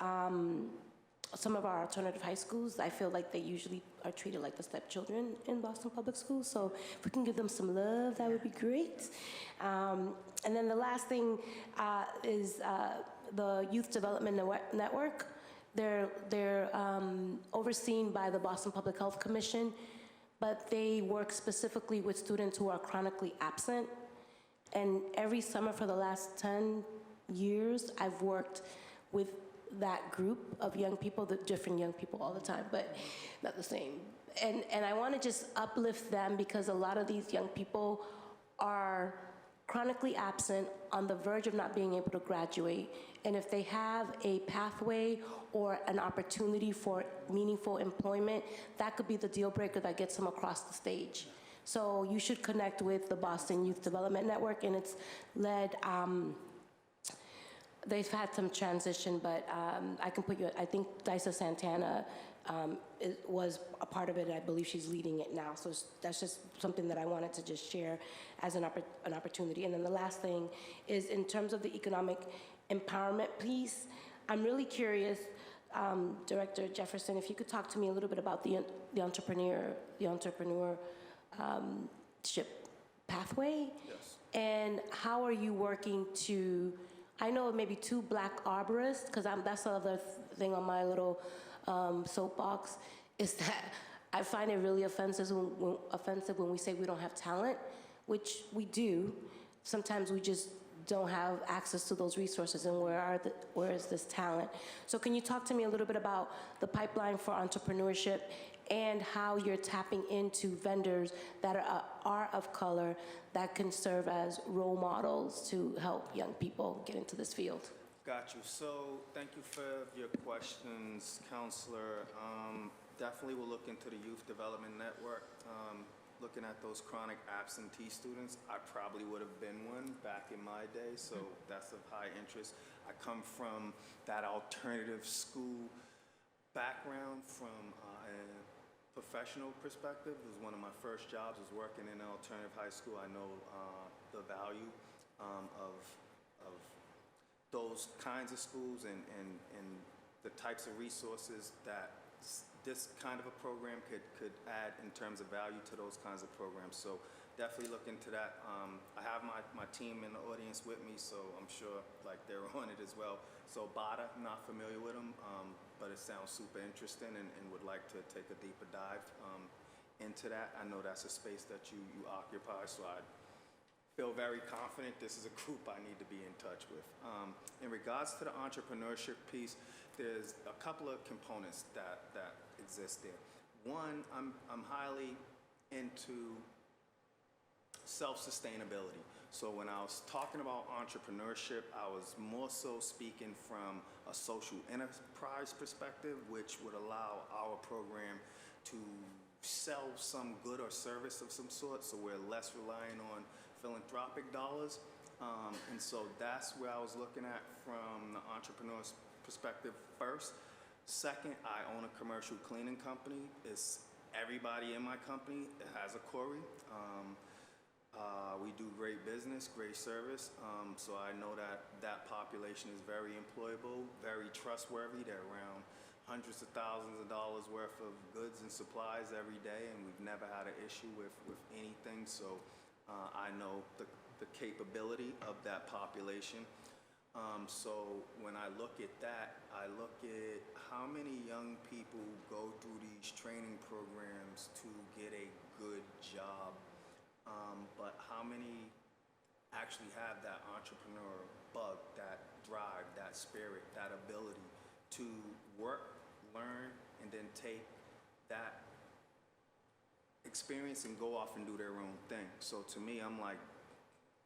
some of our alternative high schools. I feel like they usually are treated like the stepchildren in Boston Public Schools, so if we can give them some love, that would be great. And then the last thing is the Youth Development Network. They're overseen by the Boston Public Health Commission, but they work specifically with students who are chronically absent. And every summer for the last 10 years, I've worked with that group of young people, the different young people all the time, but not the same. And I want to just uplift them because a lot of these young people are chronically absent, on the verge of not being able to graduate. And if they have a pathway or an opportunity for meaningful employment, that could be the deal breaker that gets them across the stage. So you should connect with the Boston Youth Development Network, and it's led, they've had some transition, but I can put you, I think Dysa Santana was a part of it, and I believe she's leading it now. So that's just something that I wanted to just share as an opportunity. And then the last thing is, in terms of the economic empowerment piece, I'm really curious, Director Jefferson, if you could talk to me a little bit about the entrepreneurship pathway. Yes. And how are you working to, I know maybe 2 black arborists, because that's the other thing on my little soapbox is that I find it really offensive when we say we don't have talent, which we do. Sometimes we just don't have access to those resources, and where is this talent? So can you talk to me a little bit about the pipeline for entrepreneurship and how you're tapping into vendors that are of color that can serve as role models to help young people get into this field? Got you. So thank you for your questions, Counselor. Definitely we'll look into the Youth Development Network. Looking at those chronic absentee students, I probably would have been one back in my day, so that's of high interest. I come from that alternative school background from a professional perspective. It was one of my first jobs, was working in an alternative high school. I know the value of those kinds of schools and the types of resources that this kind of a program could add in terms of value to those kinds of programs. So definitely look into that. I have my team in the audience with me, so I'm sure like they're on it as well. So BADA, I'm not familiar with them, but it sounds super interesting and would like to take a deeper dive into that. I know that's a space that you occupy, so I feel very confident this is a group I need to be in touch with. In regards to the entrepreneurship piece, there's a couple of components that exist there. One, I'm highly into self-sustainability. So when I was talking about entrepreneurship, I was more so speaking from a social enterprise perspective, which would allow our program to sell some good or service of some sort, so we're less reliant on philanthropic dollars. And so that's where I was looking at from the entrepreneur's perspective first. Second, I own a commercial cleaning company. Everybody in my company has a quarry. We do great business, great service. So I know that population is very employable, very trustworthy. They're around hundreds of thousands of dollars worth of goods and supplies every day, and we've never had an issue with anything. So I know the capability of that population. So when I look at that, I look at how many young people go through these training programs to get a good job, but how many actually have that entrepreneur bug, that drive, that spirit, that ability to work, learn, and then take that experience and go off and do their own thing. So to me, I'm like,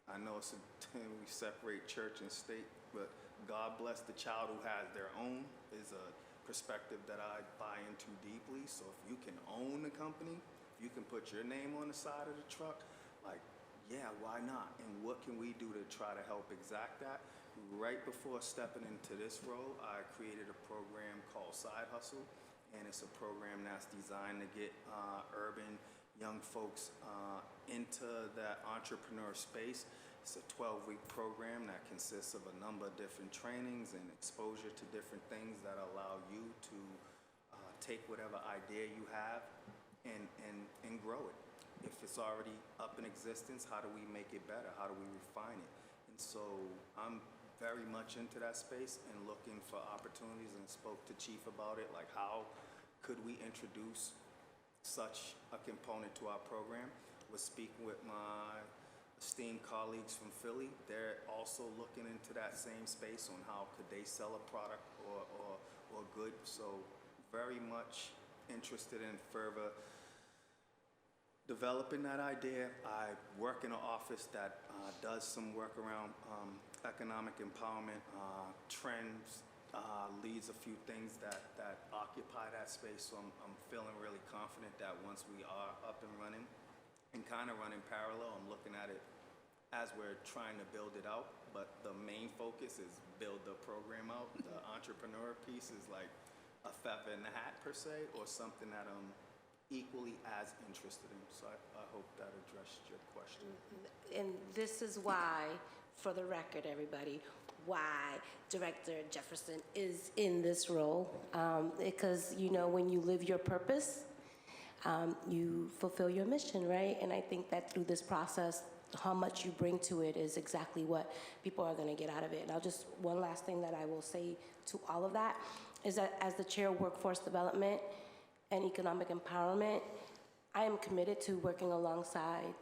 I know we separate church and state, but God bless the child who has their own is a perspective that I buy into deeply. So if you can own the company, if you can put your name on the side of the truck, like, yeah, why not? And what can we do to try to help exact that? Right before stepping into this role, I created a program called Side Hustle, and it's a program that's designed to get urban young folks into that entrepreneur space. It's a 12-week program that consists of a number of different trainings and exposure to different things that allow you to take whatever idea you have and grow it. If it's already up in existence, how do we make it better? How do we refine it? And so I'm very much into that space and looking for opportunities, and spoke to Chief about it, like how could we introduce such a component to our program. Was speaking with my esteemed colleagues from Philly. They're also looking into that same space on how could they sell a product or good. So very much interested in further developing that idea. I work in an office that does some work around economic empowerment, trends, leads a few things that occupy that space. So I'm feeling really confident that once we are up and running and kind of running parallel, I'm looking at it as we're trying to build it out. But the main focus is build the program out. The entrepreneur piece is like a feather in the hat per se, or something that I'm equally as interested in. So I hope that addressed your question. And this is why, for the record, everybody, why Director Jefferson is in this role, because you know when you live your purpose, you fulfill your mission, right? And I think that through this process, how much you bring to it is exactly what people are going to get out of it. And one last thing that I will say to all of that is that as the chair of workforce development and economic empowerment, I am committed to working alongside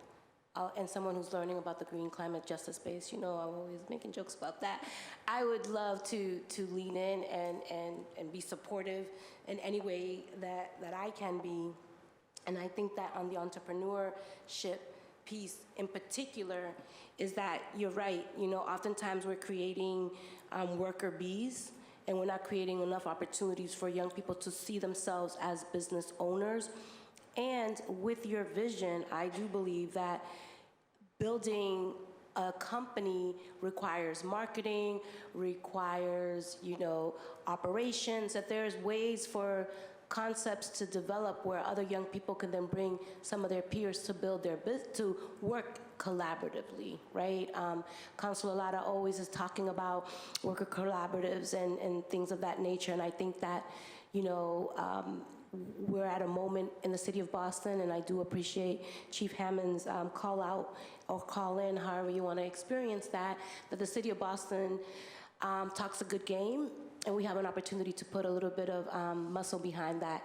and someone who's learning about the green climate justice space. You know, I'm always making jokes about that. I would love to lean in and be supportive in any way that I can be. And I think that on the entrepreneurship piece in particular is that you're right. You know, oftentimes we're creating worker bees, and we're not creating enough opportunities for young people to see themselves as business owners. And with your vision, I do believe that building a company requires marketing, requires, you know, operations, that there's ways for concepts to develop where other young people can then bring some of their peers to build their business, to work collaboratively, right? Councillor Lara always is talking about worker collaboratives and things of that nature, and I think that, you know, we're at a moment in the city of Boston, and I do appreciate Chief Hammond's call out or call in, however you want to experience that the city of Boston talks a good game, and we have an opportunity to put a little bit of muscle behind that,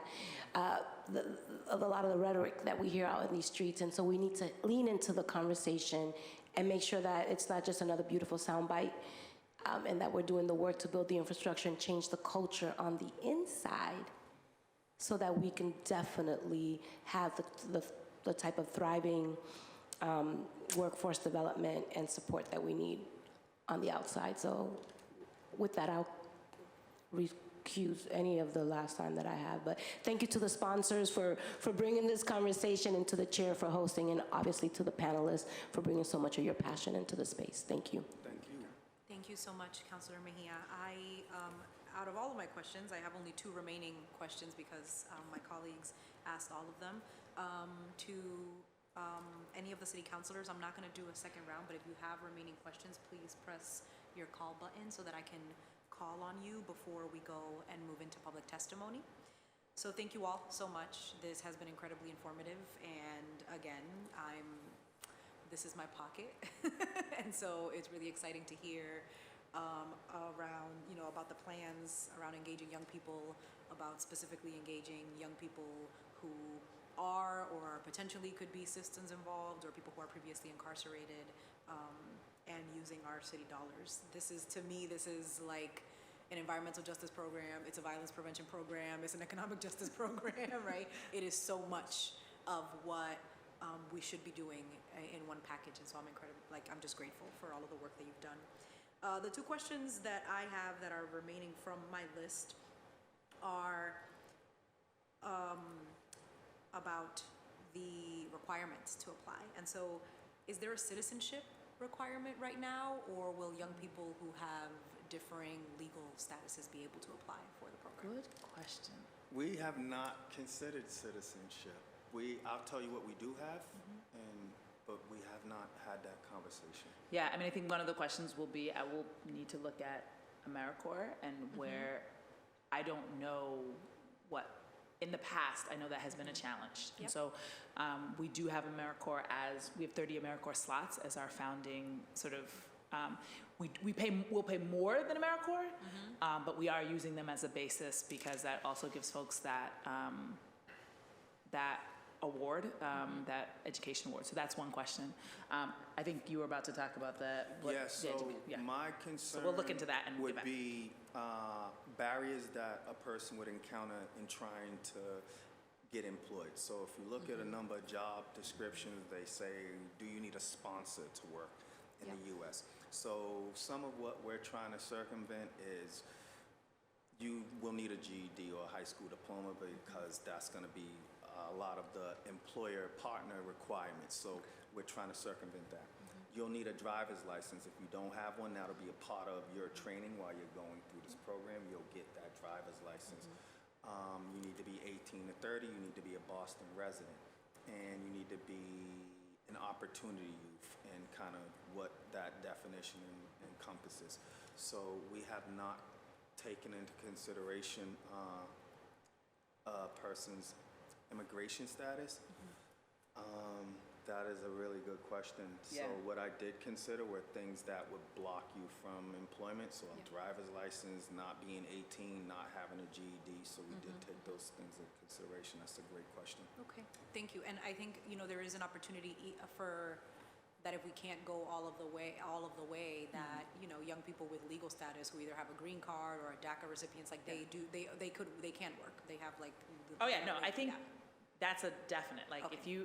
a lot of the rhetoric that we hear out in these streets. And so we need to lean into the conversation and make sure that it's not just another beautiful soundbite, and that we're doing the work to build the infrastructure and change the culture on the inside, so that we can definitely have the type of thriving workforce development and support that we need on the outside. So with that, I'll recuse any of the last time that I have. But thank you to the sponsors for bringing this conversation, and to the chair for hosting, and obviously to the panelists for bringing so much of your passion into the space. Thank you. Thank you. Thank you so much, Councillor Mejia. Out of all of my questions, I have only 2 remaining questions because my colleagues asked all of them. To any of the city councilors, I'm not going to do a second round, but if you have remaining questions, please press your call button so that I can call on you before we go and move into public testimony. So thank you all so much. This has been incredibly informative, and again, this is my pocket, and so it's really exciting to hear around, you know, about the plans around engaging young people, about specifically engaging young people who are or potentially could be citizens involved, or people who are previously incarcerated, and using our city dollars. This is like an environmental justice program, it's a violence prevention program, it's an economic justice program, right? It is so much of what we should be doing in one package, and so I'm just grateful for all of the work that you've done. The 2 questions that I have that are remaining from my list are about the requirements to apply. And so, is there a citizenship requirement right now, or will young people who have differing legal statuses be able to apply for the program? Good question. We have not considered citizenship. I'll tell you what we do have, but we have not had that conversation. Yeah, I mean, I think one of the questions will be, I will need to look at AmeriCorps and where I don't know what, in the past, I know that has been a challenge. Yep. And so we do have AmeriCorps we have 30 AmeriCorps slots as our founding sort of, we'll pay more than AmeriCorps, but we are using them as a basis because that also gives folks that, that award, that education award. So that's one question. I think you were about to talk about that. My concern so we'll look into that and would be barriers that a person would encounter in trying to get employed. So if you look at a number of job descriptions, they say, do you need a sponsor to work in the U.S.? So some of what we're trying to circumvent is you will need a GED or a high school diploma, because that's going to be a lot of the employer partner requirements. So we're trying to circumvent that. You'll need a driver's license. If you don't have one, that'll be a part of your training while you're going through this program. You'll get that driver's license. You need to be 18 to 30. You need to be a Boston resident. And you need to be an opportunity youth, and kind of what that definition encompasses. So we have not taken into consideration a person's immigration status. That is a really good question. Yeah. So what I did consider were things that would block you from employment. So a driver's license, not being 18, not having a GED. So we did take those things into consideration. That's a great question. Okay, thank you. And I think, there is an opportunity for that if we can't go all of the way, that, young people with legal status who either have a green card or a DACA recipients, like they can work. They have like. Oh yeah, no, I think that's a definite, like if you,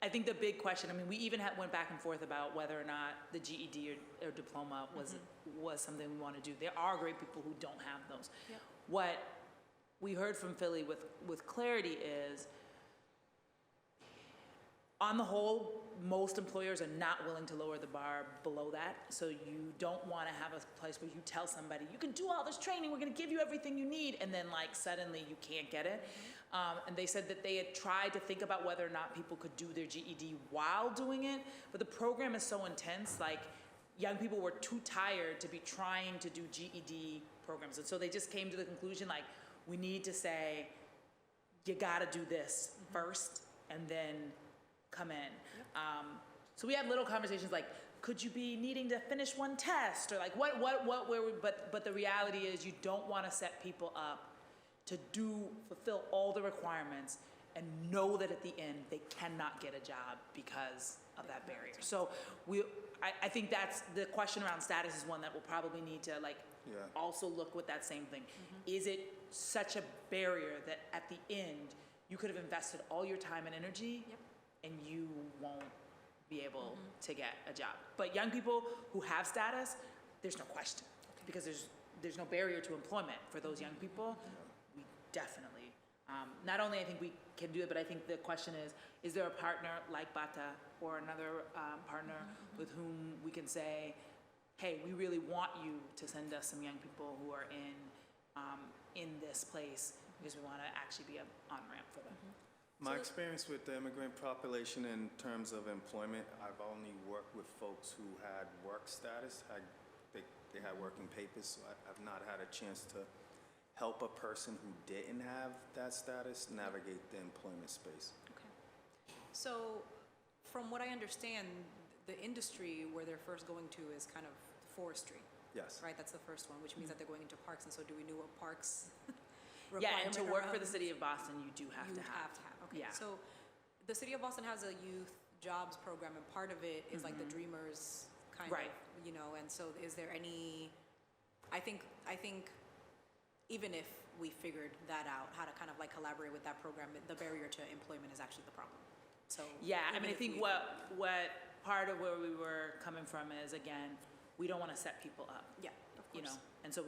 I think the big question, I mean, we even went back and forth about whether or not the GED or diploma was something we want to do. There are great people who don't have those. Yep. What we heard from Philly with clarity is, on the whole, most employers are not willing to lower the bar below that. So you don't want to have a place where you tell somebody, you can do all this training, we're going to give you everything you need, and then like suddenly you can't get it. And they said that they had tried to think about whether or not people could do their GED while doing it, but the program is so intense, like young people were too tired to be trying to do GED programs. And so they just came to the conclusion, like, we need to say, you got to do this first, and then come in. So we had little conversations like, could you be needing to finish one test, or like but the reality is you don't want to set people up to fulfill all the requirements and know that at the end they cannot get a job because of that barrier. So I think that's the question around status is one that we'll probably need to also look with that same thing. Is it such a barrier that at the end you could have invested all your time and energy and you won't be able to get a job? But young people who have status, there's no question, because there's no barrier to employment for those young people. We definitely, not only I think we can do it, but I think the question is there a partner like Bata or another partner with whom we can say, hey, we really want you to send us some young people who are in this place, because we want to actually be an on-ramp for them. My experience with the immigrant population in terms of employment, I've only worked with folks who had work status, they had working papers, so I've not had a chance to help a person who didn't have that status navigate the employment space. Okay. So from what I understand, the industry where they're first going to is kind of forestry. Yes. Right, that's the first one, which means that they're going into parks, and so do we know what parks? Yeah, and to work for the city of Boston, you do have to have. Okay, Yeah. so the city of Boston has a youth jobs program, and part of it is like the Dreamers kind Right. of, and so is there any, I think even if we figured that out, how to kind of like collaborate with that program, the barrier to employment is actually the problem. So Yeah, I even mean, I if think we- what part of where we were coming from is, again, we don't want to set people up. Yeah, of course. And so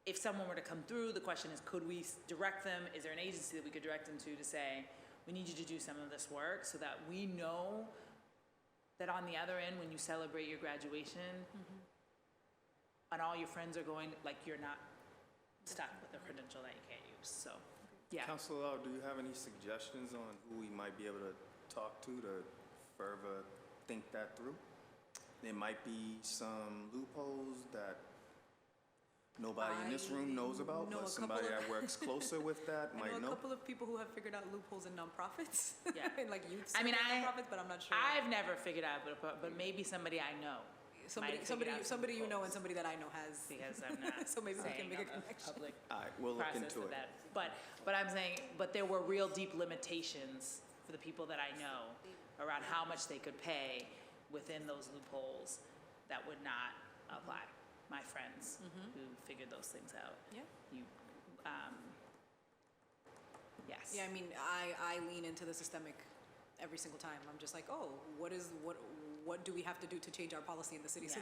if someone were to come through, the question is, could we direct them? Is there an agency that we could direct them to say, we need you to do some of this work so that we know that on the other end, when you celebrate your graduation, and all your friends are going, like, you're not stuck with a credential that you can't use. So, yeah. Councilor Lau, do you have any suggestions on who we might be able to talk to further think that through? There might be some loopholes that nobody in this room knows about, but somebody that works closer with that might know. I know a couple of people who have figured out loopholes in nonprofits. Yeah. And like youth nonprofits, but I'm not sure. I've never figured out, but maybe somebody I know. Somebody you know and somebody that I know has. Because I'm not so maybe we can make a on the connection. public All right, we'll look process into of it. that. But I'm saying, but there were real deep limitations for the people that I know around how much they could pay within those loopholes that would not apply. My friends who figured those things out. Yeah. Yes. Yeah, I mean, I lean into the systemic every single time. I'm just like, oh, what do we have to do to change our policy in the city? Yeah. So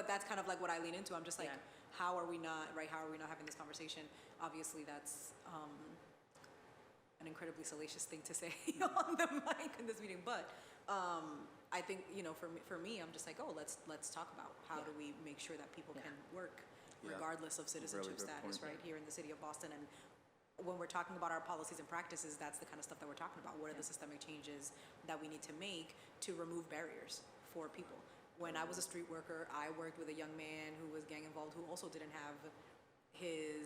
that's kind of like what I lean into. I'm just like, how are we not having this conversation? Obviously, that's an incredibly salacious thing to say on the mic in this meeting, but I think, for me, I'm just like, oh, let's talk about how do we make sure that people can work regardless of citizenship status, right, here in the city of Boston. And when we're talking about our policies and practices, that's the kind of stuff that we're talking about. What are the systemic changes that we need to make to remove barriers for people? When I was a street worker, I worked with a young man who was gang involved, who also didn't have he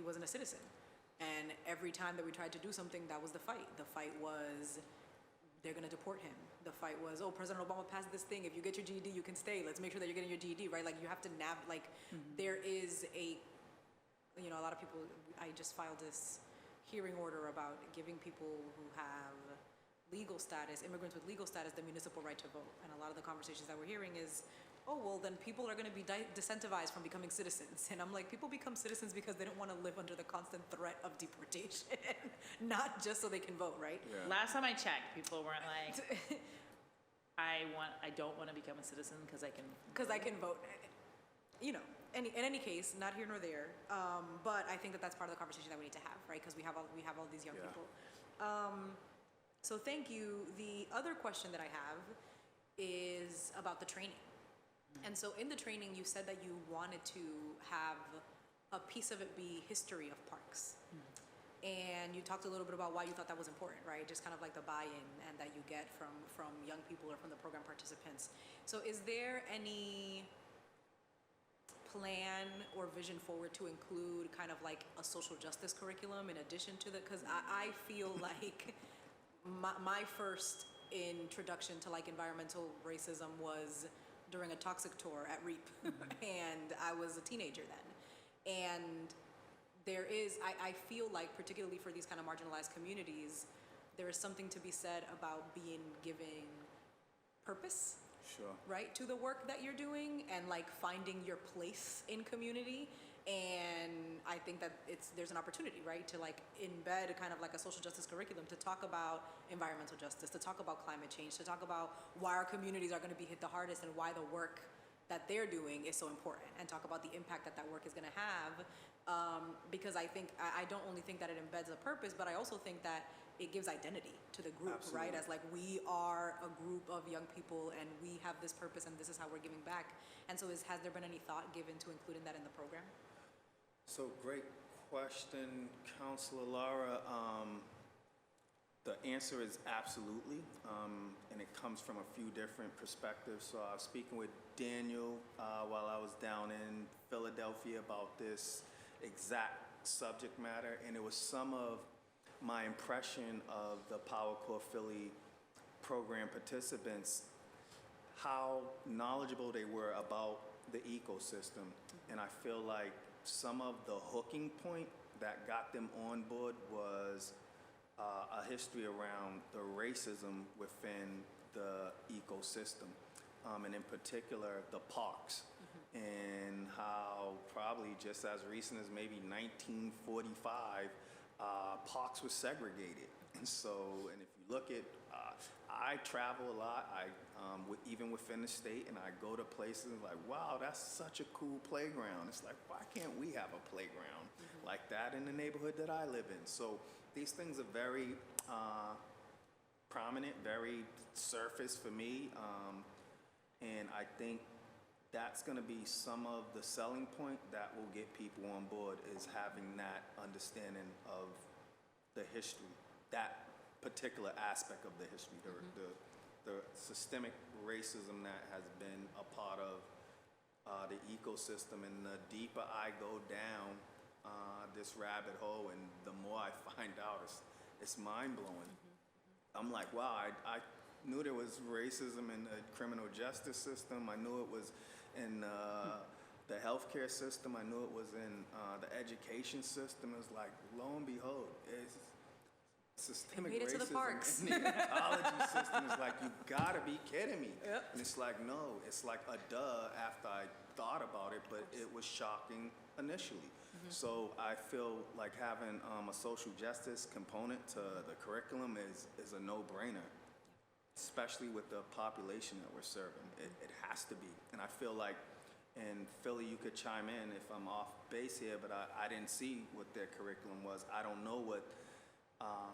wasn't a citizen. And every time that we tried to do something, that was the fight. The fight was, they're gonna deport him. The fight was, oh, President Obama passed this thing. If you get your GED, you can stay. Let's make sure that you're getting your GED, right? Like, you have to there is a, you know, a lot of people, I just filed this hearing order about giving people who have legal status, immigrants with legal status, the municipal right to vote. And a lot of the conversations that we're hearing is, oh, well, then people are going to be disincentivized from becoming citizens. And I'm like, people become citizens because they don't want to live under the constant threat of deportation, not just so they can vote, right? Yeah. Last time I checked, people weren't like, I don't want to become a citizen because I can vote. You know, in any case, not here nor there. But I think that that's part of the conversation that we need to have, right? Because we have all these young people. So thank you. The other question that I have is about the training. And so in the training, you said that you wanted to have a piece of it be history of parks. And you talked a little bit about why you thought that was important, right? Just kind of like the buy-in and that you get from young people or from the program participants. So is there any plan or vision forward to include kind of like a social justice curriculum in addition to the, because I feel like my first introduction to like environmental racism was during a toxic tour at REAP, and I was a teenager then. And there is, I feel like, particularly for these kind of marginalized communities, there is something to be said about giving purpose, Sure. right, to the work that you're doing, and like finding your place in community. And I think that there's an opportunity, right, to like embed kind of like a social justice curriculum to talk about environmental justice, to talk about climate change, to talk about why our communities are going to be hit the hardest and why the work that they're doing is so important, and talk about the impact that work is going to have. Because I think, I don't only think that it embeds a purpose, but I also think that it gives identity to the group, Absolutely. right? As like, we are a group of young people and we have this purpose and this is how we're giving back. And so has there been any thought given to including that in the program? So great question, Councillor Lara. The answer is absolutely, and it comes from a few different perspectives. So I was speaking with Daniel while I was down in Philadelphia about this exact subject matter, and it was some of my impression of the PowerCore Philly program participants, how knowledgeable they were about the ecosystem. And I feel like some of the hooking point that got them on board was a history around the racism within the ecosystem, and in particular the parks, and how probably just as recent as maybe 1945, parks were segregated. And so, and if you look at, I travel a lot, even within the state, and I go to places like, wow, that's such a cool playground. It's like, why can't we have a playground like that in the neighborhood that I live in? So these things are very prominent, very surface for me, and I think that's going to be some of the selling point that will get people on board, is having that understanding of the history, that particular aspect of the history, the systemic racism that has been a part of the ecosystem. And the deeper I go down this rabbit hole, and the more I find out, it's mind-blowing. I'm like, wow, I knew there was racism in the criminal justice system. I knew it was in the healthcare system. I knew it was in the education system. It was like, lo and behold, it's systemic made it to the racism parks. in the ecology system. It's like, you gotta be kidding me. Yep. And it's like, no, it's like a duh after I thought about it, but it was shocking initially. So I feel like having a social justice component to the curriculum is a no-brainer, especially with the population that we're serving. It has to be. And I feel like, and Philly, you could chime in if I'm off base here, but I didn't see what their curriculum was. I don't know what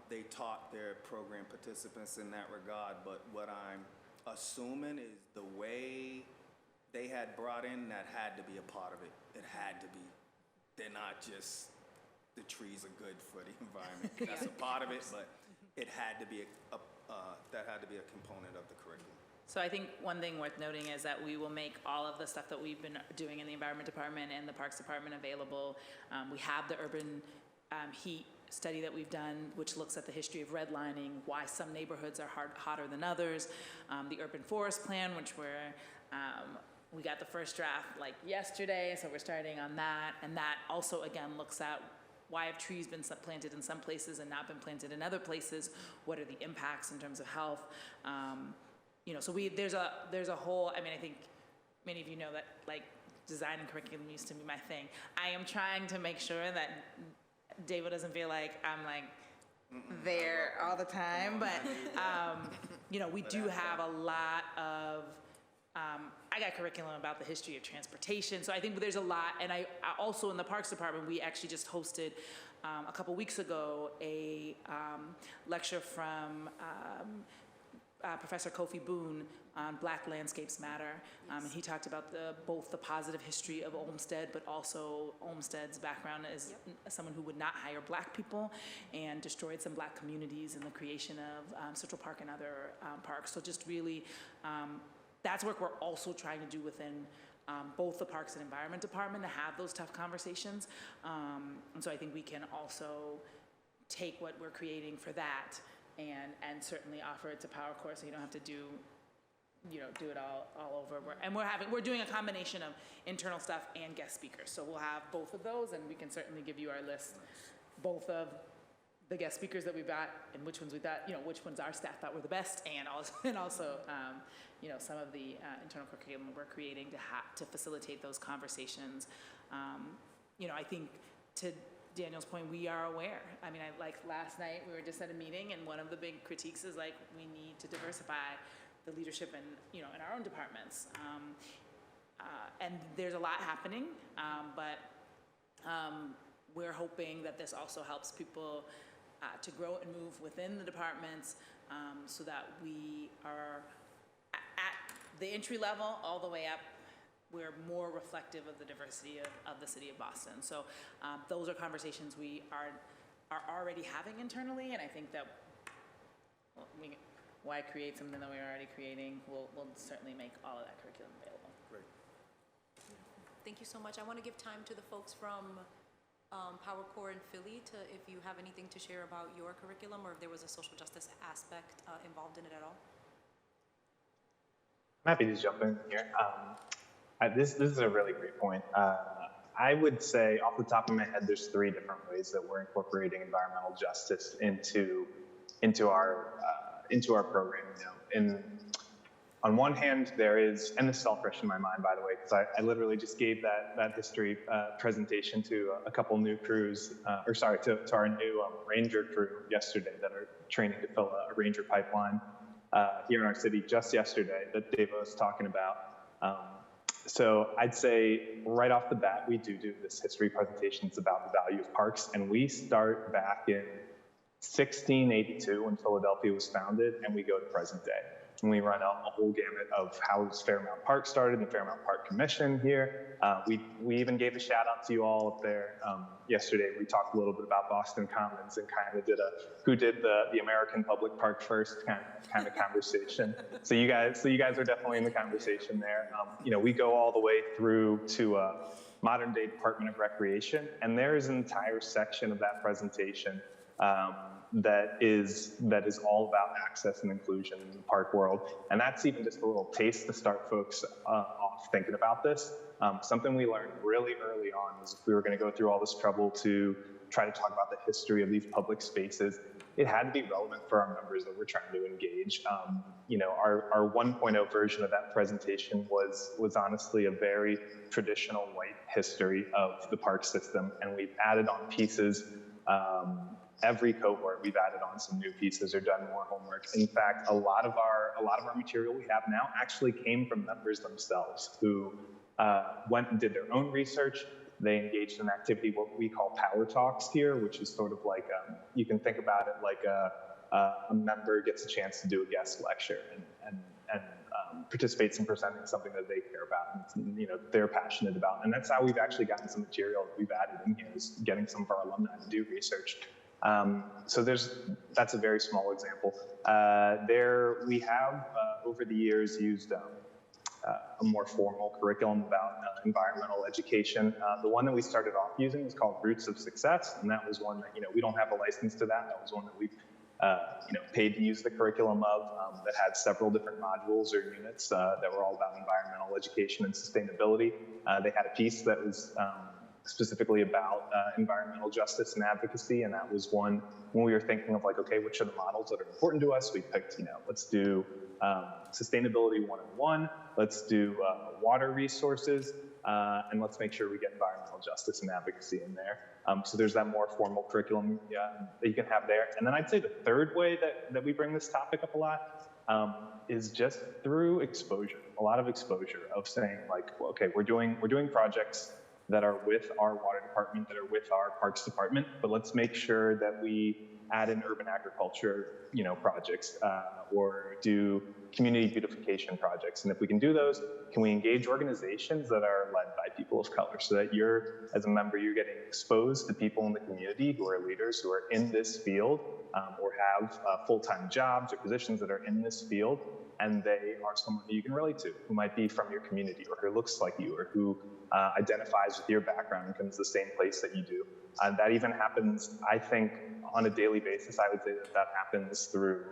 they taught their program participants in that regard, but what I'm assuming is the way they had brought in, that had to be a part of it. It had to be. They're not just, the trees are good for the environment. That's a part of it, but it had to be that had to be a component of the curriculum. So I think one thing worth noting is that we will make all of the stuff that we've been doing in the Environment Department and the Parks Department available. We have the urban heat study that we've done, which looks at the history of redlining, why some neighborhoods are hotter than others, the urban forest plan, which we got the first draft like yesterday, so we're starting on that. And that also, again, looks at why have trees been planted in some places and not been planted in other places? What are the impacts in terms of health? So there's a whole, I mean, I think many of you know that like designing curriculum used to be my thing. I am trying to make sure that Davo doesn't feel like I'm like there all the time, but we do have a lot of, I got curriculum about the history of transportation, so I think there's a lot, and I also in the Parks Department, we actually just hosted a couple weeks ago a lecture from Professor Kofi Boone on Black Landscapes Matter, and he talked about both the positive history of Olmsted, but also Olmsted's background as someone who would not hire Black people and destroyed some Black communities in the creation of Central Park and other parks. So just really, that's work we're also trying to do within both the Parks and Environment Department to have those tough conversations. And so I think we can also take what we're creating for that and certainly offer it to PowerCore, so you don't have to do it all over. And we're doing a combination of internal stuff and guest speakers. So we'll have both of those, and we can certainly give you our list, both of the guest speakers that we've got and which ones we thought, which ones our staff thought were the best, and also some of the internal curriculum we're creating to facilitate those conversations. I think to Daniel's point, we are aware. I mean, like last night we were just at a meeting, and one of the big critiques is like we need to diversify the leadership in our own departments. And there's a lot happening, but we're hoping that this also helps people to grow and move within the departments, so that we are at the entry level all the way up. We're more reflective of the diversity of the city of Boston. So those are conversations we are already having internally, and I think that why create something that we're already creating? We'll certainly make all of that curriculum available. Great. Thank you so much. I want to give time to the folks from PowerCore in Philly if you have anything to share about your curriculum, or if there was a social justice aspect involved in it at all. I'm happy to jump in here. This is a really great point. I would say off the top of my head, there's 3 different ways that we're incorporating environmental justice into our program. On one hand, there is, and this is all fresh in my mind, by the way, because I literally just gave that history presentation to a couple new crews, to our new ranger crew yesterday that are training to fill a ranger pipeline here in our city just yesterday that Davo was talking about. So I'd say right off the bat, we do this history presentation. It's about the value of parks, and we start back in 1682 when Philadelphia was founded, and we go to present day. And we run a whole gamut of how Fairmount Park started, the Fairmount Park Commission here. We even gave a shout out to you all up there yesterday. We talked a little bit about Boston Commons and kind of did who did the American public park first kind of conversation. So you guys are definitely in the conversation there. We go all the way through to modern day Department of Recreation, and there is an entire section of that presentation that is all about access and inclusion in the park world. And that's even just a little taste to start folks off thinking about this. Something we learned really early on was if we were going to go through all this trouble to try to talk about the history of these public spaces, it had to be relevant for our members that we're trying to engage. Our 1.0 version of that presentation was honestly a very traditional white history of the park system, and we've added on pieces. Every cohort, we've added on some new pieces or done more homework. In fact, a lot of our material we have now actually came from members themselves who went and did their own research. They engaged in activity, what we call power talks here, which is sort of like, you can think about it like a member gets a chance to do a guest lecture and participates in presenting something that they care about and they're passionate about. And that's how we've actually gotten some material that we've added in here, is getting some of our alumni to do research. So that's a very small example. We have over the years used a more formal curriculum about environmental education. The one that we started off using was called Roots of Success, and that was one that, we don't have a license to that. That was one that we paid to use the curriculum of, that had several different modules or units that were all about environmental education and sustainability. They had a piece that was specifically about environmental justice and advocacy, and that was one when we were thinking of like, okay, which are the models that are important to us? We picked, let's do sustainability 101, let's do water resources, and let's make sure we get environmental justice and advocacy in there. So there's that more formal curriculum that you can have there. And then I'd say the third way that we bring this topic up a lot is just through exposure, a lot of exposure of saying like, well, okay, we're doing projects that are with our water department, that are with our parks department, but let's make sure that we add in urban agriculture, projects, or do community beautification projects. And if we can do those, can we engage organizations that are led by people of color so that you're, as a member, you're getting exposed to people in the community who are leaders, who are in this field, or have full-time jobs or positions that are in this field, and they are someone that you can relate to, who might be from your community, or who looks like you, or who identifies with your background and comes to the same place that you do. And that even happens, I think, on a daily basis. I would say that happens through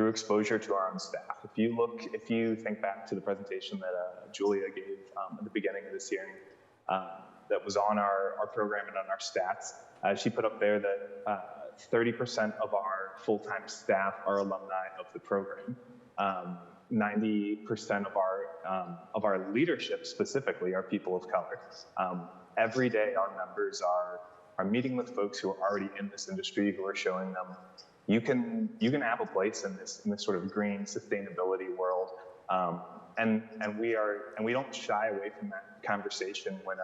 exposure to our own staff. If you think back to the presentation that Julia gave at the beginning of this hearing, that was on our program and on our stats, she put up there that 30% of our full-time staff are alumni of the program. 90% of our leadership specifically are people of color. Every day our members are meeting with folks who are already in this industry, who are showing them you can have a place in this sort of green sustainability world. And we don't shy away from that conversation when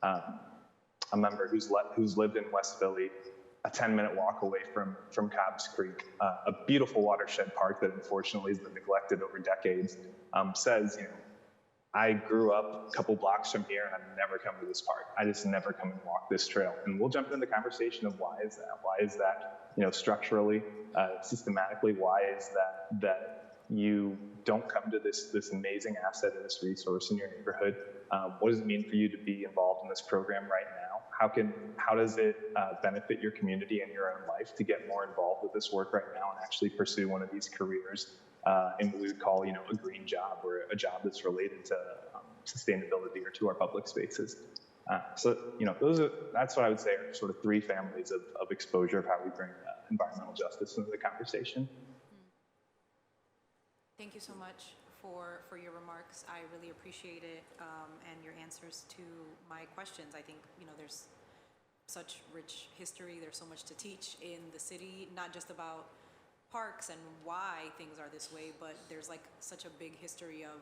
a member who's lived in West Philly, a 10-minute walk away from Cobb's Creek, a beautiful watershed park that unfortunately has been neglected over decades, says, I grew up a couple blocks from here and I've never come to this park. I just never come and walk this trail. And we'll jump into the conversation of why is that? Why is that, structurally, systematically, why is that you don't come to this amazing asset and this resource in your neighborhood? What does it mean for you to be involved in this program right now? How does it benefit your community and your own life to get more involved with this work right now and actually pursue one of these careers in what we would call, a green job, or a job that's related to sustainability or to our public spaces. So that's what I would say are sort of three families of exposure of how we bring environmental justice into the conversation. Thank you so much for your remarks. I really appreciate it, and your answers to my questions. I think, there's such rich history. There's so much to teach in the city, not just about parks and why things are this way, but there's like such a big history of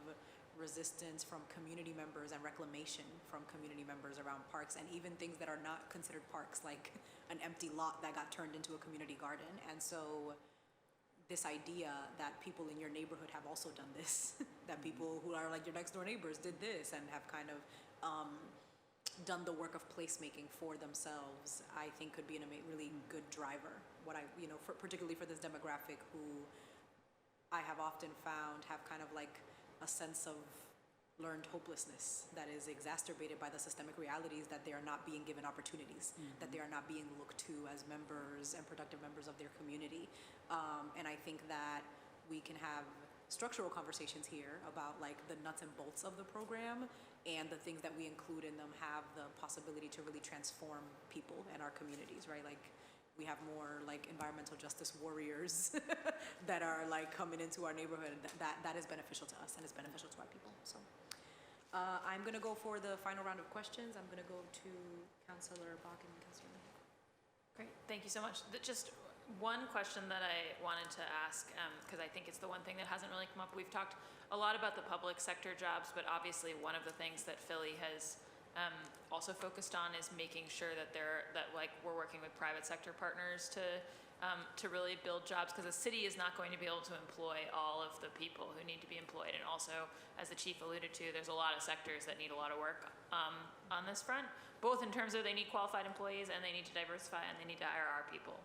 resistance from community members and reclamation from community members around parks, and even things that are not considered parks, like an empty lot that got turned into a community garden. And so this idea that people in your neighborhood have also done this, that people who are like your next door neighbors did this and have kind of done the work of placemaking for themselves, I think could be a really good driver. Particularly for this demographic who I have often found have kind of like a sense of learned hopelessness that is exacerbated by the systemic realities that they are not being given opportunities, that they are not being looked to as members and productive members of their community. And I think that we can have structural conversations here about like the nuts and bolts of the program, and the things that we include in them have the possibility to really transform people and our communities, right? Like we have more like environmental justice warriors that are like coming into our neighborhood. That is beneficial to us and is beneficial to our people. So I'm gonna go for the final round of questions. I'm gonna go to Councillor Bach and Councillor Smith. Great, thank you so much. Just one question that I wanted to ask, because I think it's the one thing that hasn't really come up. We've talked a lot about the public sector jobs, but obviously one of the things that Philly has also focused on is making sure that we're working with private sector partners to really build jobs, because the city is not going to be able to employ all of the people who need to be employed. And also, as the chief alluded to, there's a lot of sectors that need a lot of work on this front, both in terms of they need qualified employees and they need to diversify and they need to hire our people.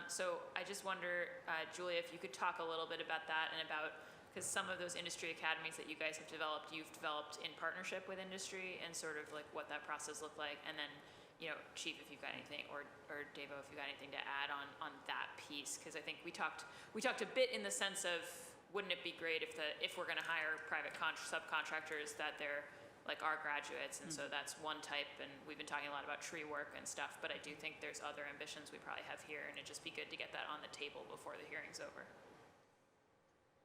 So I just wonder, Julia, if you could talk a little bit about that and about because some of those industry academies that you guys have developed, you've developed in partnership with industry, and sort of like what that process looked like. And then, you know, Chief, if you've got anything, or Davo, if you've got anything to add on that piece, because I think we talked a bit in the sense of, wouldn't it be great if we're going to hire private subcontractors that they're like our graduates, and so that's one type, and we've been talking a lot about tree work and stuff, but I do think there's other ambitions we probably have here, and it'd just be good to get that on the table before the hearing's over.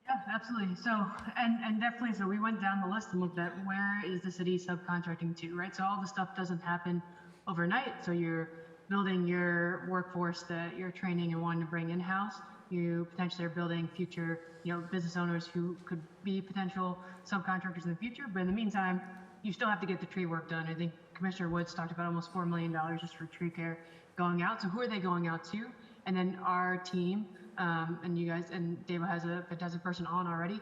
Yeah, absolutely. So, and definitely, so we went down the list and looked at where is the city subcontracting to, right? So all the stuff doesn't happen overnight. So you're building your workforce that you're training and wanting to bring in-house. You potentially are building future, you know, business owners who could be potential subcontractors in the future. But in the meantime, you still have to get the tree work done. I think Commissioner Woods talked about almost $4 million just for tree care going out. So who are they going out to? And then our team, and you guys, and Davo has a fantastic person on already,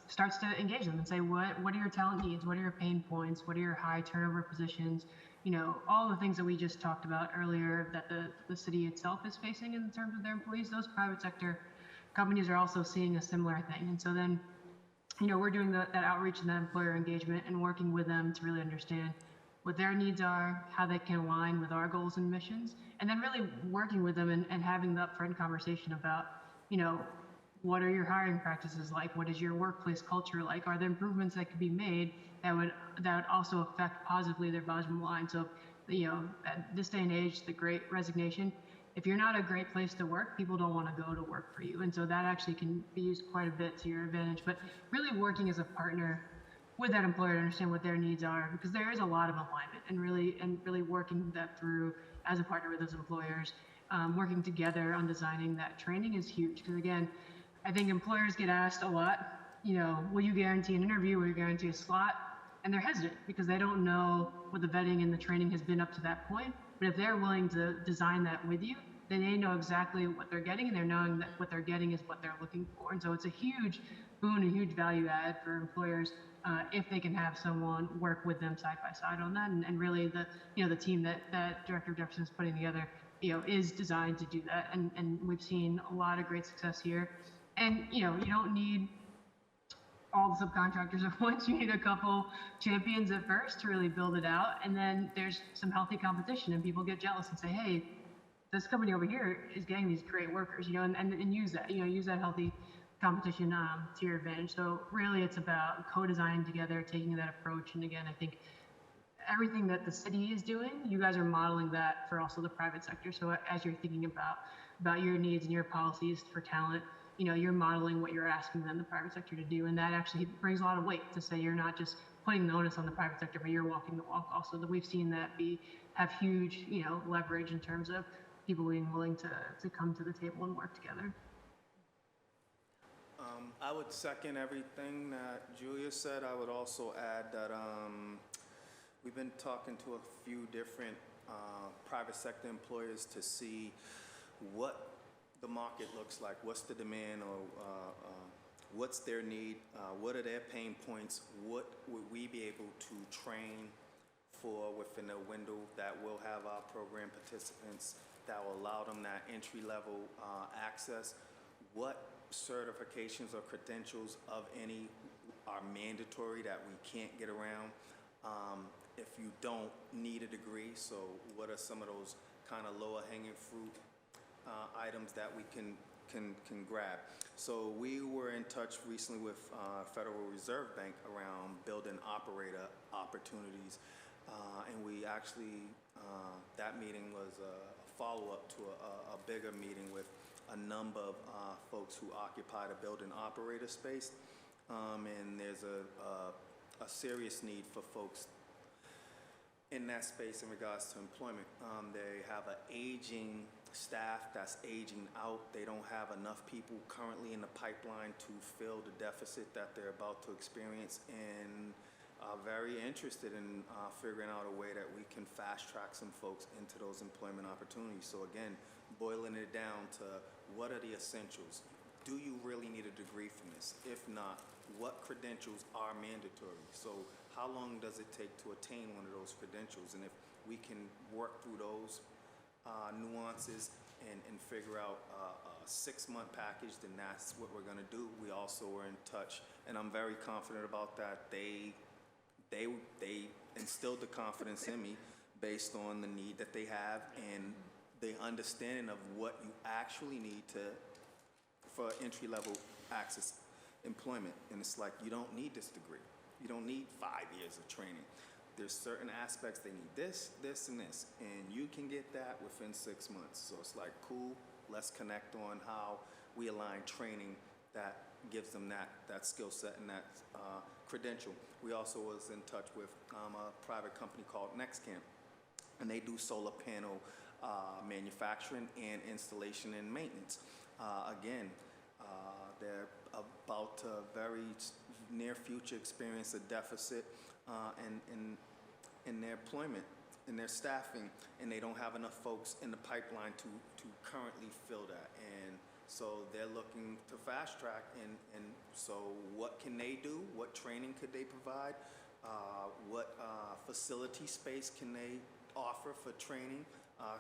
starts to engage them and say, what are your talent needs? What are your pain points? What are your high turnover positions? You know, all the things that we just talked about earlier that the city itself is facing in terms of their employees, those private sector companies are also seeing a similar thing. And so then, you know, we're doing that outreach and that employer engagement and working with them to really understand what their needs are, how they can align with our goals and missions, and then really working with them and having the upfront conversation about, you know, what are your hiring practices like? What is your workplace culture like? Are there improvements that could be made that would also affect positively their bottom line? So, you know, at this day and age, the Great Resignation, if you're not a great place to work, people don't want to go to work for you. And so that actually can be used quite a bit to your advantage. But really working as a partner with that employer to understand what their needs are, because there is a lot of alignment, and really working that through as a partner with those employers, working together on designing that training is huge. Because again, I think employers get asked a lot, you know, will you guarantee an interview? Will you guarantee a slot? And they're hesitant because they don't know what the vetting and the training has been up to that point. But if they're willing to design that with you, then they know exactly what they're getting, and they're knowing that what they're getting is what they're looking for. And so it's a huge boon, a huge value add for employers if they can have someone work with them side by side on that. And really the team that Director Jefferson is putting together, you know, is designed to do that. And we've seen a lot of great success here. And, you know, you don't need all the subcontractors at once. You need a couple champions at first to really build it out. And then there's some healthy competition, and people get jealous and say, hey, this company over here is getting these great workers, you know, and use that, you know, use that healthy competition to your advantage. So really it's about co-designing together, taking that approach. And again, I think everything that the city is doing, you guys are modeling that for also the private sector. So as you're thinking about your needs and your policies for talent, you know, you're modeling what you're asking them, the private sector, to do. And that actually brings a lot of weight to say you're not just putting the onus on the private sector, but you're walking the walk also. That we've seen that have huge, you know, leverage in terms of people being willing to come to the table and work together. I would second everything that Julia said. I would also add that we've been talking to a few different private sector employers to see what the market looks like, what's the demand, or what's their need, what are their pain points, what would we be able to train for within a window that will have our program participants, that will allow them that entry-level access. What certifications or credentials of any are mandatory that we can't get around if you don't need a degree? So what are some of those kind of lower hanging fruit items that we can grab? So we were in touch recently with Federal Reserve Bank around building operator opportunities, and we actually that meeting was a follow-up to a bigger meeting with a number of folks who occupy the building operator space, and there's a serious need for folks in that space in regards to employment. They have an aging staff that's aging out. They don't have enough people currently in the pipeline to fill the deficit that they're about to experience, and are very interested in figuring out a way that we can fast track some folks into those employment opportunities. So again, boiling it down to what are the essentials? Do you really need a degree from this? If not, what credentials are mandatory? So how long does it take to attain one of those credentials? And if we can work through those nuances and figure out a 6-month package, then that's what we're gonna do. We also were in touch, and I'm very confident about that. They instilled the confidence in me based on the need that they have and the understanding of what you actually need for entry-level access employment. And it's like, you don't need this degree. You don't need 5 years of training. There's certain aspects they need this, this, and this, and you can get that within 6 months. So it's like, cool, let's connect on how we align training that gives them that skill set and that credential. We also was in touch with a private company called NextCamp, and they do solar panel manufacturing and installation and maintenance. Again, they're about to very near future experience a deficit in their employment, in their staffing, and they don't have enough folks in the pipeline to currently fill that. And so they're looking to fast track, and so what can they do? What training could they provide? What facility space can they offer for training?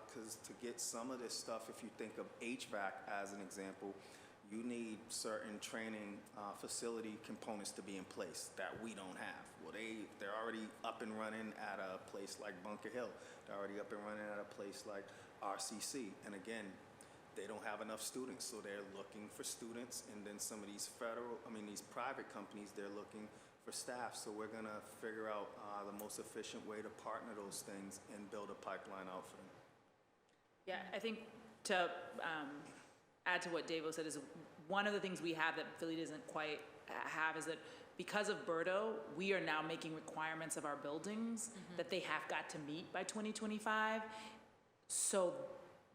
Because to get some of this stuff, if you think of HVAC as an example, you need certain training facility components to be in place that we don't have. Well, they're already up and running at a place like Bunker Hill. They're already up and running at a place like RCC. And again, they don't have enough students, so they're looking for students. And then some of these these private companies, they're looking for staff. So we're gonna figure out the most efficient way to partner those things and build a pipeline out for them. Yeah, I think to add to what Davo said is one of the things we have that Philly doesn't quite have is that because of Berto, we are now making requirements of our buildings that they have got to meet by 2025. So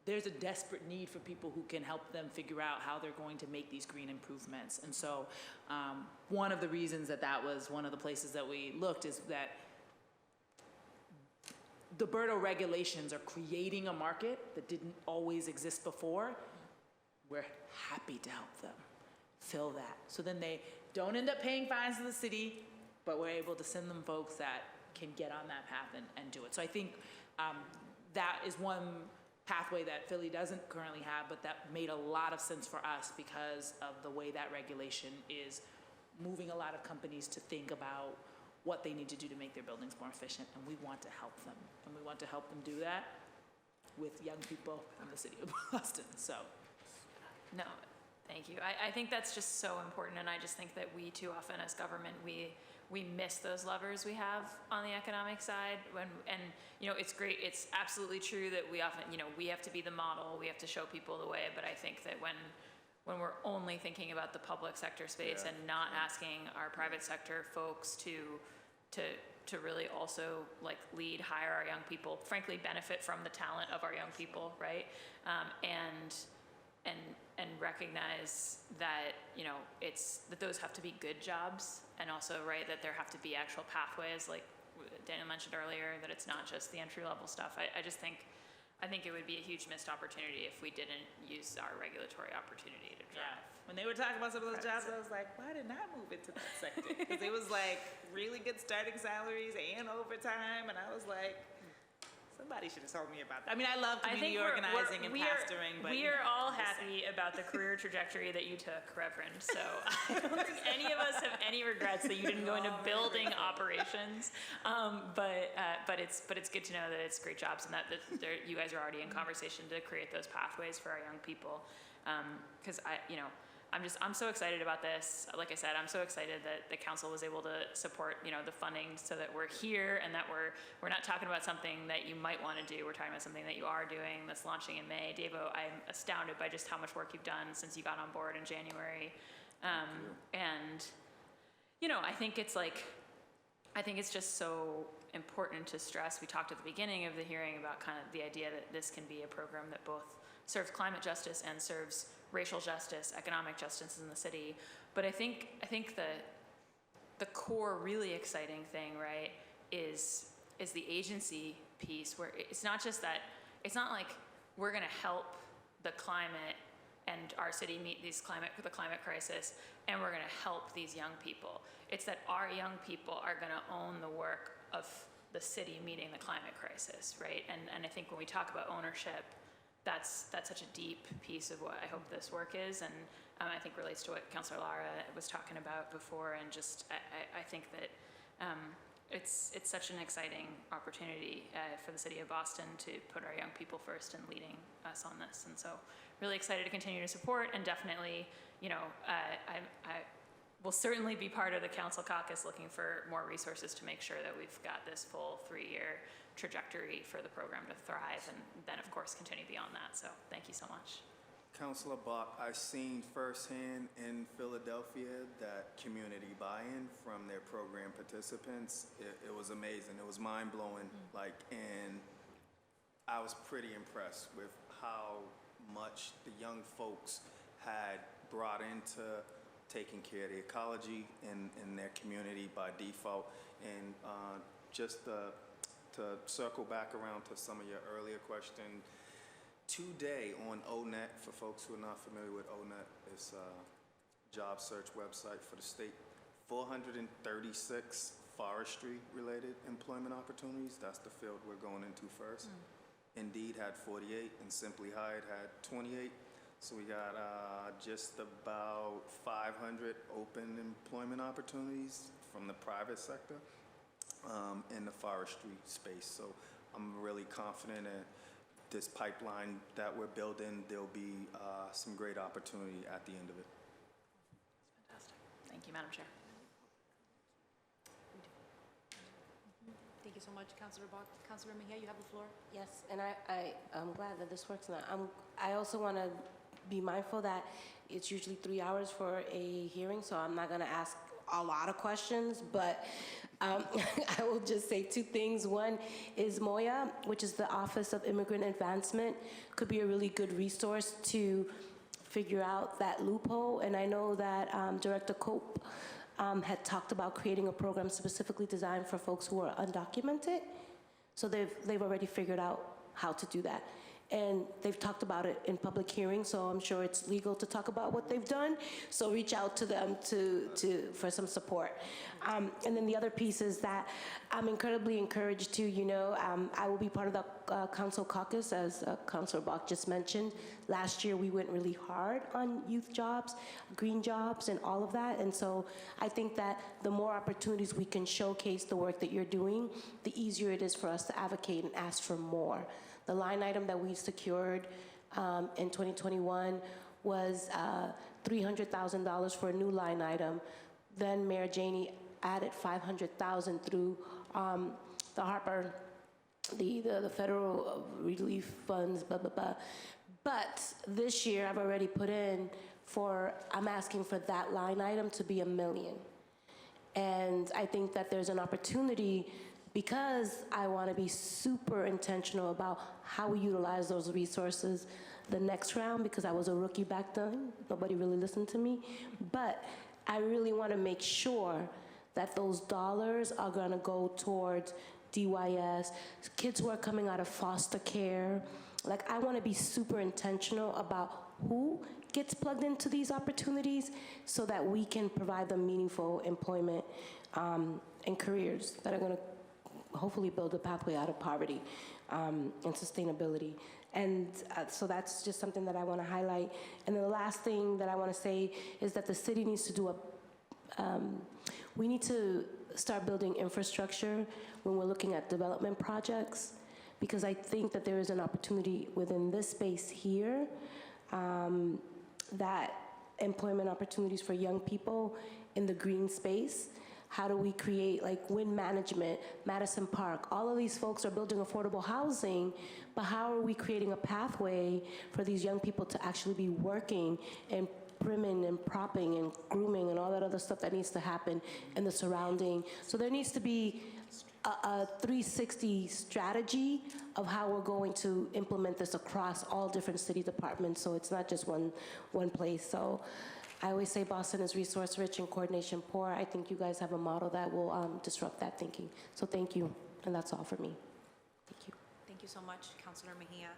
there's a desperate need for people who can help them figure out how they're going to make these green improvements. And so one of the reasons that was one of the places that we looked is that the Berto regulations are creating a market that didn't always exist before. We're happy to help them fill that. So then they don't end up paying fines to the city, but we're able to send them folks that can get on that path and do it. So I think that is one pathway that Philly doesn't currently have, but that made a lot of sense for us because of the way that regulation is moving a lot of companies to think about what they need to do to make their buildings more efficient, and we want to help them. And we want to help them do that with young people in the city of Boston, so. No, thank you. I think that's just so important, and I just think that we too often as government, we miss those levers we have on the economic side. And it's great, it's absolutely true that we often, we have to be the model, we have to show people the way, but I think that when we're only thinking about the public sector space and not asking our private sector folks to really also lead, hire our young people, frankly benefit from the talent of our young people, right? And recognize that that those have to be good jobs, and also that there have to be actual pathways, like Daniel mentioned earlier, that it's not just the entry-level stuff. I just think it would be a huge missed opportunity if we didn't use our regulatory opportunity to drive. When they were talking about some of those jobs, I was like, why didn't I move into that sector? Because it was really good starting salaries and overtime, and I was like, somebody should have told me about that. I mean, I love community organizing and pastoring, but we are all happy about the career trajectory that you took, Reverend. So I don't think any of us have any regrets that you didn't go into building operations. But it's good to know that it's great jobs and that you guys are already in conversation to create those pathways for our young people. Because I'm so excited about this. Like I said, I'm so excited that the council was able to support, the funding so that we're here and that we're not talking about something that you might want to do. We're talking about something that you are doing that's launching in May. Davo, I'm astounded by just how much work you've done since you got on board in January. And, I think it's just so important to stress. We talked at the beginning of the hearing about kind of the idea that this can be a program that both serves climate justice and serves racial justice, economic justice in the city. But I think the core really exciting thing, right, is the agency piece, where it's not just that, it's not like we're gonna help the climate and our city meet the climate crisis, and we're gonna help these young people. It's that our young people are gonna own the work of the city meeting the climate crisis, right? And I think when we talk about ownership, that's such a deep piece of what I hope this work is, and I think relates to what Councillor Lara was talking about before, and just I think that it's such an exciting opportunity for the city of Boston to put our young people first and leading us on this, and so really excited to continue to support, and definitely, you know, I will certainly be part of the council caucus looking for more resources to make sure that we've got this full 3-year trajectory for the program to thrive, and then of course continue beyond that. So thank you so much. Councillor Bach, I've seen firsthand in Philadelphia that community buy-in from their program participants. It was amazing. It was mind-blowing. And I was pretty impressed with how much the young folks had brought into taking care of the ecology in their community by default. And just to circle back around to some of your earlier question, today on ONET, for folks who are not familiar with ONET, it's a job search website for the state, 436 forestry-related employment opportunities. That's the field we're going into first. Indeed had 48, and Simply Hired had 28. So we got just about 500 open employment opportunities from the private sector in the forestry space. So I'm really confident that this pipeline that we're building, there'll be some great opportunity at the end of it. Fantastic. Thank you, Madam Chair. Thank you so much, Councillor Bach. Councillor Mejia, you have the floor. Yes, and I'm glad that this works now. I also want to be mindful that it's usually 3 hours for a hearing, so I'm not going to ask a lot of questions, but I will just say 2 things. One is MOIA, which is the Office of Immigrant Advancement, could be a really good resource to figure out that loophole. And I know that Director Cope had talked about creating a program specifically designed for folks who are undocumented. So they've already figured out how to do that. And they've talked about it in public hearings, so I'm sure it's legal to talk about what they've done. So reach out to them for some support. And then the other piece is that I'm incredibly encouraged to, I will be part of the council caucus, as Councillor Bach just mentioned. Last year, we went really hard on youth jobs, green jobs, and all of that. And so I think that the more opportunities we can showcase the work that you're doing, the easier it is for us to advocate and ask for more. The line item that we secured in 2021 was $300,000 for a new line item. Then Mayor Janey added $500,000 through the Harper, the federal relief funds, blah, blah, blah. But this year I've already put in I'm asking for that line item to be $1 million. And I think that there's an opportunity, because I want to be super intentional about how we utilize those resources the next round, because I was a rookie back then. Nobody really listened to me. But I really want to make sure that those dollars are going to go towards DYS, kids who are coming out of foster care. Like, I want to be super intentional about who gets plugged into these opportunities so that we can provide them meaningful employment and careers that are going to hopefully build a pathway out of poverty and sustainability. And so that's just something that I want to highlight. And then the last thing that I want to say is that the city needs to do we need to start building infrastructure when we're looking at development projects, because I think that there is an opportunity within this space here that employment opportunities for young people in the green space. How do we create, like, wind management, Madison Park? All of these folks are building affordable housing, but how are we creating a pathway for these young people to actually be working and primming and propping and grooming and all that other stuff that needs to happen in the surrounding? So there needs to be a 360 strategy of how we're going to implement this across all different city departments, so it's not just one place. So I always say Boston is resource rich and coordination poor. I think you guys have a model that will disrupt that thinking. So thank you, and that's all for me. Thank you. Thank you so much, Councillor Mejia.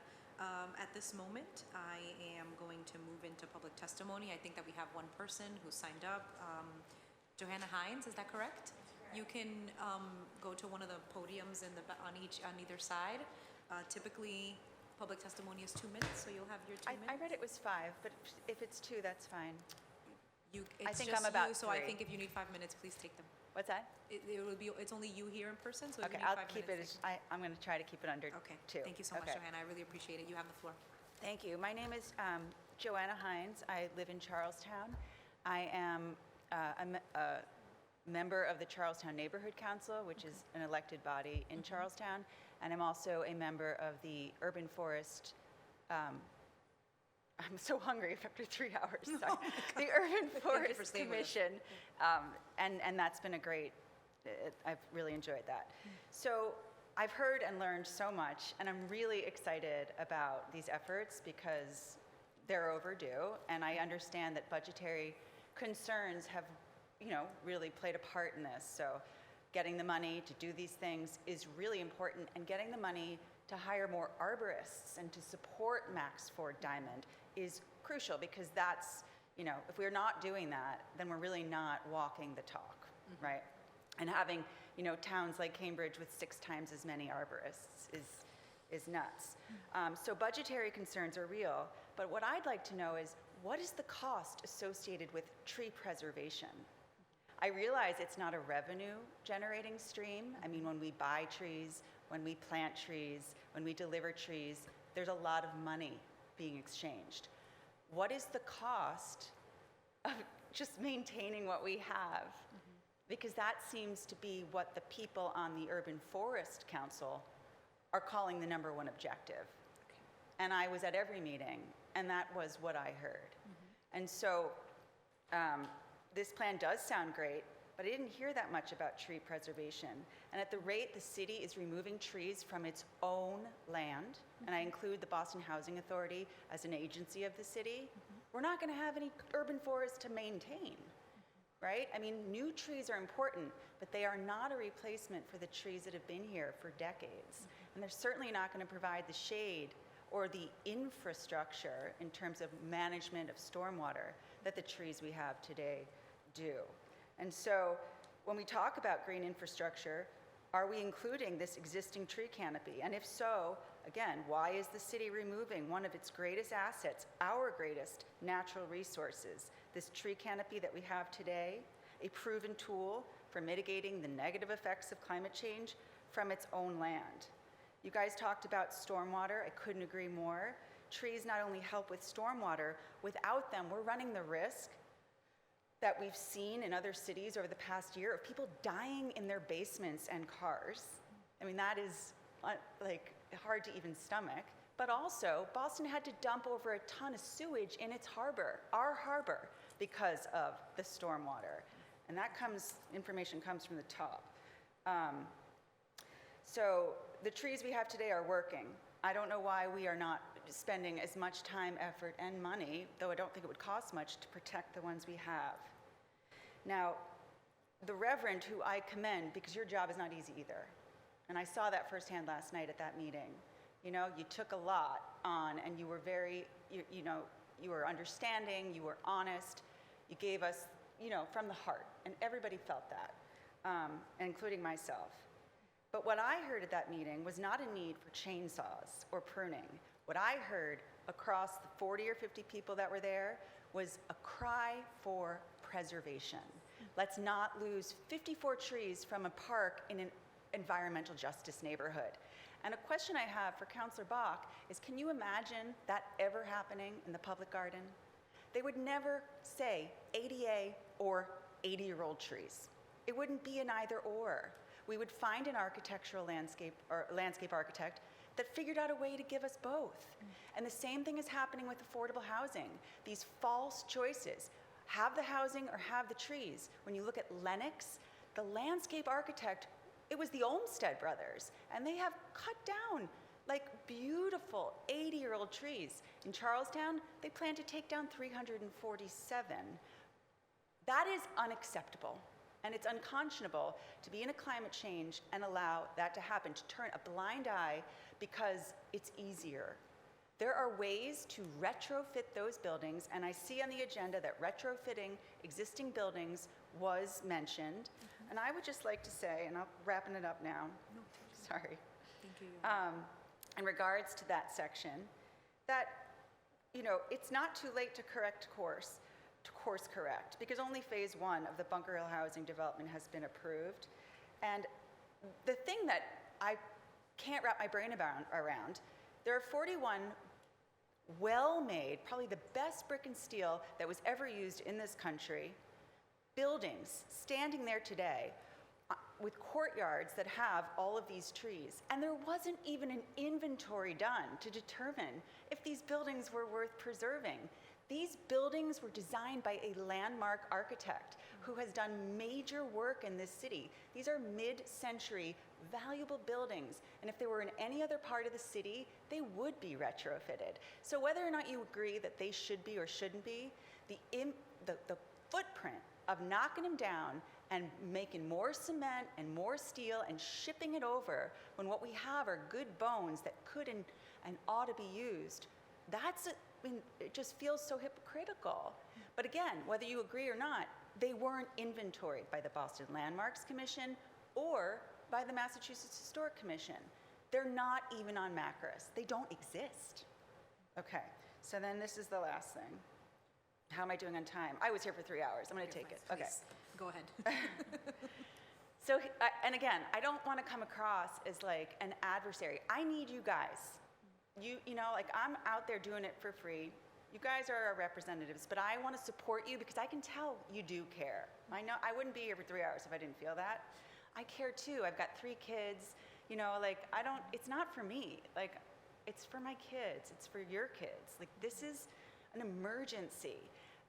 At this moment, I am going to move into public testimony. I think that we have one person who signed up. Johanna Hines, is that correct? You can go to one of the podiums on either side. Typically, Public testimony is 2 minutes, so you'll have your 2 I minutes. read it was 5, but if it's 2, that's fine. I It's think just I'm about you, so I 3. think if you need 5 minutes, please take them. What's that? It's only you here in person, so if Okay, you need I'll 5 keep minutes. it, I'm going to try to keep it under 2. Okay, thank you so much, Okay. Johanna. I really appreciate it. You have the floor. Thank you. My name is Joanna Hines. I live in Charlestown. I am a member of the Charlestown Neighborhood Council, which is an elected body in Charlestown, and I'm also a member of the Urban Forest. I'm so hungry after 3 hours. Sorry. The Urban Forest Commission, and that's been a great. I've really enjoyed that. So I've heard and learned so much, and I'm really excited about these efforts because they're overdue, and I understand that budgetary concerns have, really played a part in this. So getting the money to do these things is really important, and getting the money to hire more arborists and to support Max Ford Diamond is crucial, because that's, if we're not doing that, then we're really not walking the talk, right? And having, towns like Cambridge with 6 times as many arborists is nuts. So budgetary concerns are real, but what I'd like to know is, what is the cost associated with tree preservation? I realize it's not a revenue-generating stream. I mean, when we buy trees, when we plant trees, when we deliver trees, there's a lot of money being exchanged. What is the cost of just maintaining what we have? Because that seems to be what the people on the Urban Forest Council are calling the #1 objective. And I was at every meeting, and that was what I heard. And so this plan does sound great, but I didn't hear that much about tree preservation. And at the rate the city is removing trees from its own land, and I include the Boston Housing Authority as an agency of the city, we're not going to have any urban forests to maintain, right? I mean, new trees are important, but they are not a replacement for the trees that have been here for decades. And they're certainly not going to provide the shade or the infrastructure in terms of management of stormwater that the trees we have today do. And so when we talk about green infrastructure, are we including this existing tree canopy? And if so, again, why is the city removing one of its greatest assets, our greatest natural resources, this tree canopy that we have today, a proven tool for mitigating the negative effects of climate change, from its own land? You guys talked about stormwater. I couldn't agree more. Trees not only help with stormwater, without them, we're running the risk that we've seen in other cities over the past year of people dying in their basements and cars. I mean, that is like hard to even stomach. But also, Boston had to dump over a ton of sewage in its harbor, our harbor, because of the stormwater. And that information comes from the top. So the trees we have today are working. I don't know why we are not spending as much time, effort, and money, though I don't think it would cost much, to protect the ones we have. Now, the Reverend, who I commend, because your job is not easy either, and I saw that firsthand last night at that meeting. You took a lot on, and you were very, you were understanding, you were honest, you gave us, from the heart, and everybody felt that, including myself. But what I heard at that meeting was not a need for chainsaws or pruning. What I heard across the 40 or 50 people that were there was a cry for preservation. Let's not lose 54 trees from a park in an environmental justice neighborhood. And a question I have for Councillor Bach is, can you imagine that ever happening in the public garden? They would never say ADA or 80-year-old trees. It wouldn't be an either or. We would find an architectural landscape architect that figured out a way to give us both. And the same thing is happening with affordable housing. These false choices, have the housing or have the trees. When you look at Lenox, the landscape architect, it was the Olmsted brothers, and they have cut down like beautiful 80-year-old trees. In Charlestown, they plan to take down 347. That is unacceptable. And it's unconscionable to be in a climate change and allow that to happen, to turn a blind eye because it's easier. There are ways to retrofit those buildings, and I see on the agenda that retrofitting existing buildings was mentioned. And I would just like to say, and I'm wrapping it up now, sorry. Thank you. in regards to that section, that, you know, it's not too late to course correct, because only phase 1 of the Bunker Hill housing development has been approved. And the thing that I can't wrap my brain around, there are 41 well-made, probably the best brick and steel that was ever used in this country, buildings standing there today with courtyards that have all of these trees. And there wasn't even an inventory done to determine if these buildings were worth preserving. These buildings were designed by a landmark architect who has done major work in this city. These are mid-century, valuable buildings, and if they were in any other part of the city, they would be retrofitted. So whether or not you agree that they should be or shouldn't be, the footprint of knocking them down and making more cement and more steel and shipping it over when what we have are good bones that could and ought to be used, it just feels so hypocritical. But again, whether you agree or not, they weren't inventoried by the Boston Landmarks Commission or by the Massachusetts Historic Commission. They're not even on Macris. They don't exist. Okay, so then this is the last thing. How am I doing on time? I was here for 3 hours. I'm going to take it. Okay. Go ahead. So, and again, I don't want to come across as like an adversary. I need you guys. You know, like I'm out there doing it for free. You guys are our representatives, but I want to support you because I can tell you do care. I know I wouldn't be here for 3 hours if I didn't feel that. I care too. I've got 3 kids. You know, like it's not for me. Like it's for my kids. It's for your kids. Like this is an emergency.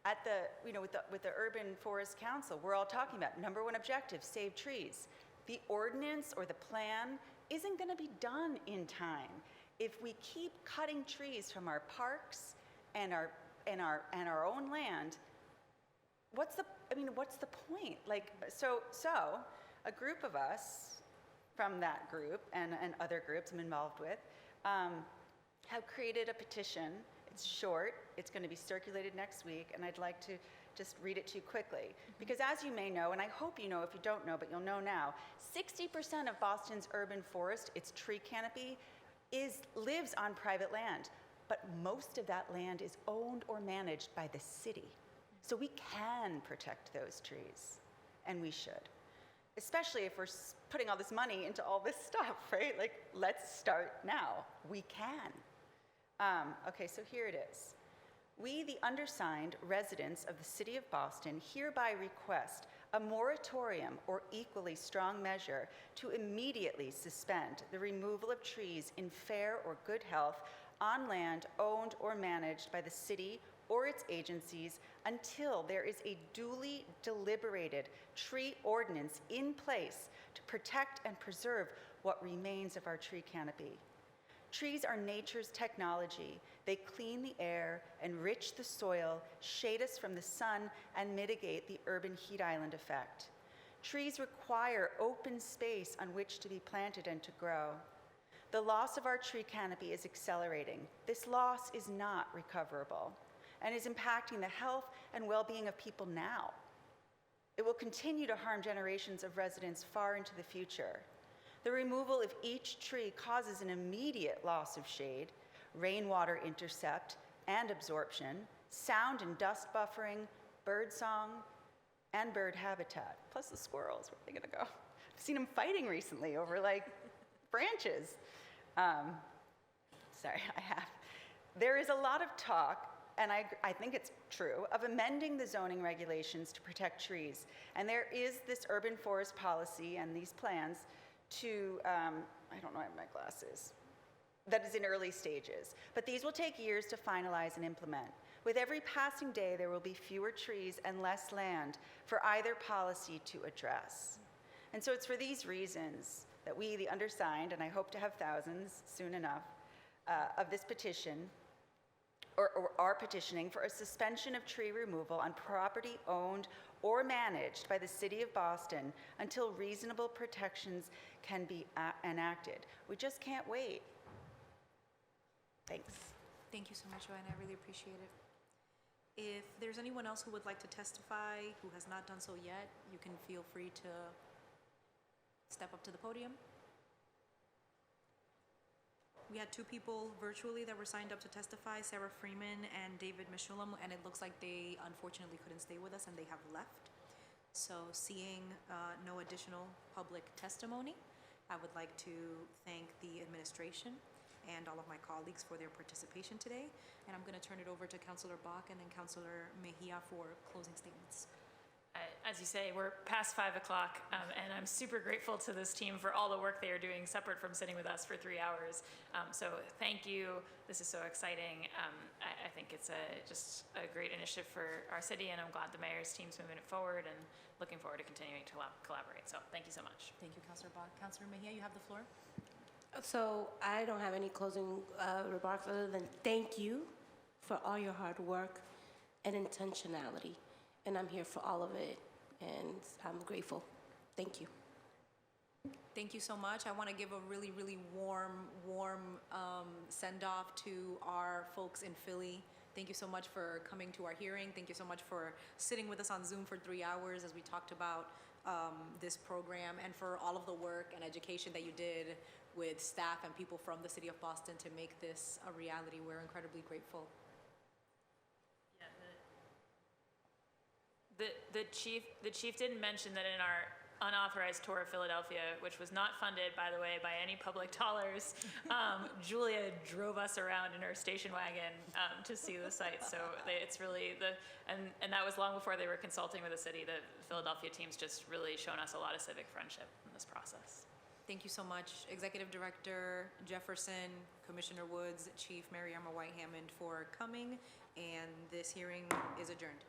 At the, you know, with the Urban Forest Council, we're all talking about #1 objective, save trees. The ordinance or the plan isn't going to be done in time. If we keep cutting trees from our parks and our own land, what's the point? Like, so a group of us from that group and other groups I'm involved with have created a petition. It's short, it's going to be circulated next week, and I'd like to just read it to you quickly. Because as you may know, and I hope you know if you don't know, but you'll know now, 60% of Boston's urban forest, its tree canopy, lives on private land, but most of that land is owned or managed by the city. So we can protect those trees, and we should. Especially if we're putting all this money into all this stuff, right? Like, let's start now. We can. Okay, so here it is. We, the undersigned residents of the City of Boston, hereby request a moratorium or equally strong measure to immediately suspend the removal of trees in fair or good health on land owned or managed by the city or its agencies until there is a duly deliberated tree ordinance in place to protect and preserve what remains of our tree canopy. Trees are nature's technology. They clean the air, enrich the soil, shade us from the sun, and mitigate the urban heat island effect. Trees require open space on which to be planted and to grow. The loss of our tree canopy is accelerating. This loss is not recoverable and is impacting the health and well-being of people now. It will continue to harm generations of residents far into the future. The removal of each tree causes an immediate loss of shade, rainwater intercept and absorption, sound and dust buffering, bird song, and bird habitat. Plus the squirrels, where are they gonna go? I've seen them fighting recently over like branches. Sorry, I have. There is a lot of talk, and I think it's true, of amending the zoning regulations to protect trees. And there is this urban forest policy and these plans to, I don't know, I have my glasses, that is in early stages. But these will take years to finalize and implement. With every passing day, there will be fewer trees and less land for either policy to address. And so it's for these reasons that we, the undersigned, and I hope to have thousands soon enough, of this petition, or are petitioning for a suspension of tree removal on property owned or managed by the City of Boston until reasonable protections can be enacted. We just can't wait. Thanks. Thank you so much, Joanna. I really appreciate it. If there's anyone else who would like to testify who has not done so yet, you can feel free to step up to the podium. We had 2 people virtually that were signed up to testify, Sarah Freeman and David Mishulam, and it looks like they unfortunately couldn't stay with us and they have left. So seeing no additional public testimony, I would like to thank the administration and all of my colleagues for their participation today. And I'm going to turn it over to Councillor Bach and then Councillor Mejia for closing statements. As you say, we're past 5 o'clock, and I'm super grateful to this team for all the work they are doing separate from sitting with us for 3 hours. So thank you. This is so exciting. I think it's just a great initiative for our city, and I'm glad the mayor's team's moving it forward and looking forward to continuing to collaborate. So thank you so much. Thank you, Councillor Bach. Councillor Mejia, you have the floor. So I don't have any closing remarks other than thank you for all your hard work and intentionality. And I'm here for all of it, and I'm grateful. Thank you. Thank you so much. I want to give a really, really warm send-off to our folks in Philly. Thank you so much for coming to our hearing. Thank you so much for sitting with us on Zoom for 3 hours as we talked about this program, and for all of the work and education that you did with staff and people from the city of Boston to make this a reality. We're incredibly grateful. The chief didn't mention that in our unauthorized tour of Philadelphia, which was not funded, by the way, by any public dollars, Julia drove us around in her station wagon to see the site. So it's really and that was long before they were consulting with the city. The Philadelphia team's just really shown us a lot of civic friendship in this process. Thank you so much, Executive Director Jefferson, Commissioner Woods, Chief Mariama White Hammond for coming, and this hearing is adjourned.